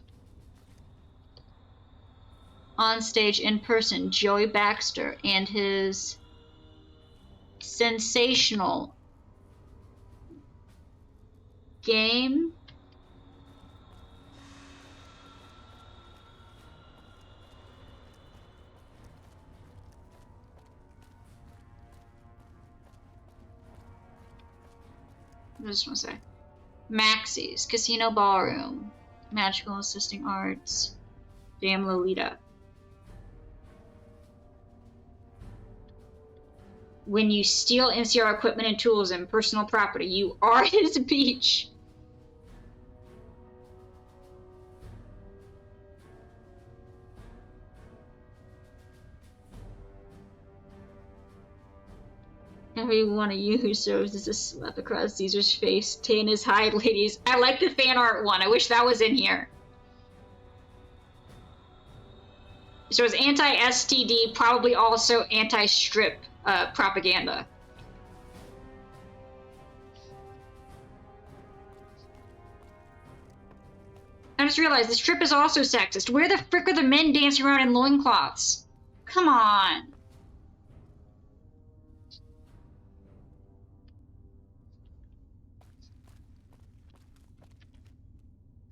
on stage in person, Joey Baxter, and his sensational game. I just want to say Maxie's Casino Ballroom, Magical Assisting Arts, Damn Lolita. When you steal NCR equipment and tools and personal property, you are his beach. Every one of you who serves as a slap across Caesar's face, tan his hide, ladies. I like the fan art one. I wish that was in here. So it's anti-STD, probably also anti-strip propaganda. I just realized the strip is also sexist. Where the frick are the men dancing around in loincloths? Come on.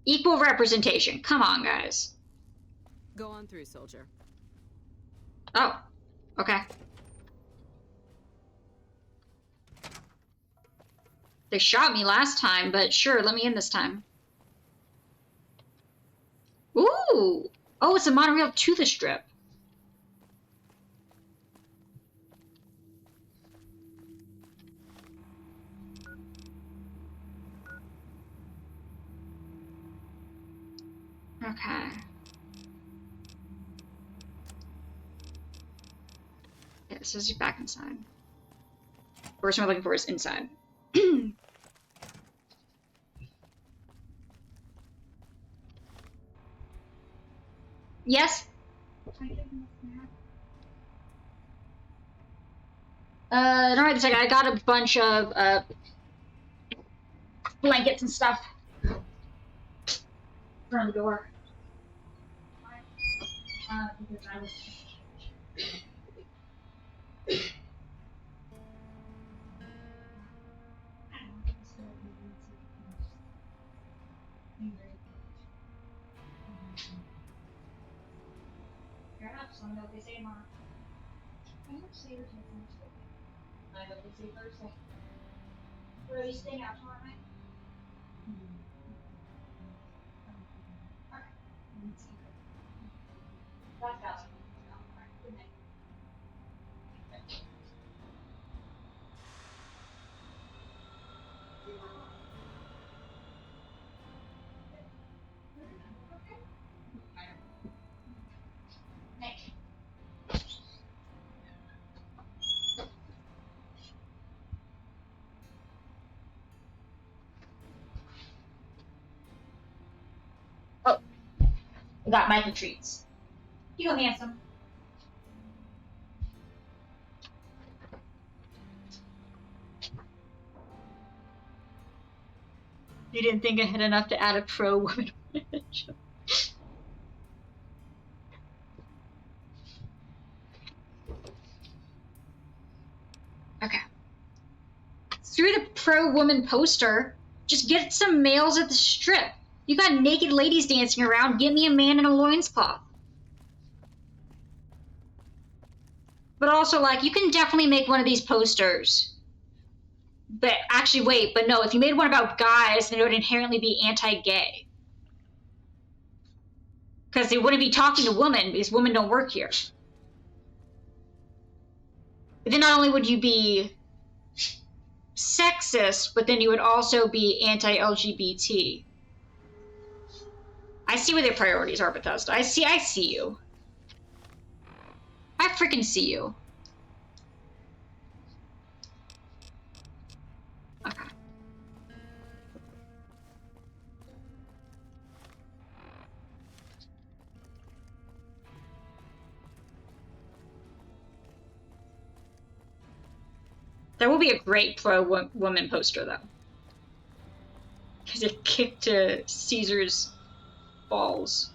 Equal representation. Come on, guys. Go on through, soldier. Oh, okay. They shot me last time, but sure, let me in this time. Ooh! Oh, it's a monorail to the strip. Okay. Yeah, it says you're back inside. First one we're looking for is inside. Yes? Alright, it's like I got a bunch of blankets and stuff. Around the door. Because I was... Fair enough, so I know what they say tomorrow. I hope Saber takes Thursday. I hope they say Thursday. Where are you staying out tomorrow night? Alright. That's awesome. Alright, good night. Oh, I got Michael treats. You go, handsome. You didn't think I had enough to add a pro woman. Okay. Through the pro woman poster, just get some males at the strip. You got naked ladies dancing around, get me a man in a loincloth. But also, like, you can definitely make one of these posters. But actually, wait, but no, if you made one about guys, then it would inherently be anti-gay. Because they wouldn't be talking to women, because women don't work here. But then not only would you be sexist, but then you would also be anti-LGBT. I see where their priorities are, Bethesda. I see you. I freaking see you. Okay. That will be a great pro-woman poster, though. Because it kicked Caesar's balls.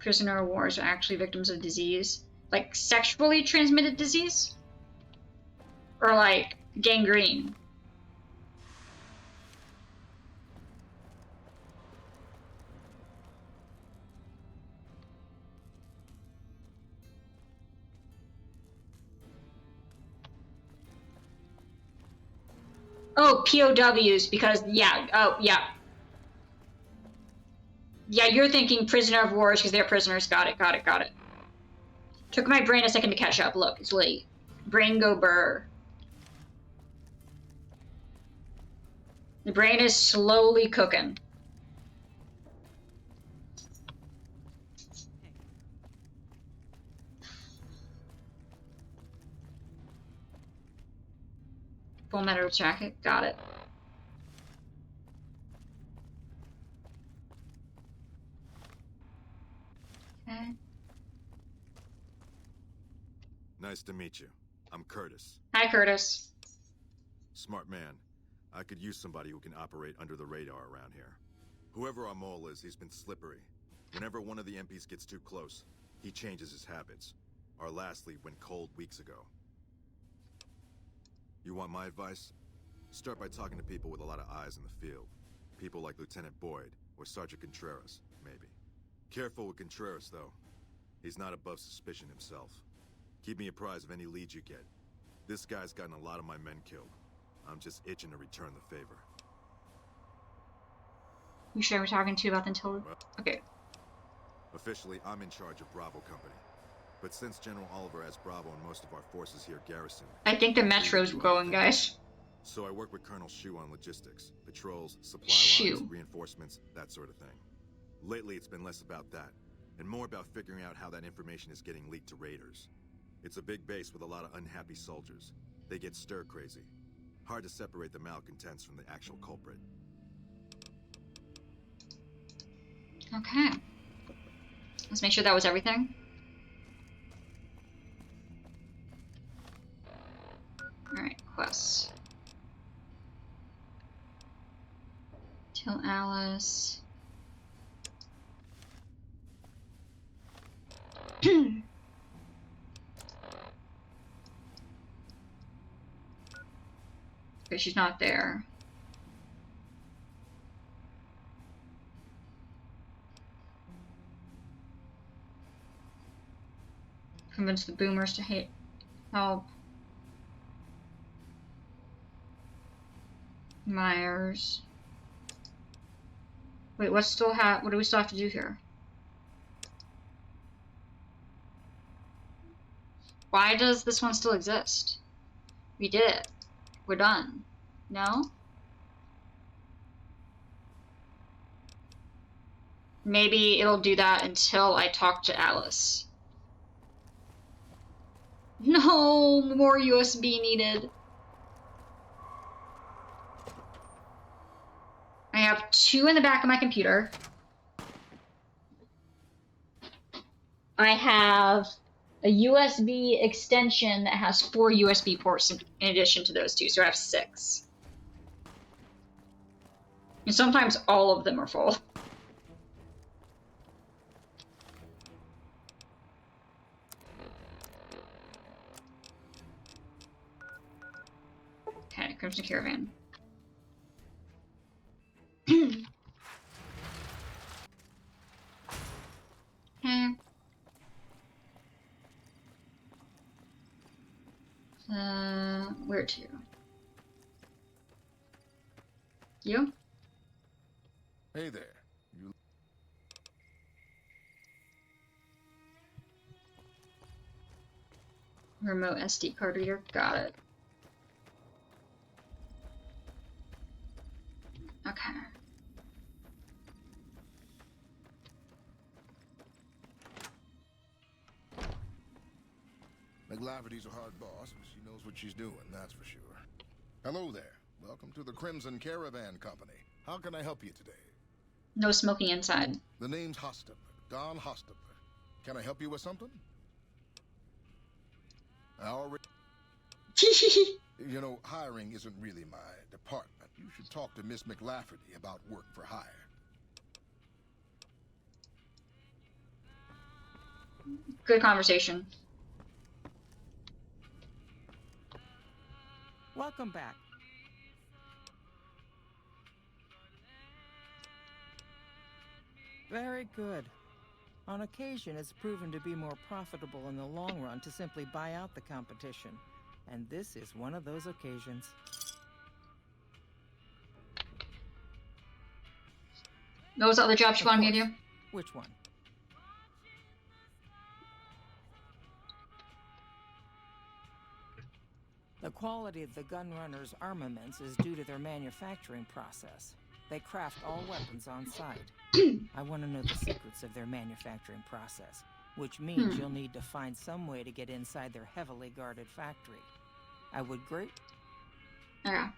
prisoner of wars are actually victims of disease. Like sexually transmitted disease? Or like gangrene? Oh, POWs, because, yeah, oh, yeah. Yeah, you're thinking prisoner of wars because they're prisoners. Got it, got it, got it. Took my brain a second to catch up. Look, it's late. Brain go burr. The brain is slowly cooking. Full metal jacket, got it. Okay. Nice to meet you. I'm Curtis. Hi, Curtis. Smart man. I could use somebody who can operate under the radar around here. Whoever our mole is, he's been slippery. Whenever one of the MPs gets too close, he changes his habits. Our last lead went cold weeks ago. You want my advice? Start by talking to people with a lot of eyes in the field. People like Lieutenant Boyd or Sergeant Contreras, maybe. Careful with Contreras, though. He's not above suspicion himself. Keep me apprised of any leads you get. This guy's gotten a lot of my men killed. I'm just itching to return the favor. You sure we're talking to about the until? Okay. Officially, I'm in charge of Bravo Company. But since General Oliver has Bravo and most of our forces here garrisoned... I think the metro's going, guys. So I work with Colonel Shu on logistics. Patrols, supply Shu. lines, reinforcements, that sort of thing. Lately, it's been less about that, and more about figuring out how that information is getting leaked to raiders. It's a big base with a lot of unhappy soldiers. They get stir-crazy. Hard to separate the malcontents from the actual culprit. Okay. Let's make sure that was everything. Alright, quests. Tell Alice. Okay, she's not there. Convince the boomers to help. Myers. Wait, what do we still have to do here? Why does this one still exist? We did it. We're done. No? Maybe it'll do that until I talk to Alice. No, more USB needed. I have 2 in the back of my computer. I have a USB extension that has 4 USB ports in addition to those 2, so I have 6. And sometimes all of them are full. Okay, Crimson Caravan. Okay. Where to? You? Hey there. Remote SD card reader. Got it. Okay. McLafferty's a hard boss, but she knows what she's doing, that's for sure. Hello there. Welcome to the Crimson Caravan Company. How can I help you today? No smoking inside. The name's Hostler, Don Hostler. Can I help you with something? I already... You know, hiring isn't really my department. You should talk to Miss McLafferty about work for hire. Good conversation. Welcome back. Very good. On occasion, it's proven to be more profitable in the long run to simply buy out the competition. And this is one of those occasions. What was the other jobs you wanted me to do? Which one? The quality of the gunrunners' armaments is due to their manufacturing process. They craft all weapons on site. I want to know the secrets of their manufacturing process, which means you'll need to find some way to get inside their heavily guarded factory. I would Yeah.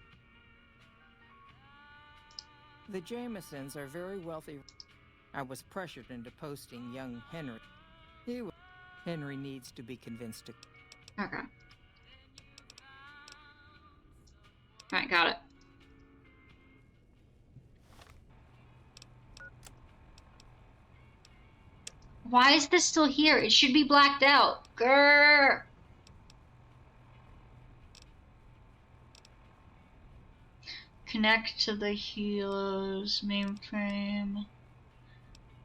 The Jamesons are very wealthy. I was pressured into posting young Henry. Henry needs to be convinced to... Okay. Alright, got it. Why is this still here? It should be blacked out. Grrr. Connect to the helos mainframe.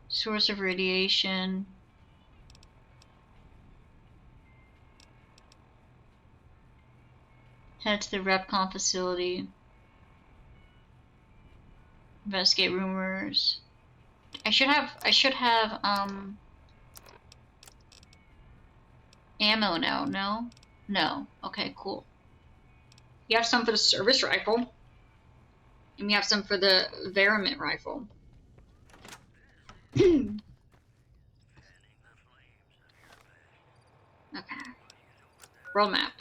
Source of radiation. Head to the Repcon facility. Investigate rumors. I should have ammo now, no? No. Okay, cool. You have some for the service rifle. And we have some for the varmint rifle. Okay. World map.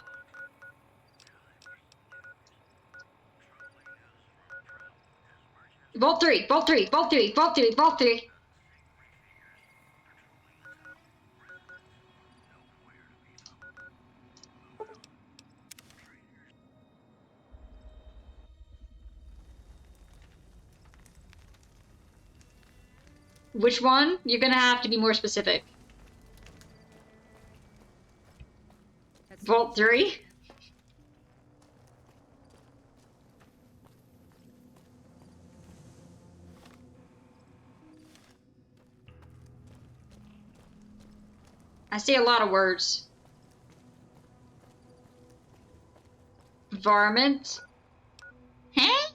Vault 3, Vault 3, Vault 3, Vault 3, Vault 3. Which one? You're gonna have to be more specific. Vault 3? I see a lot of words. Varmint? Huh?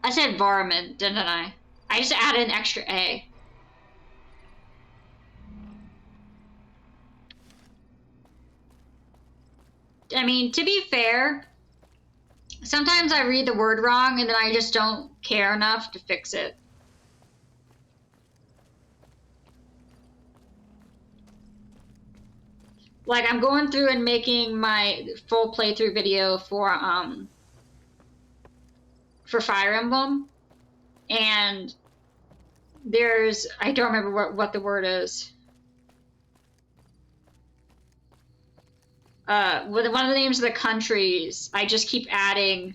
I said varmint, didn't I? I just added an extra A. I mean, to be fair, sometimes I read the word wrong and then I just don't care enough to fix it. Like, I'm going through and making my full playthrough video for Fire Emblem, and there's, I don't remember what the word is. With one of the names of the countries, I kept adding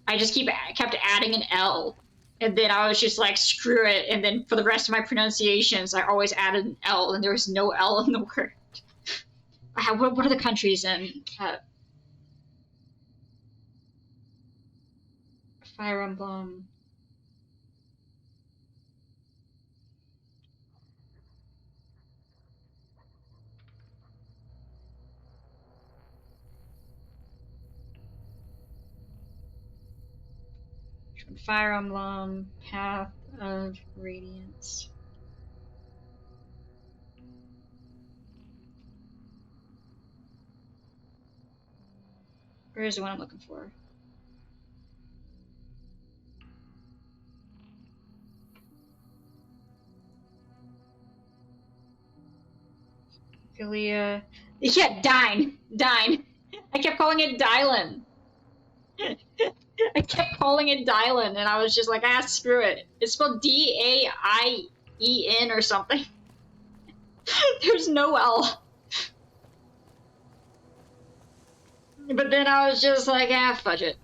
an L, and then I was just like, screw it, and then for the rest of my pronunciations, I always added an L, and there was no L in the word. What are the countries in Fire Emblem? Fire Emblem, Path of Radiance. Where's the one I'm looking for? Philia. Yeah, Dine. Dine. I kept calling it Dylan. I kept calling it Dylan, and I was just like, screw it. It's spelled D-A-I-E-N or something. There's no L. But then I was just like, fudge it.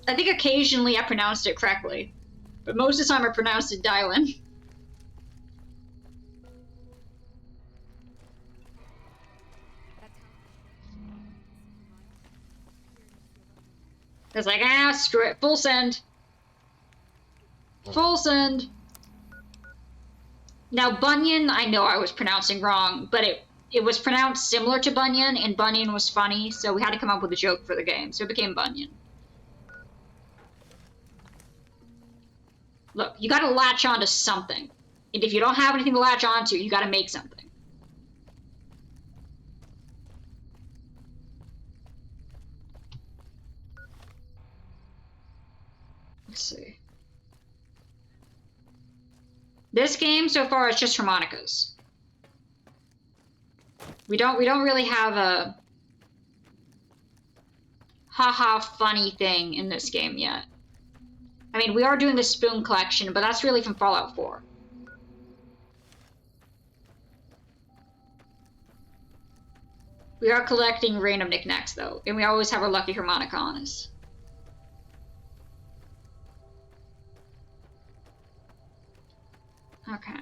I think occasionally I pronounced it correctly. But most of the time I pronounced it Dylin. It's like, ah, screw it. Full send. Full send. Now, Bunyan, I know I was pronouncing wrong, but it was pronounced similar to Bunyan, and Bunyan was funny, so we had to come up with a joke for the game, so it became Bunyan. Look, you gotta latch onto something. And if you don't have anything to latch onto, you gotta make something. Let's see. This game so far is just harmonicas. We don't really have a haha funny thing in this game yet. I mean, we are doing the spoon collection, but that's really from Fallout 4. We are collecting random knickknacks though, and we always have our lucky harmonica on us. Okay.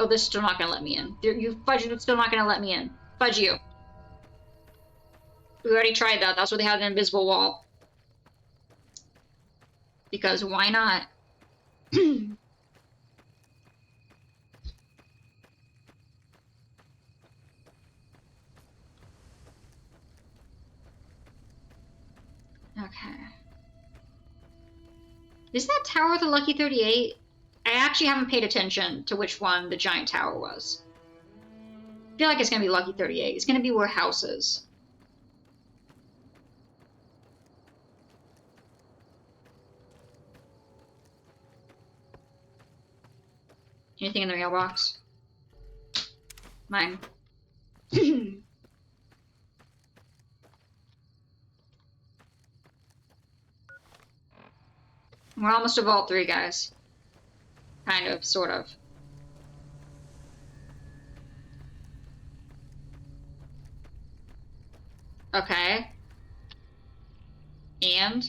Oh, this is still not gonna let me in. You fudge, it's still not gonna let me in. Fudge you. We already tried that. That's why they had an invisible wall. Because why not? Okay. Is that tower the Lucky 38? I actually haven't paid attention to which one the giant tower was. I feel like it's gonna be Lucky 38. It's gonna be where House is. Anything in the mailbox? Mine. We're almost to Vault 3, guys. Kind of, sort of. Okay. And?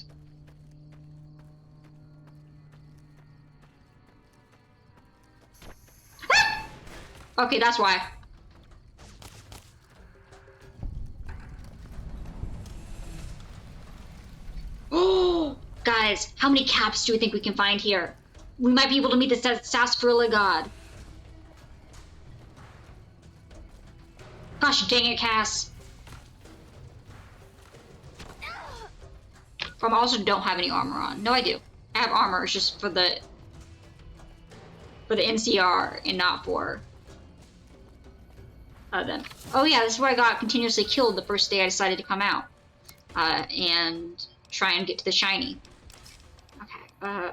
Okay, that's why. Oh, guys, how many caps do we think we can find here? We might be able to meet the sarsaparilla god. Gosh dang it, Cass. I also don't have any armor on. No, I do. I have armor. It's just for the NCR and not for them. Oh yeah, this is where I got continuously killed the first day I decided to come out and try and get to the shiny. Okay.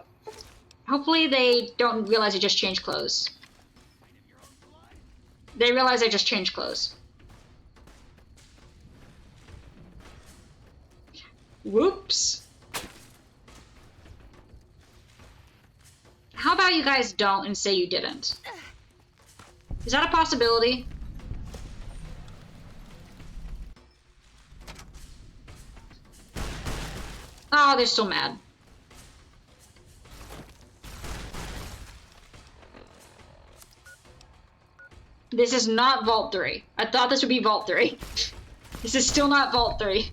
Hopefully they don't realize I just changed clothes. They realize I just changed clothes. Whoops. How about you guys don't and say you didn't? Is that a possibility? Oh, they're still mad. This is not Vault 3. I thought this would be Vault 3. This is still not Vault 3.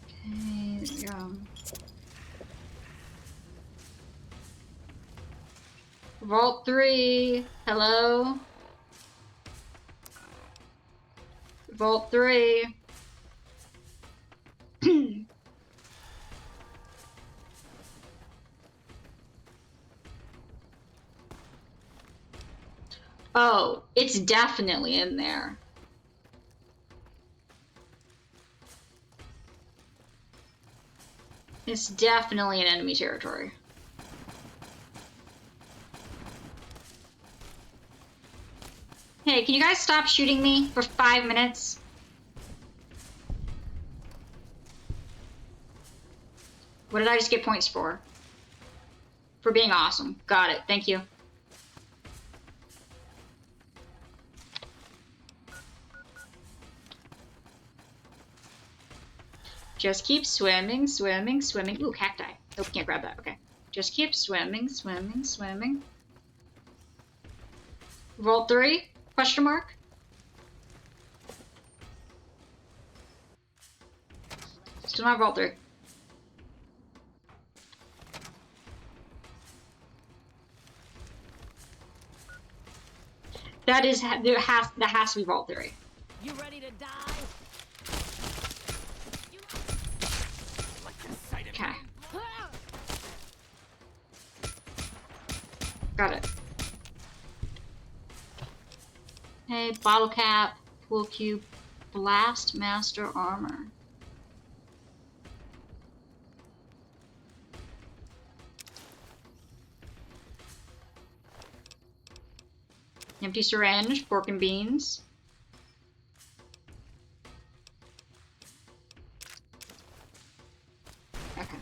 Okay, there we go. Vault 3, hello? Vault 3. Oh, it's definitely in there. It's definitely in enemy territory. Hey, can you guys stop shooting me for 5 minutes? What did I just get points for? For being awesome. Got it. Thank you. Just keep swimming, swimming, swimming. Ooh, cacti. Nope, can't grab that. Okay. Just keep swimming, swimming, swimming. Vault 3? Question mark? Still not Vault 3. That has to be Vault 3. You ready to die? Okay. Got it. Hey, bottle cap, pool cube, blast master armor. Empty syringe, pork and beans. Okay.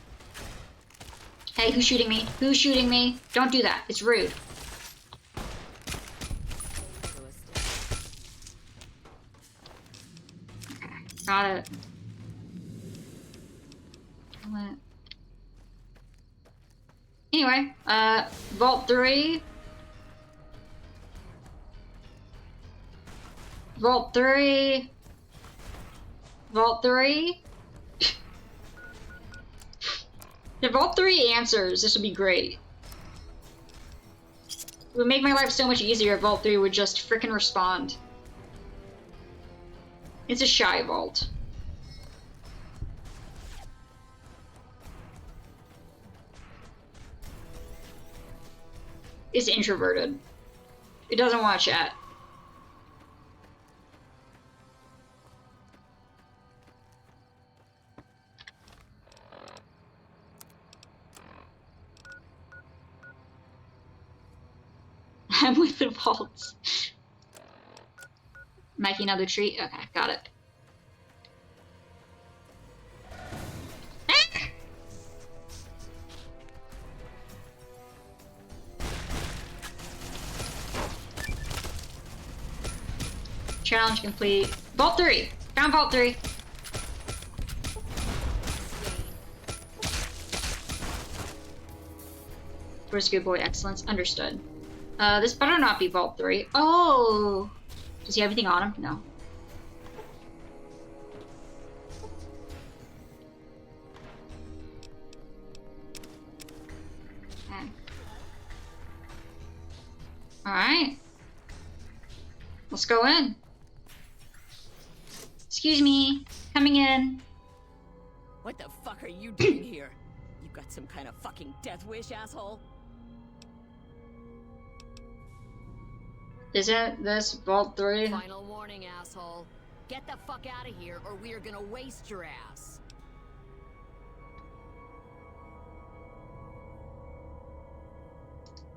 Hey, who's shooting me? Who's shooting me? Don't do that. It's rude. Okay, got it. Anyway, Vault 3. Vault 3. Vault 3. If Vault 3 answers, this would be great. It would make my life so much easier if Vault 3 would just frickin' respond. It's a shy vault. It's introverted. It doesn't want to chat. I'm with the vaults. Mikey, another treat? Okay, got it. Challenge complete. Vault 3! Found Vault 3! First good boy, excellence. Understood. This better not be Vault 3. Oh! Does he have anything on him? No. Okay. Alright. Let's go in. Excuse me. Coming in. What the fuck are you doing here? You got some kind of fucking death wish, asshole? Isn't this Vault 3? Final warning, asshole. Get the fuck out of here or we are gonna waste your ass.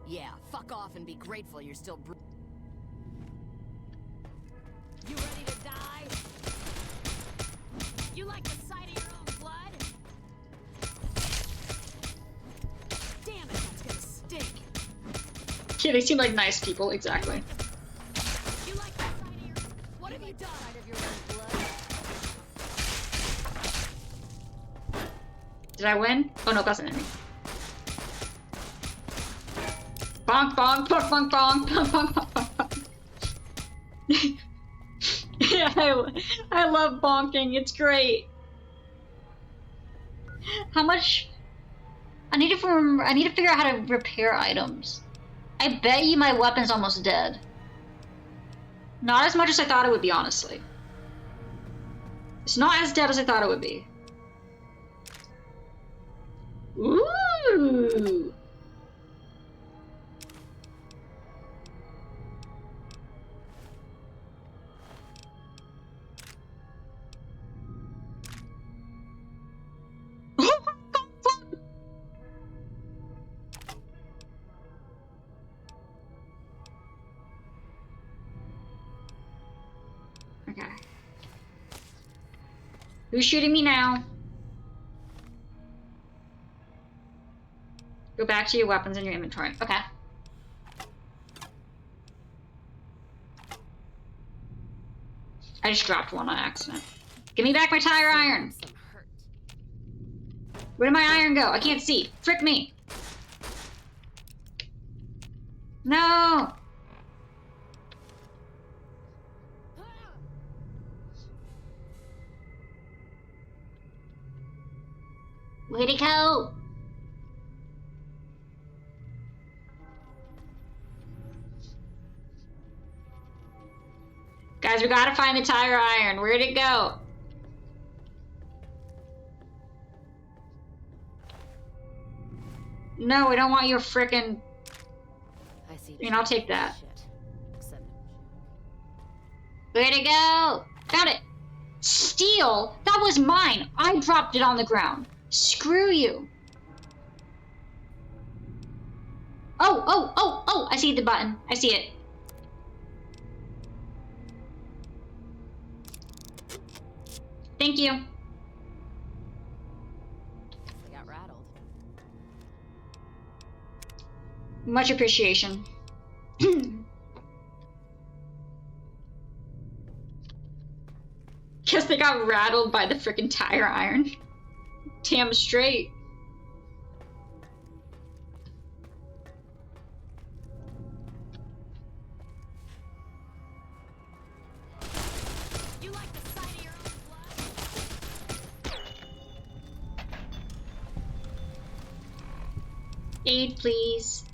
Yeah, fuck off and be grateful you're still You ready to die? You like the sight of your own blood? Damn it, that's gonna stink. Yeah, they seem like nice people, exactly. You like the sight of your... What have you done? Of your own blood? Did I win? Oh no, that's an enemy. Bonk, bonk, bonk, bonk, bonk, bonk, bonk, bonk, bonk. Yeah, I love bonking. It's great. How much? I need to figure out how to repair items. I bet you my weapon's almost dead. Not as much as I thought it would be, honestly. It's not as dead as I thought it would be. Ooh. Okay. Who's shooting me now? Go back to your weapons in your inventory. Okay. I just dropped one on accident. Give me back my tire iron! Where did my iron go? I can't see. Frick me! No! Where'd it go? Guys, we gotta find the tire iron. Where'd it go? No, we don't want your frickin'... I see. I mean, I'll take that. Shit. Where'd it go? Found it! Steal? That was mine! I dropped it on the ground. Screw you. Oh! I see the button. I see it. Thank you. I got rattled. Much appreciation. Guess they got rattled by the frickin' tire iron. Damn straight. You like the sight of your own blood? Aid, please.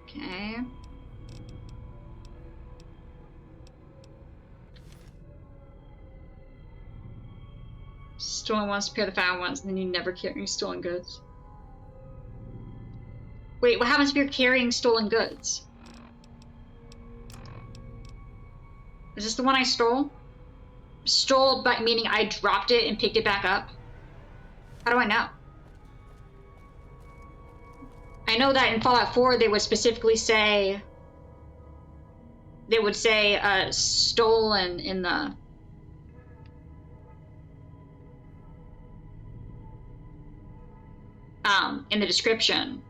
Okay. Stolen ones, repair the found ones, and then you never carry stolen goods. Wait, what happens if you're carrying stolen goods? Is this the one I stole? Stole, but meaning I dropped it and picked it back up? How do I know? I know that in Fallout 4 they would specifically say... They would say, stolen in the... in the description.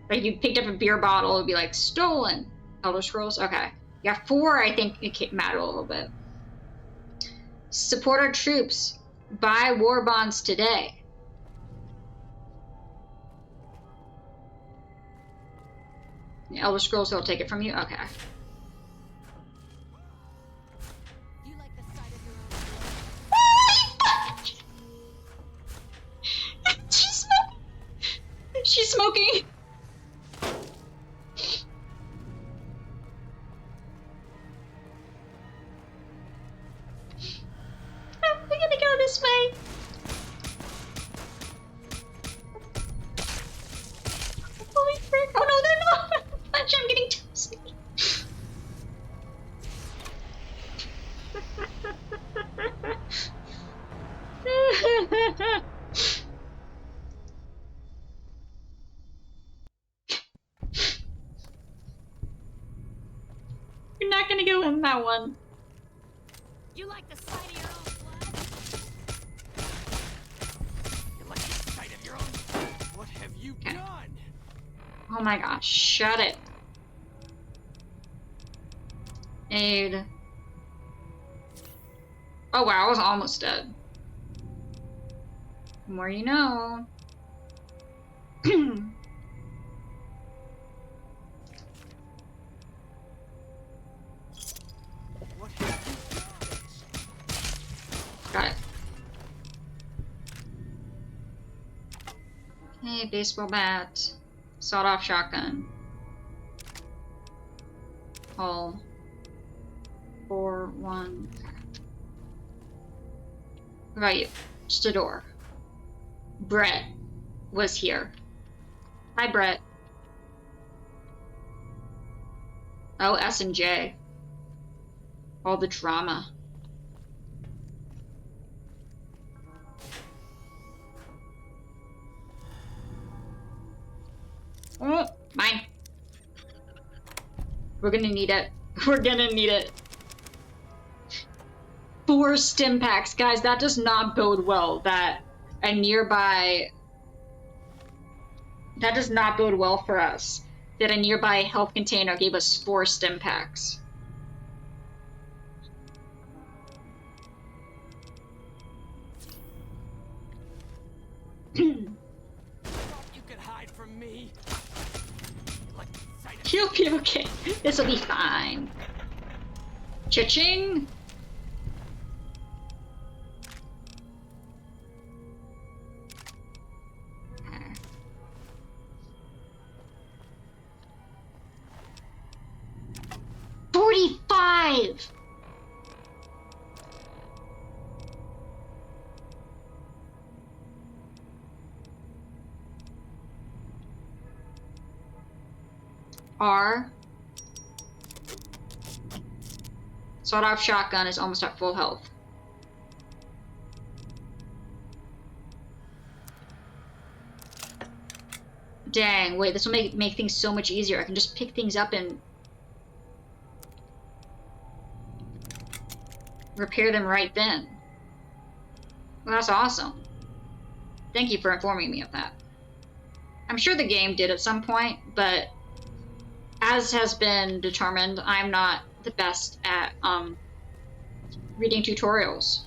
Like, you picked up a beer bottle, it would be like, stolen. Elder Scrolls? Okay. Yeah, 4, I think it mattered a little bit. Support our troops. Buy war bonds today. The Elder Scrolls, they'll take it from you? Okay. You like the sight of your own blood? She's smoking. She's smoking. We're gonna go this way. Holy frick. Oh no, they're not. Punch, I'm getting toasty. You're not gonna go in that one. You like the sight of your own blood? You like the sight of your own... What have you done? Oh my gosh, shut it. Aid. Oh wow, I was almost dead. The more you know. What have you done? Got it. Okay, baseball bat. Sawed-off shotgun. All. 4, 1. Okay. What about you? Just a door. Brett was here. Hi, Brett. Oh, S and J. All the drama. Mine. We're gonna need it. We're gonna need it. 4 stim packs. Guys, that does not bode well that a nearby... That does not bode well for us. That a nearby health container gave us 4 stim packs. You could hide from me. You'll be okay. This'll be fine. Cha-ching! $45! R. Sawed-off shotgun is almost at full health. Dang, wait, this will make things so much easier. I can just pick things up and repair them right then. Well, that's awesome. Thank you for informing me of that. I'm sure the game did at some point, but as has been determined, I'm not the best at reading tutorials.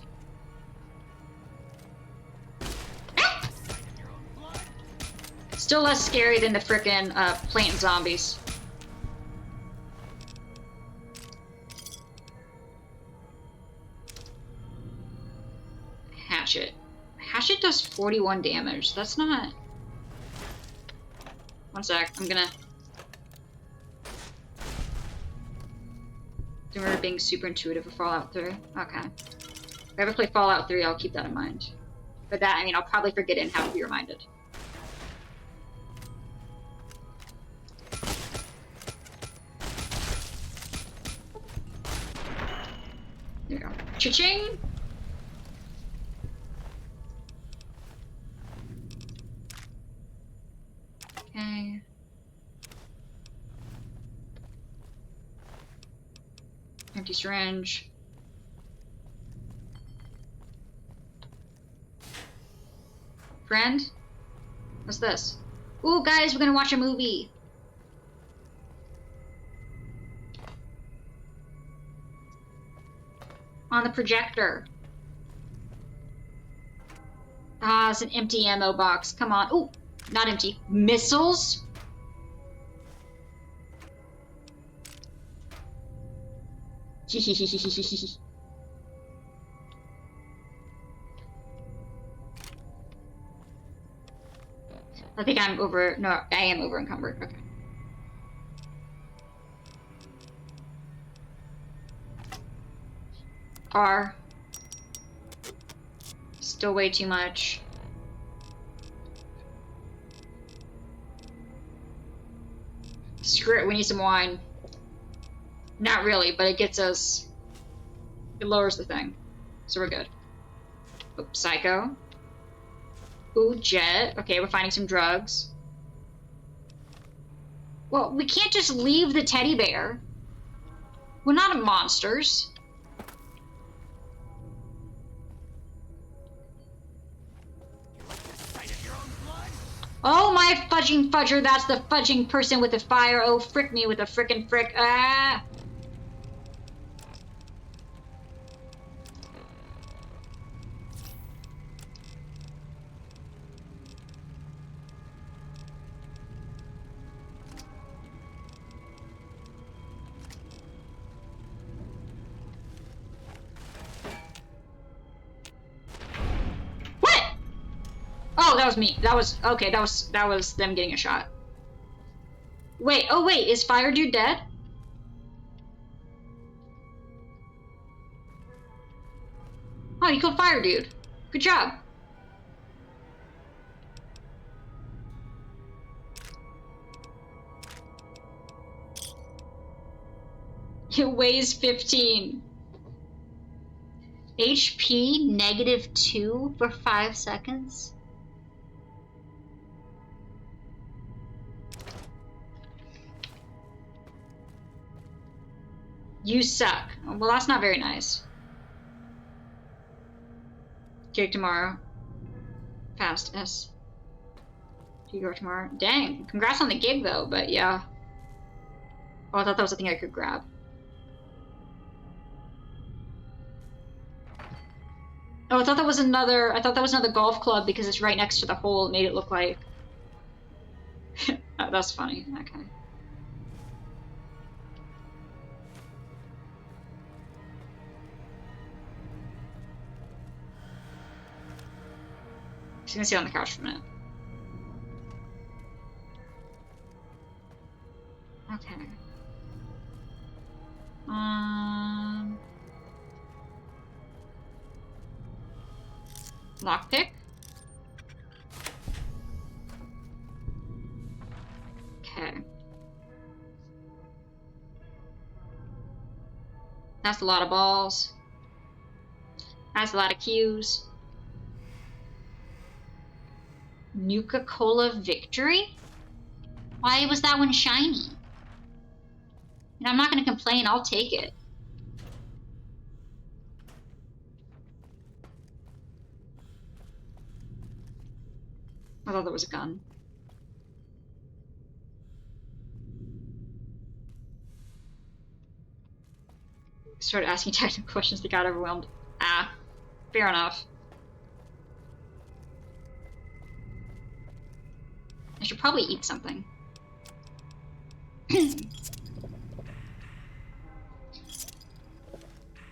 Still less scary than the frickin' plant zombies. Hatchet. Hatchet does 41 damage. That's not... One sec. I'm gonna... Do you remember being super intuitive with Fallout 3? Okay. If I ever play Fallout 3, I'll keep that in mind. For that, I mean, I'll probably forget it and have to be reminded. There we go. Cha-ching! Okay. Empty syringe. Friend? What's this? Ooh, guys, we're gonna watch a movie. On the projector. Ah, it's an empty ammo box. Come on. Ooh, not empty. Missiles? I think I'm over... No, I am over encumbered. Okay. R. Still way too much. Screw it, we need some wine. Not really, but it gets us... It lowers the thing. So we're good. Oh, Psycho. Ooh, Jet. Okay, we're finding some drugs. Well, we can't just leave the teddy bear. We're not monsters. Oh my fudging fudger, that's the fudging person with the fire. Oh, frick me with a frickin' frick. Ah! Oh, that was me. That was okay. That was them getting a shot. Wait. Oh, wait. Is Fire Dude dead? Oh, you killed Fire Dude. Good job. It weighs 15. HP -2 for 5 seconds. You suck. Well, that's not very nice. Gig tomorrow. Fast S. Do you go tomorrow? Dang. Congrats on the gig though, but yeah. Oh, I thought that was a thing I could grab. Oh, I thought that was another golf club because it's right next to the hole. It made it look like. Oh, that's funny. Okay. Just gonna sit on the couch for a minute. Okay. Lockpick. Okay. That's a lot of balls. That's a lot of cues. Nuka-Cola Victory? Why was that one shiny? And I'm not gonna complain, I'll take it. I thought there was a gun. Started asking technical questions that got overwhelmed. Ah, fair enough. I should probably eat something.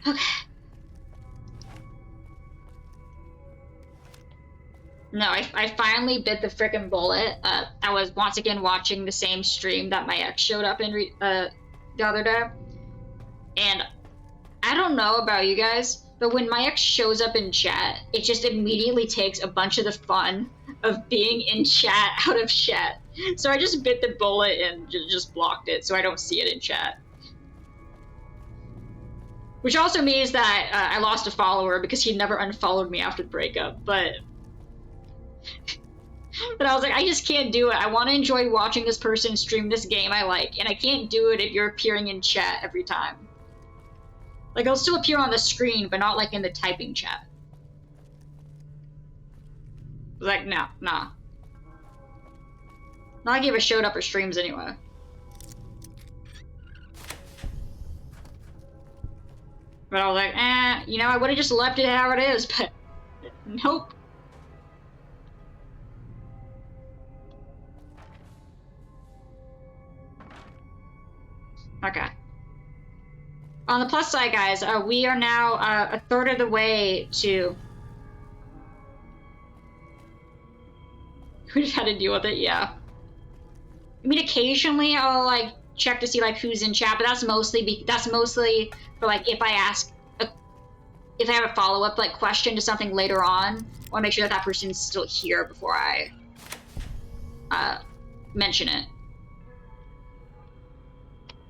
Okay. No, I finally bit the frickin' bullet. I was once again watching the same stream that my ex showed up in the other day. And I don't know about you guys, but when my ex shows up in chat, it just immediately takes a bunch of the fun of being in chat out of chat. So I just bit the bullet and just blocked it so I don't see it in chat. Which also means that I lost a follower because he never unfollowed me after the breakup, but I was like, I just can't do it. I want to enjoy watching this person stream this game I like, and I can't do it if you're appearing in chat every time. Like, I'll still appear on the screen, but not like in the typing chat. Like, nah. Not like he ever showed up for streams anyway. But I was like, you know, I would have just left it how it is, but nope. Okay. On the plus side, guys, we are now a third of the way to... We just had to deal with it, yeah. I mean, occasionally I'll, like, check to see, like, who's in chat, but that's mostly for, like, if I have a follow-up, like, question to something later on, I want to make sure that that person's still here before I mention it.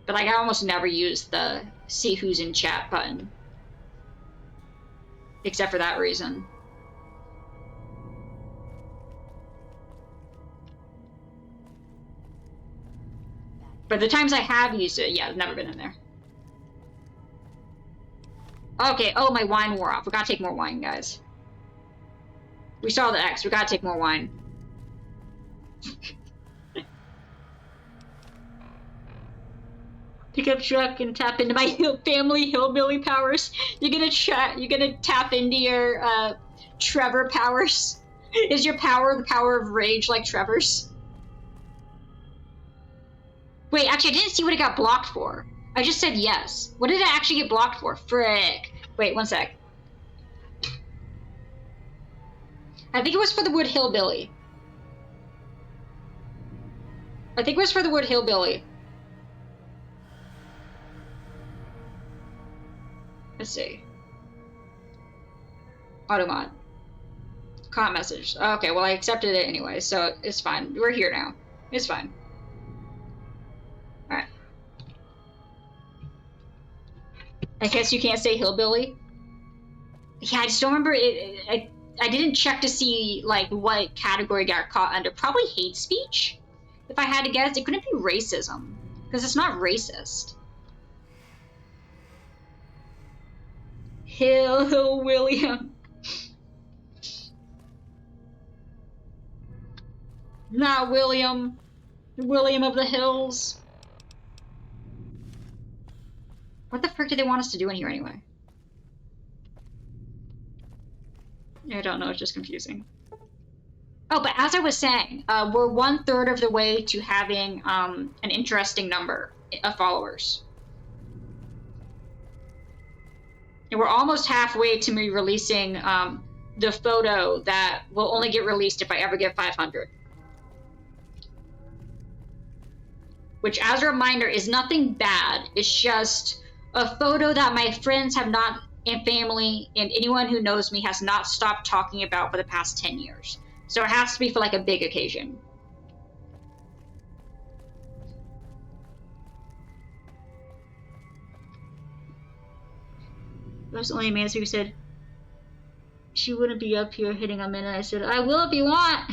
But, like, I almost never use the see who's in chat button. Except for that reason. But the times I have used it, yeah, I've never been in there. Okay, oh, my wine wore off. We gotta take more wine, guys. We saw the X, we gotta take more wine. Pickup truck and tap into my family hillbilly powers. You're gonna tap into your Trevor powers. Is your power the power of rage like Trevor's? Wait, actually, I didn't see what it got blocked for. I just said yes. What did it actually get blocked for? Frick. Wait, one sec. I think it was for the Wood Hillbilly. I think it was for the Wood Hillbilly. Let's see. Automod. Comment message. Okay, well, I accepted it anyway, so it's fine. We're here now. It's fine. Alright. I guess you can't say hillbilly? Yeah, I just don't remember it. I didn't check to see, like, what category got caught under. Probably hate speech? If I had to guess, it couldn't be racism. Because it's not racist. Hill William. Not William. William of the Hills. What the frick do they want us to do in here anyway? I don't know, it's just confusing. Oh, but as I was saying, we're 1/3 of the way to having an interesting number of followers. And we're almost halfway to me releasing the photo that will only get released if I ever get 500. Which, as a reminder, is nothing bad. It's just a photo that my friends have not, and family, and anyone who knows me has not stopped talking about for the past 10 years. So it has to be for like a big occasion. That's only Amanda who said she wouldn't be up here hitting a minute. I said, I will if you want.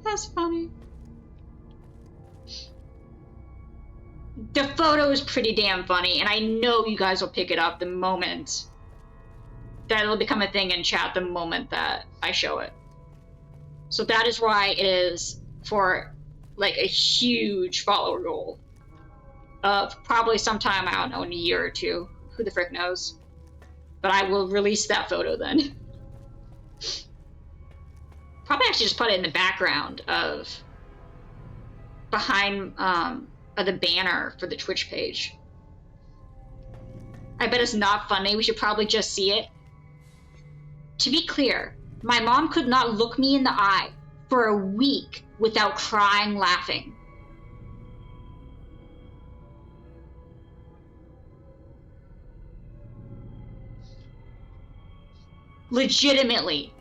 That's funny. The photo is pretty damn funny, and I know you guys will pick it up the moment that it'll become a thing in chat the moment that I show it. So that is why it is for like a huge follower goal of probably sometime, I don't know, in a year or two. Who the frick knows? But I will release that photo then. Probably actually just put it in the background of behind of the banner for the Twitch page. I bet it's not funny. We should probably just see it. To be clear, my mom could not look me in the eye for a week without crying laughing. Legitimately.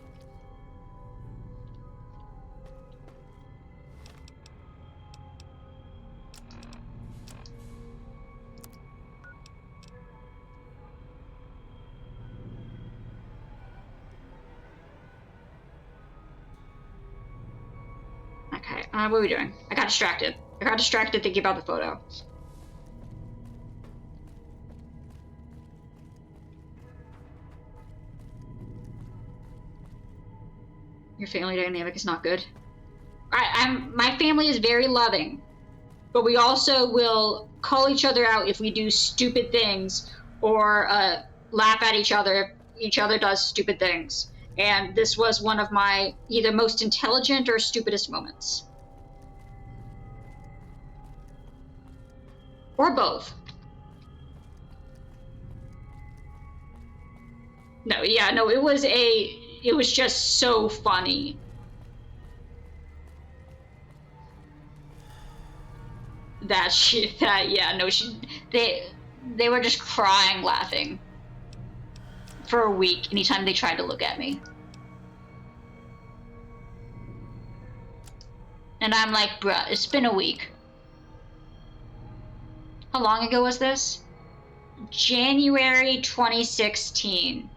Okay, what are we doing? I got distracted. Thinking about the photo. Your family dynamic is not good. My family is very loving, but we also will call each other out if we do stupid things or laugh at each other if each other does stupid things. And this was one of my either most intelligent or stupidest moments. Or both. No, yeah, no, it was just so funny. They were just crying laughing for a week anytime they tried to look at me. And I'm like, bruh, it's been a week. How long ago was this? January 2016.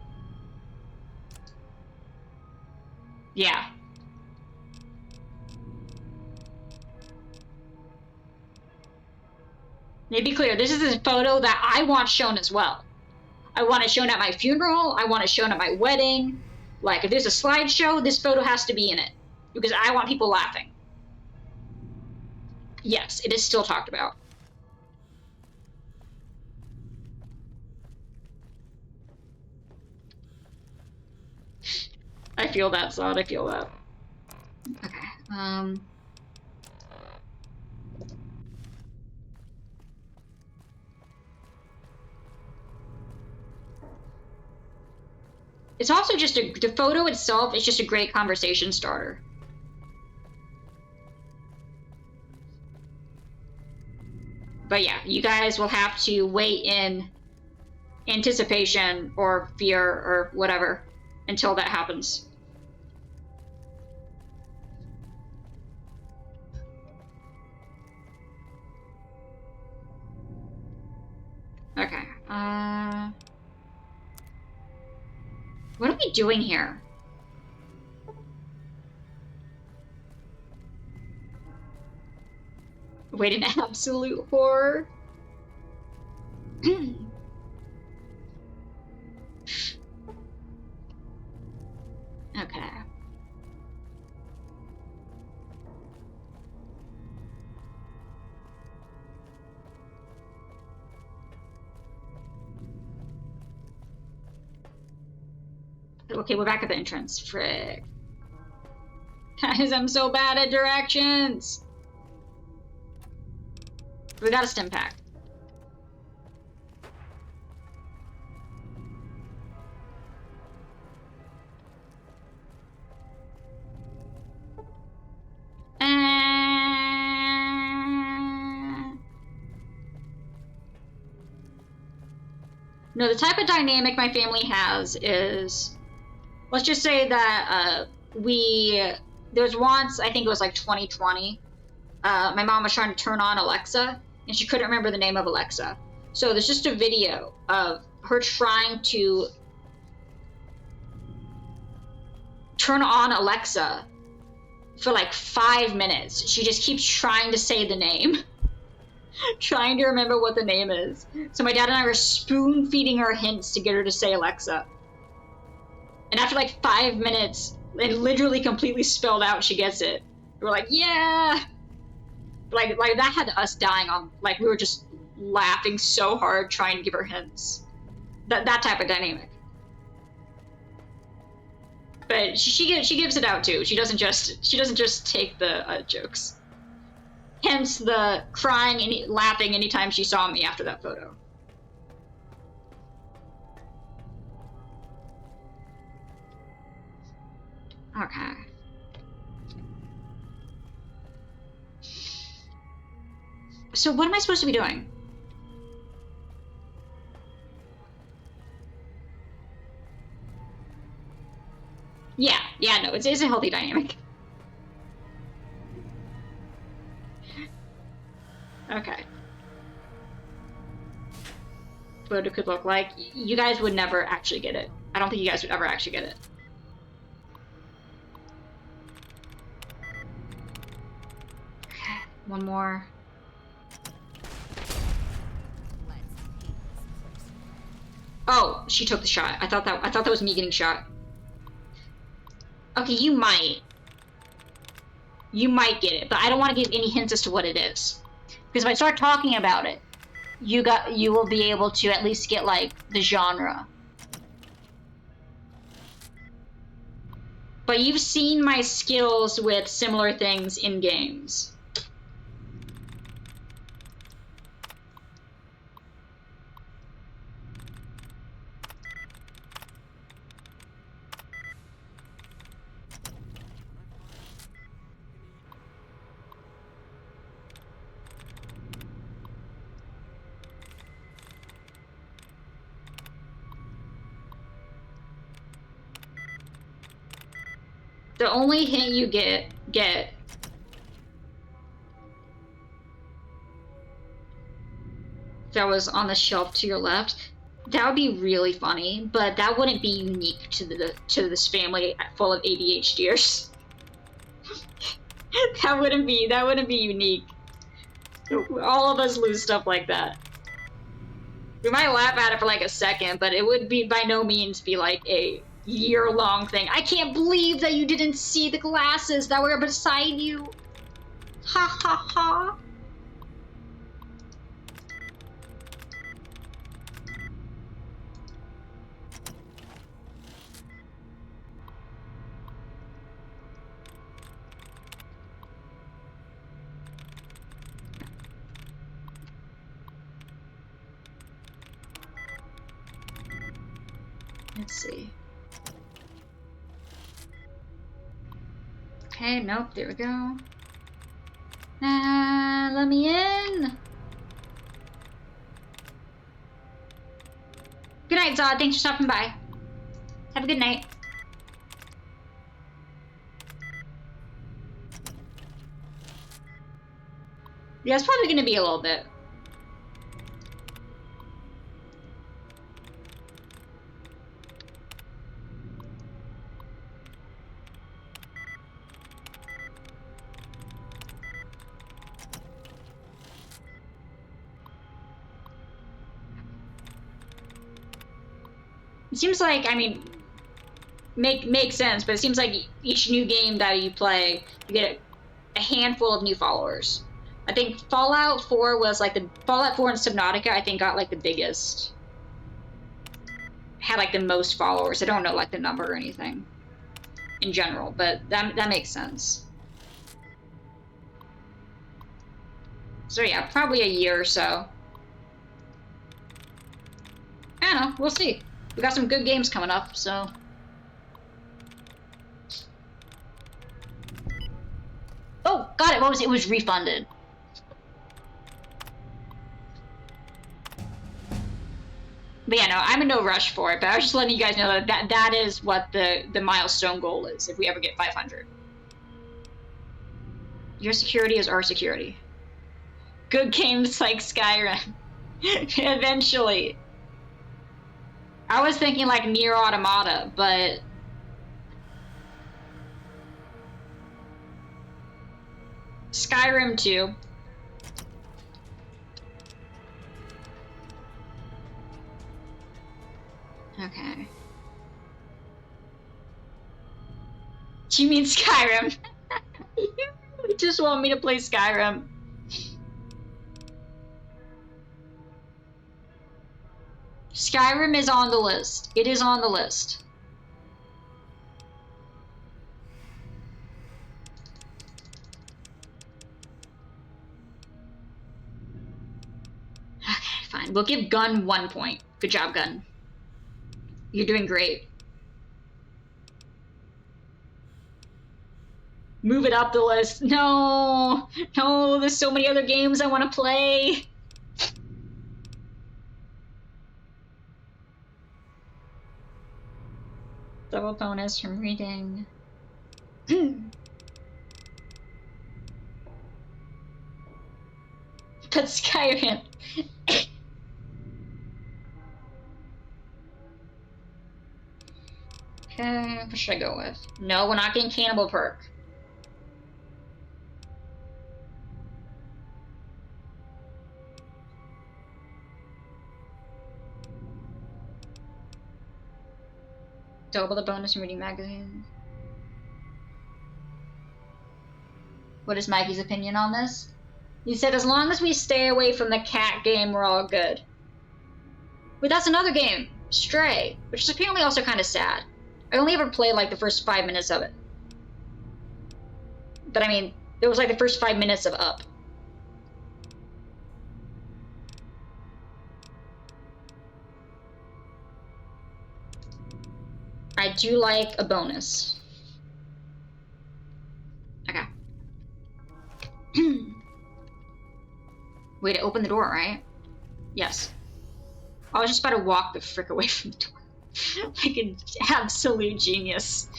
Yeah. To be clear, this is a photo that I want shown as well. I want it shown at my funeral. I want it shown at my wedding. Like, if there's a slideshow, this photo has to be in it. Because I want people laughing. Yes, it is still talked about. I feel that, Zod. I feel that. Okay. It's also just the photo itself is just a great conversation starter. But yeah, you guys will have to wait in anticipation or fear or whatever until that happens. Okay. What are we doing here? Wait, an absolute horror? Okay. Okay, we're back at the entrance. Frick. Guys, I'm so bad at directions. We got a stim pack. No, the type of dynamic my family has is, let's just say that there's once, I think it was like 2020, my mom was trying to turn on Alexa, and she couldn't remember the name of Alexa. So there's just a video of her trying to turn on Alexa for like 5 minutes. She just keeps trying to say the name. Trying to remember what the name is. So my dad and I were spoon feeding her hints to get her to say Alexa. And after like 5 minutes, it literally completely spelled out she gets it. We're like, yeah! Like that had us dying on, like we were just laughing so hard trying to give her hints. That type of dynamic. But she gives it out too. She doesn't just take the jokes. Hence the crying and laughing anytime she saw me after that photo. Okay. So what am I supposed to be doing? Yeah, no, it's a healthy dynamic. Okay. What it could look like. You guys would never actually get it. I don't think you guys would ever actually get it. Okay, one more. Oh, she took the shot. I thought that was me getting shot. Okay, you might get it, but I don't want to give any hints as to what it is. Because if I start talking about it, you will be able to at least get like the genre. But you've seen my skills with similar things in games. The only hint you get that was on the shelf to your left, that would be really funny, but that wouldn't be unique to this family full of ADHDers. that wouldn't be unique. All of us lose stuff like that. We might laugh at it for like a second, but it would be by no means be like a year-long thing. I can't believe that you didn't see the glasses that were beside you. Ha ha ha. Let's see. Okay, nope, there we go. Let me in. Good night, Zod. Thanks for stopping by. Have a good night. Yeah, it's probably gonna be a little bit. It seems like, I mean, makes sense, but it seems like each new game that you play, you get a handful of new followers. I think Fallout 4 was like Fallout 4 and Subnautica, I think, got like the biggest, had like the most followers. I don't know like the number or anything in general, but that makes sense. So yeah, probably a year or so. I don't know, we'll see. We got some good games coming up, so. Oh, got it. What was it? It was refunded. But yeah, no, I'm in no rush for it. But I was just letting you guys know that is what the milestone goal is if we ever get 500. Your security is our security. Good games like Skyrim. Eventually. I was thinking like Nier Automata, but Skyrim 2. Okay. Do you mean Skyrim? You really just want me to play Skyrim. Skyrim is on the list. It is on the list. Okay, fine. We'll give Gun 1 point. Good job, Gun. You're doing great. Move it up the list. No! No, there's so many other games I want to play. Double bonus from reading. But Skyrim. Okay, what should I go with? No, we're not getting Cannibal Perk. Double the bonus from reading magazines. What is Mikey's opinion on this? He said, as long as we stay away from the cat game, we're all good. Wait, that's another game, Stray, which is apparently also kind of sad. I only ever played like the first 5 minutes of it. But I mean, it was like the first 5 minutes of Up. I do like a bonus. Okay. Way to open the door, right? Yes. I was just about to walk the frick away from the door. Like an absolute genius.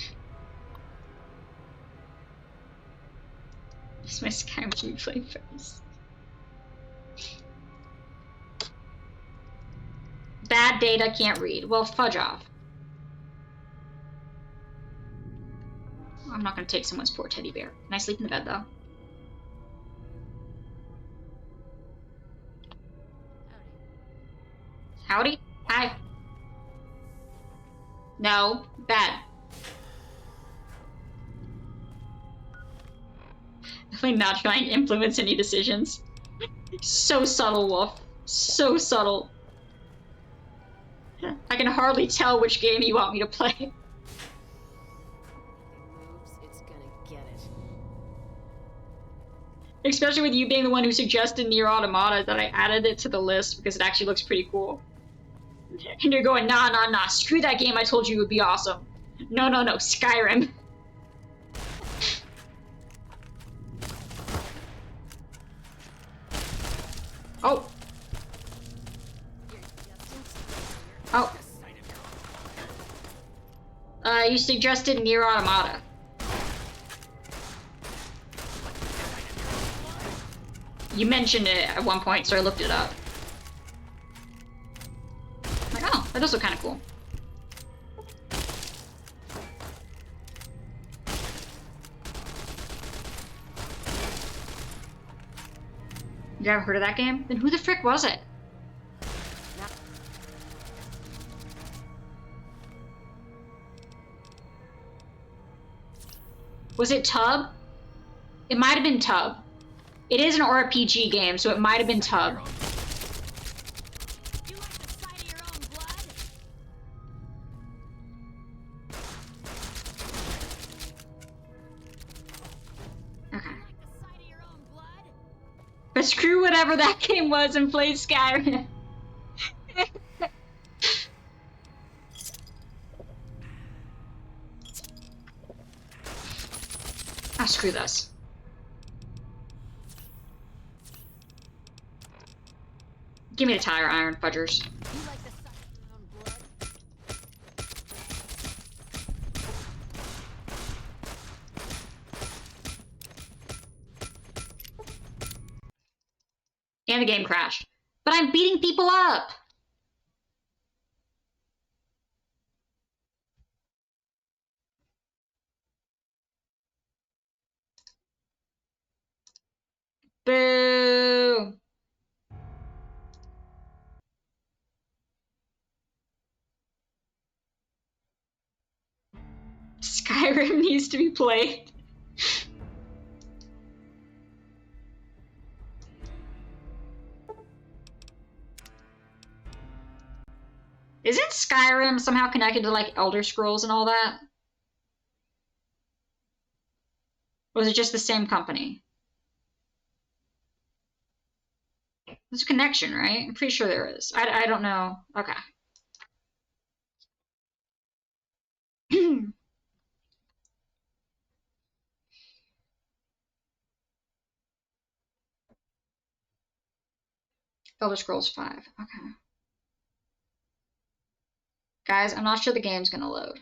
This is my Skyrim replay first. Bad data, can't read. Well, fudge off. I'm not gonna take someone's poor teddy bear. Can I sleep in the bed, though? Howdy? Hi. No. Bad. Definitely not trying to influence any decisions. So subtle, Wolf. So subtle. I can hardly tell which game you want me to play. Especially with you being the one who suggested Nier Automata that I added it to the list because it actually looks pretty cool. And you're going, nah, nah, nah, screw that game I told you would be awesome. No, no, no, Skyrim. Oh. Oh. You suggested Nier Automata. You mentioned it at one point, so I looked it up. I'm like, oh, that does look kind of cool. You ever heard of that game? Then who the frick was it? Was it Tub? It might have been Tub. It is an RPG game, so it might have been Tub. Okay. But screw whatever that game was and play Skyrim. Ah, screw this. Give me the tire iron fudgers. And the game crashed. But I'm beating people up! Boo! Skyrim needs to be played. Isn't Skyrim somehow connected to, like, Elder Scrolls and all that? Or is it just the same company? There's a connection, right? I'm pretty sure there is. I don't know. Okay. Elder Scrolls 5. Okay. Guys, I'm not sure the game's gonna load.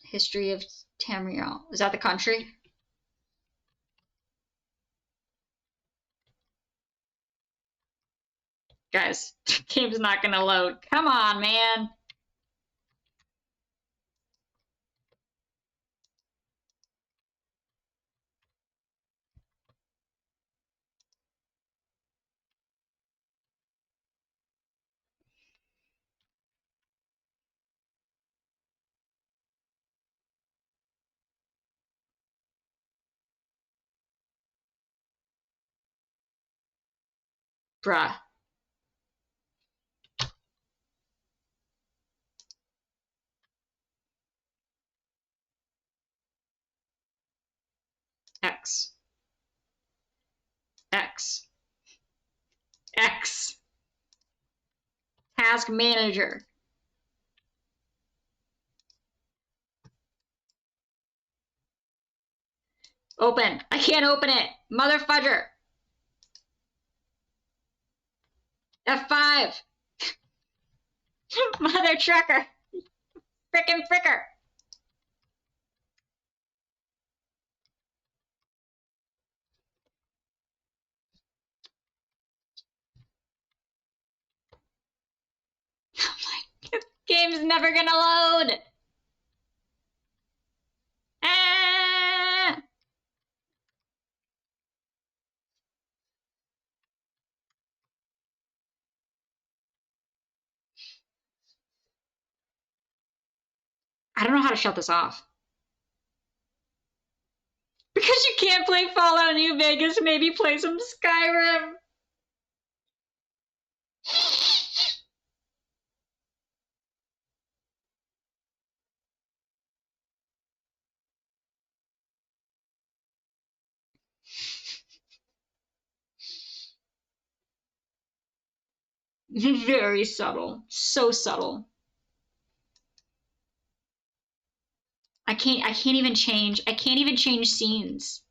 History of Tamriel. Is that the country? Guys, the game's not gonna load. Come on, man. Bruh. X. X. X. Task manager. Open. I can't open it. Mother fudger. F5. Mother trucker. Frickin' fricker. This game's never gonna load. Ah! I don't know how to shut this off. Because you can't play Fallout New Vegas, maybe play some Skyrim. Very subtle. So subtle. I can't even change scenes.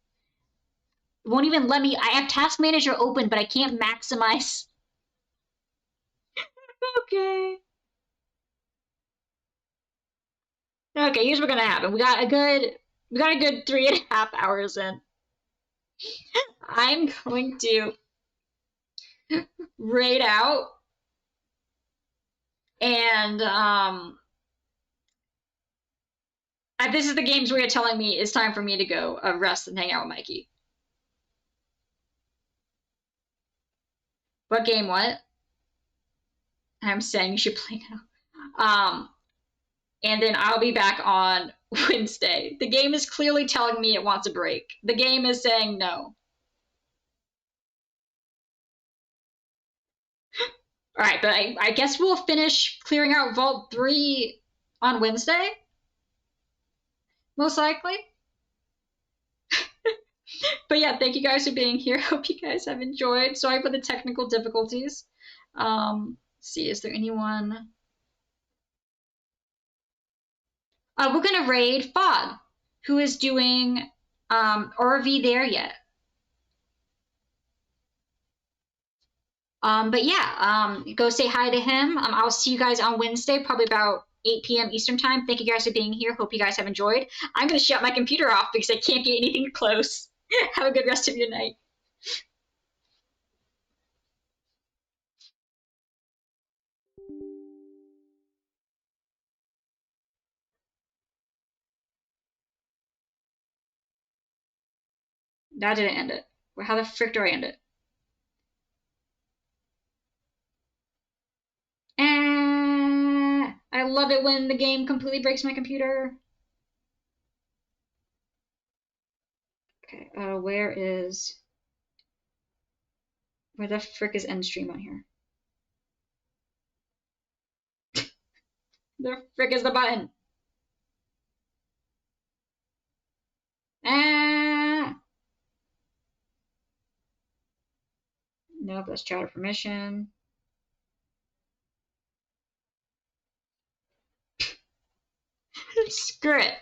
It won't even let me. I have Task Manager open, but I can't maximize. Okay. Okay, here's what's gonna happen. We got a good 3.5 hours in. I'm going to raid out and this is the games where you're telling me it's time for me to go rest and hang out with Mikey. What game? What? and I'm saying you should play now. And then I'll be back on Wednesday. The game is clearly telling me it wants a break. The game is saying no. All right, but I guess we'll finish clearing out Vault 3 on Wednesday? Most likely. But yeah, thank you guys for being here. Hope you guys have enjoyed. Sorry for the technical difficulties. See, is there anyone? We're gonna raid Fod, who is doing RV there yet. But yeah, go say hi to him. I'll see you guys on Wednesday, probably about 8 p.m. Eastern time. Thank you guys for being here. Hope you guys have enjoyed. I'm gonna shut my computer off because I can't get anything close. Have a good rest of your night. That didn't end it. How the frick do I end it? I love it when the game completely breaks my computer. Okay, where the frick is end stream on here? The frick is the button? Nope, that's chatter permission. Screw it.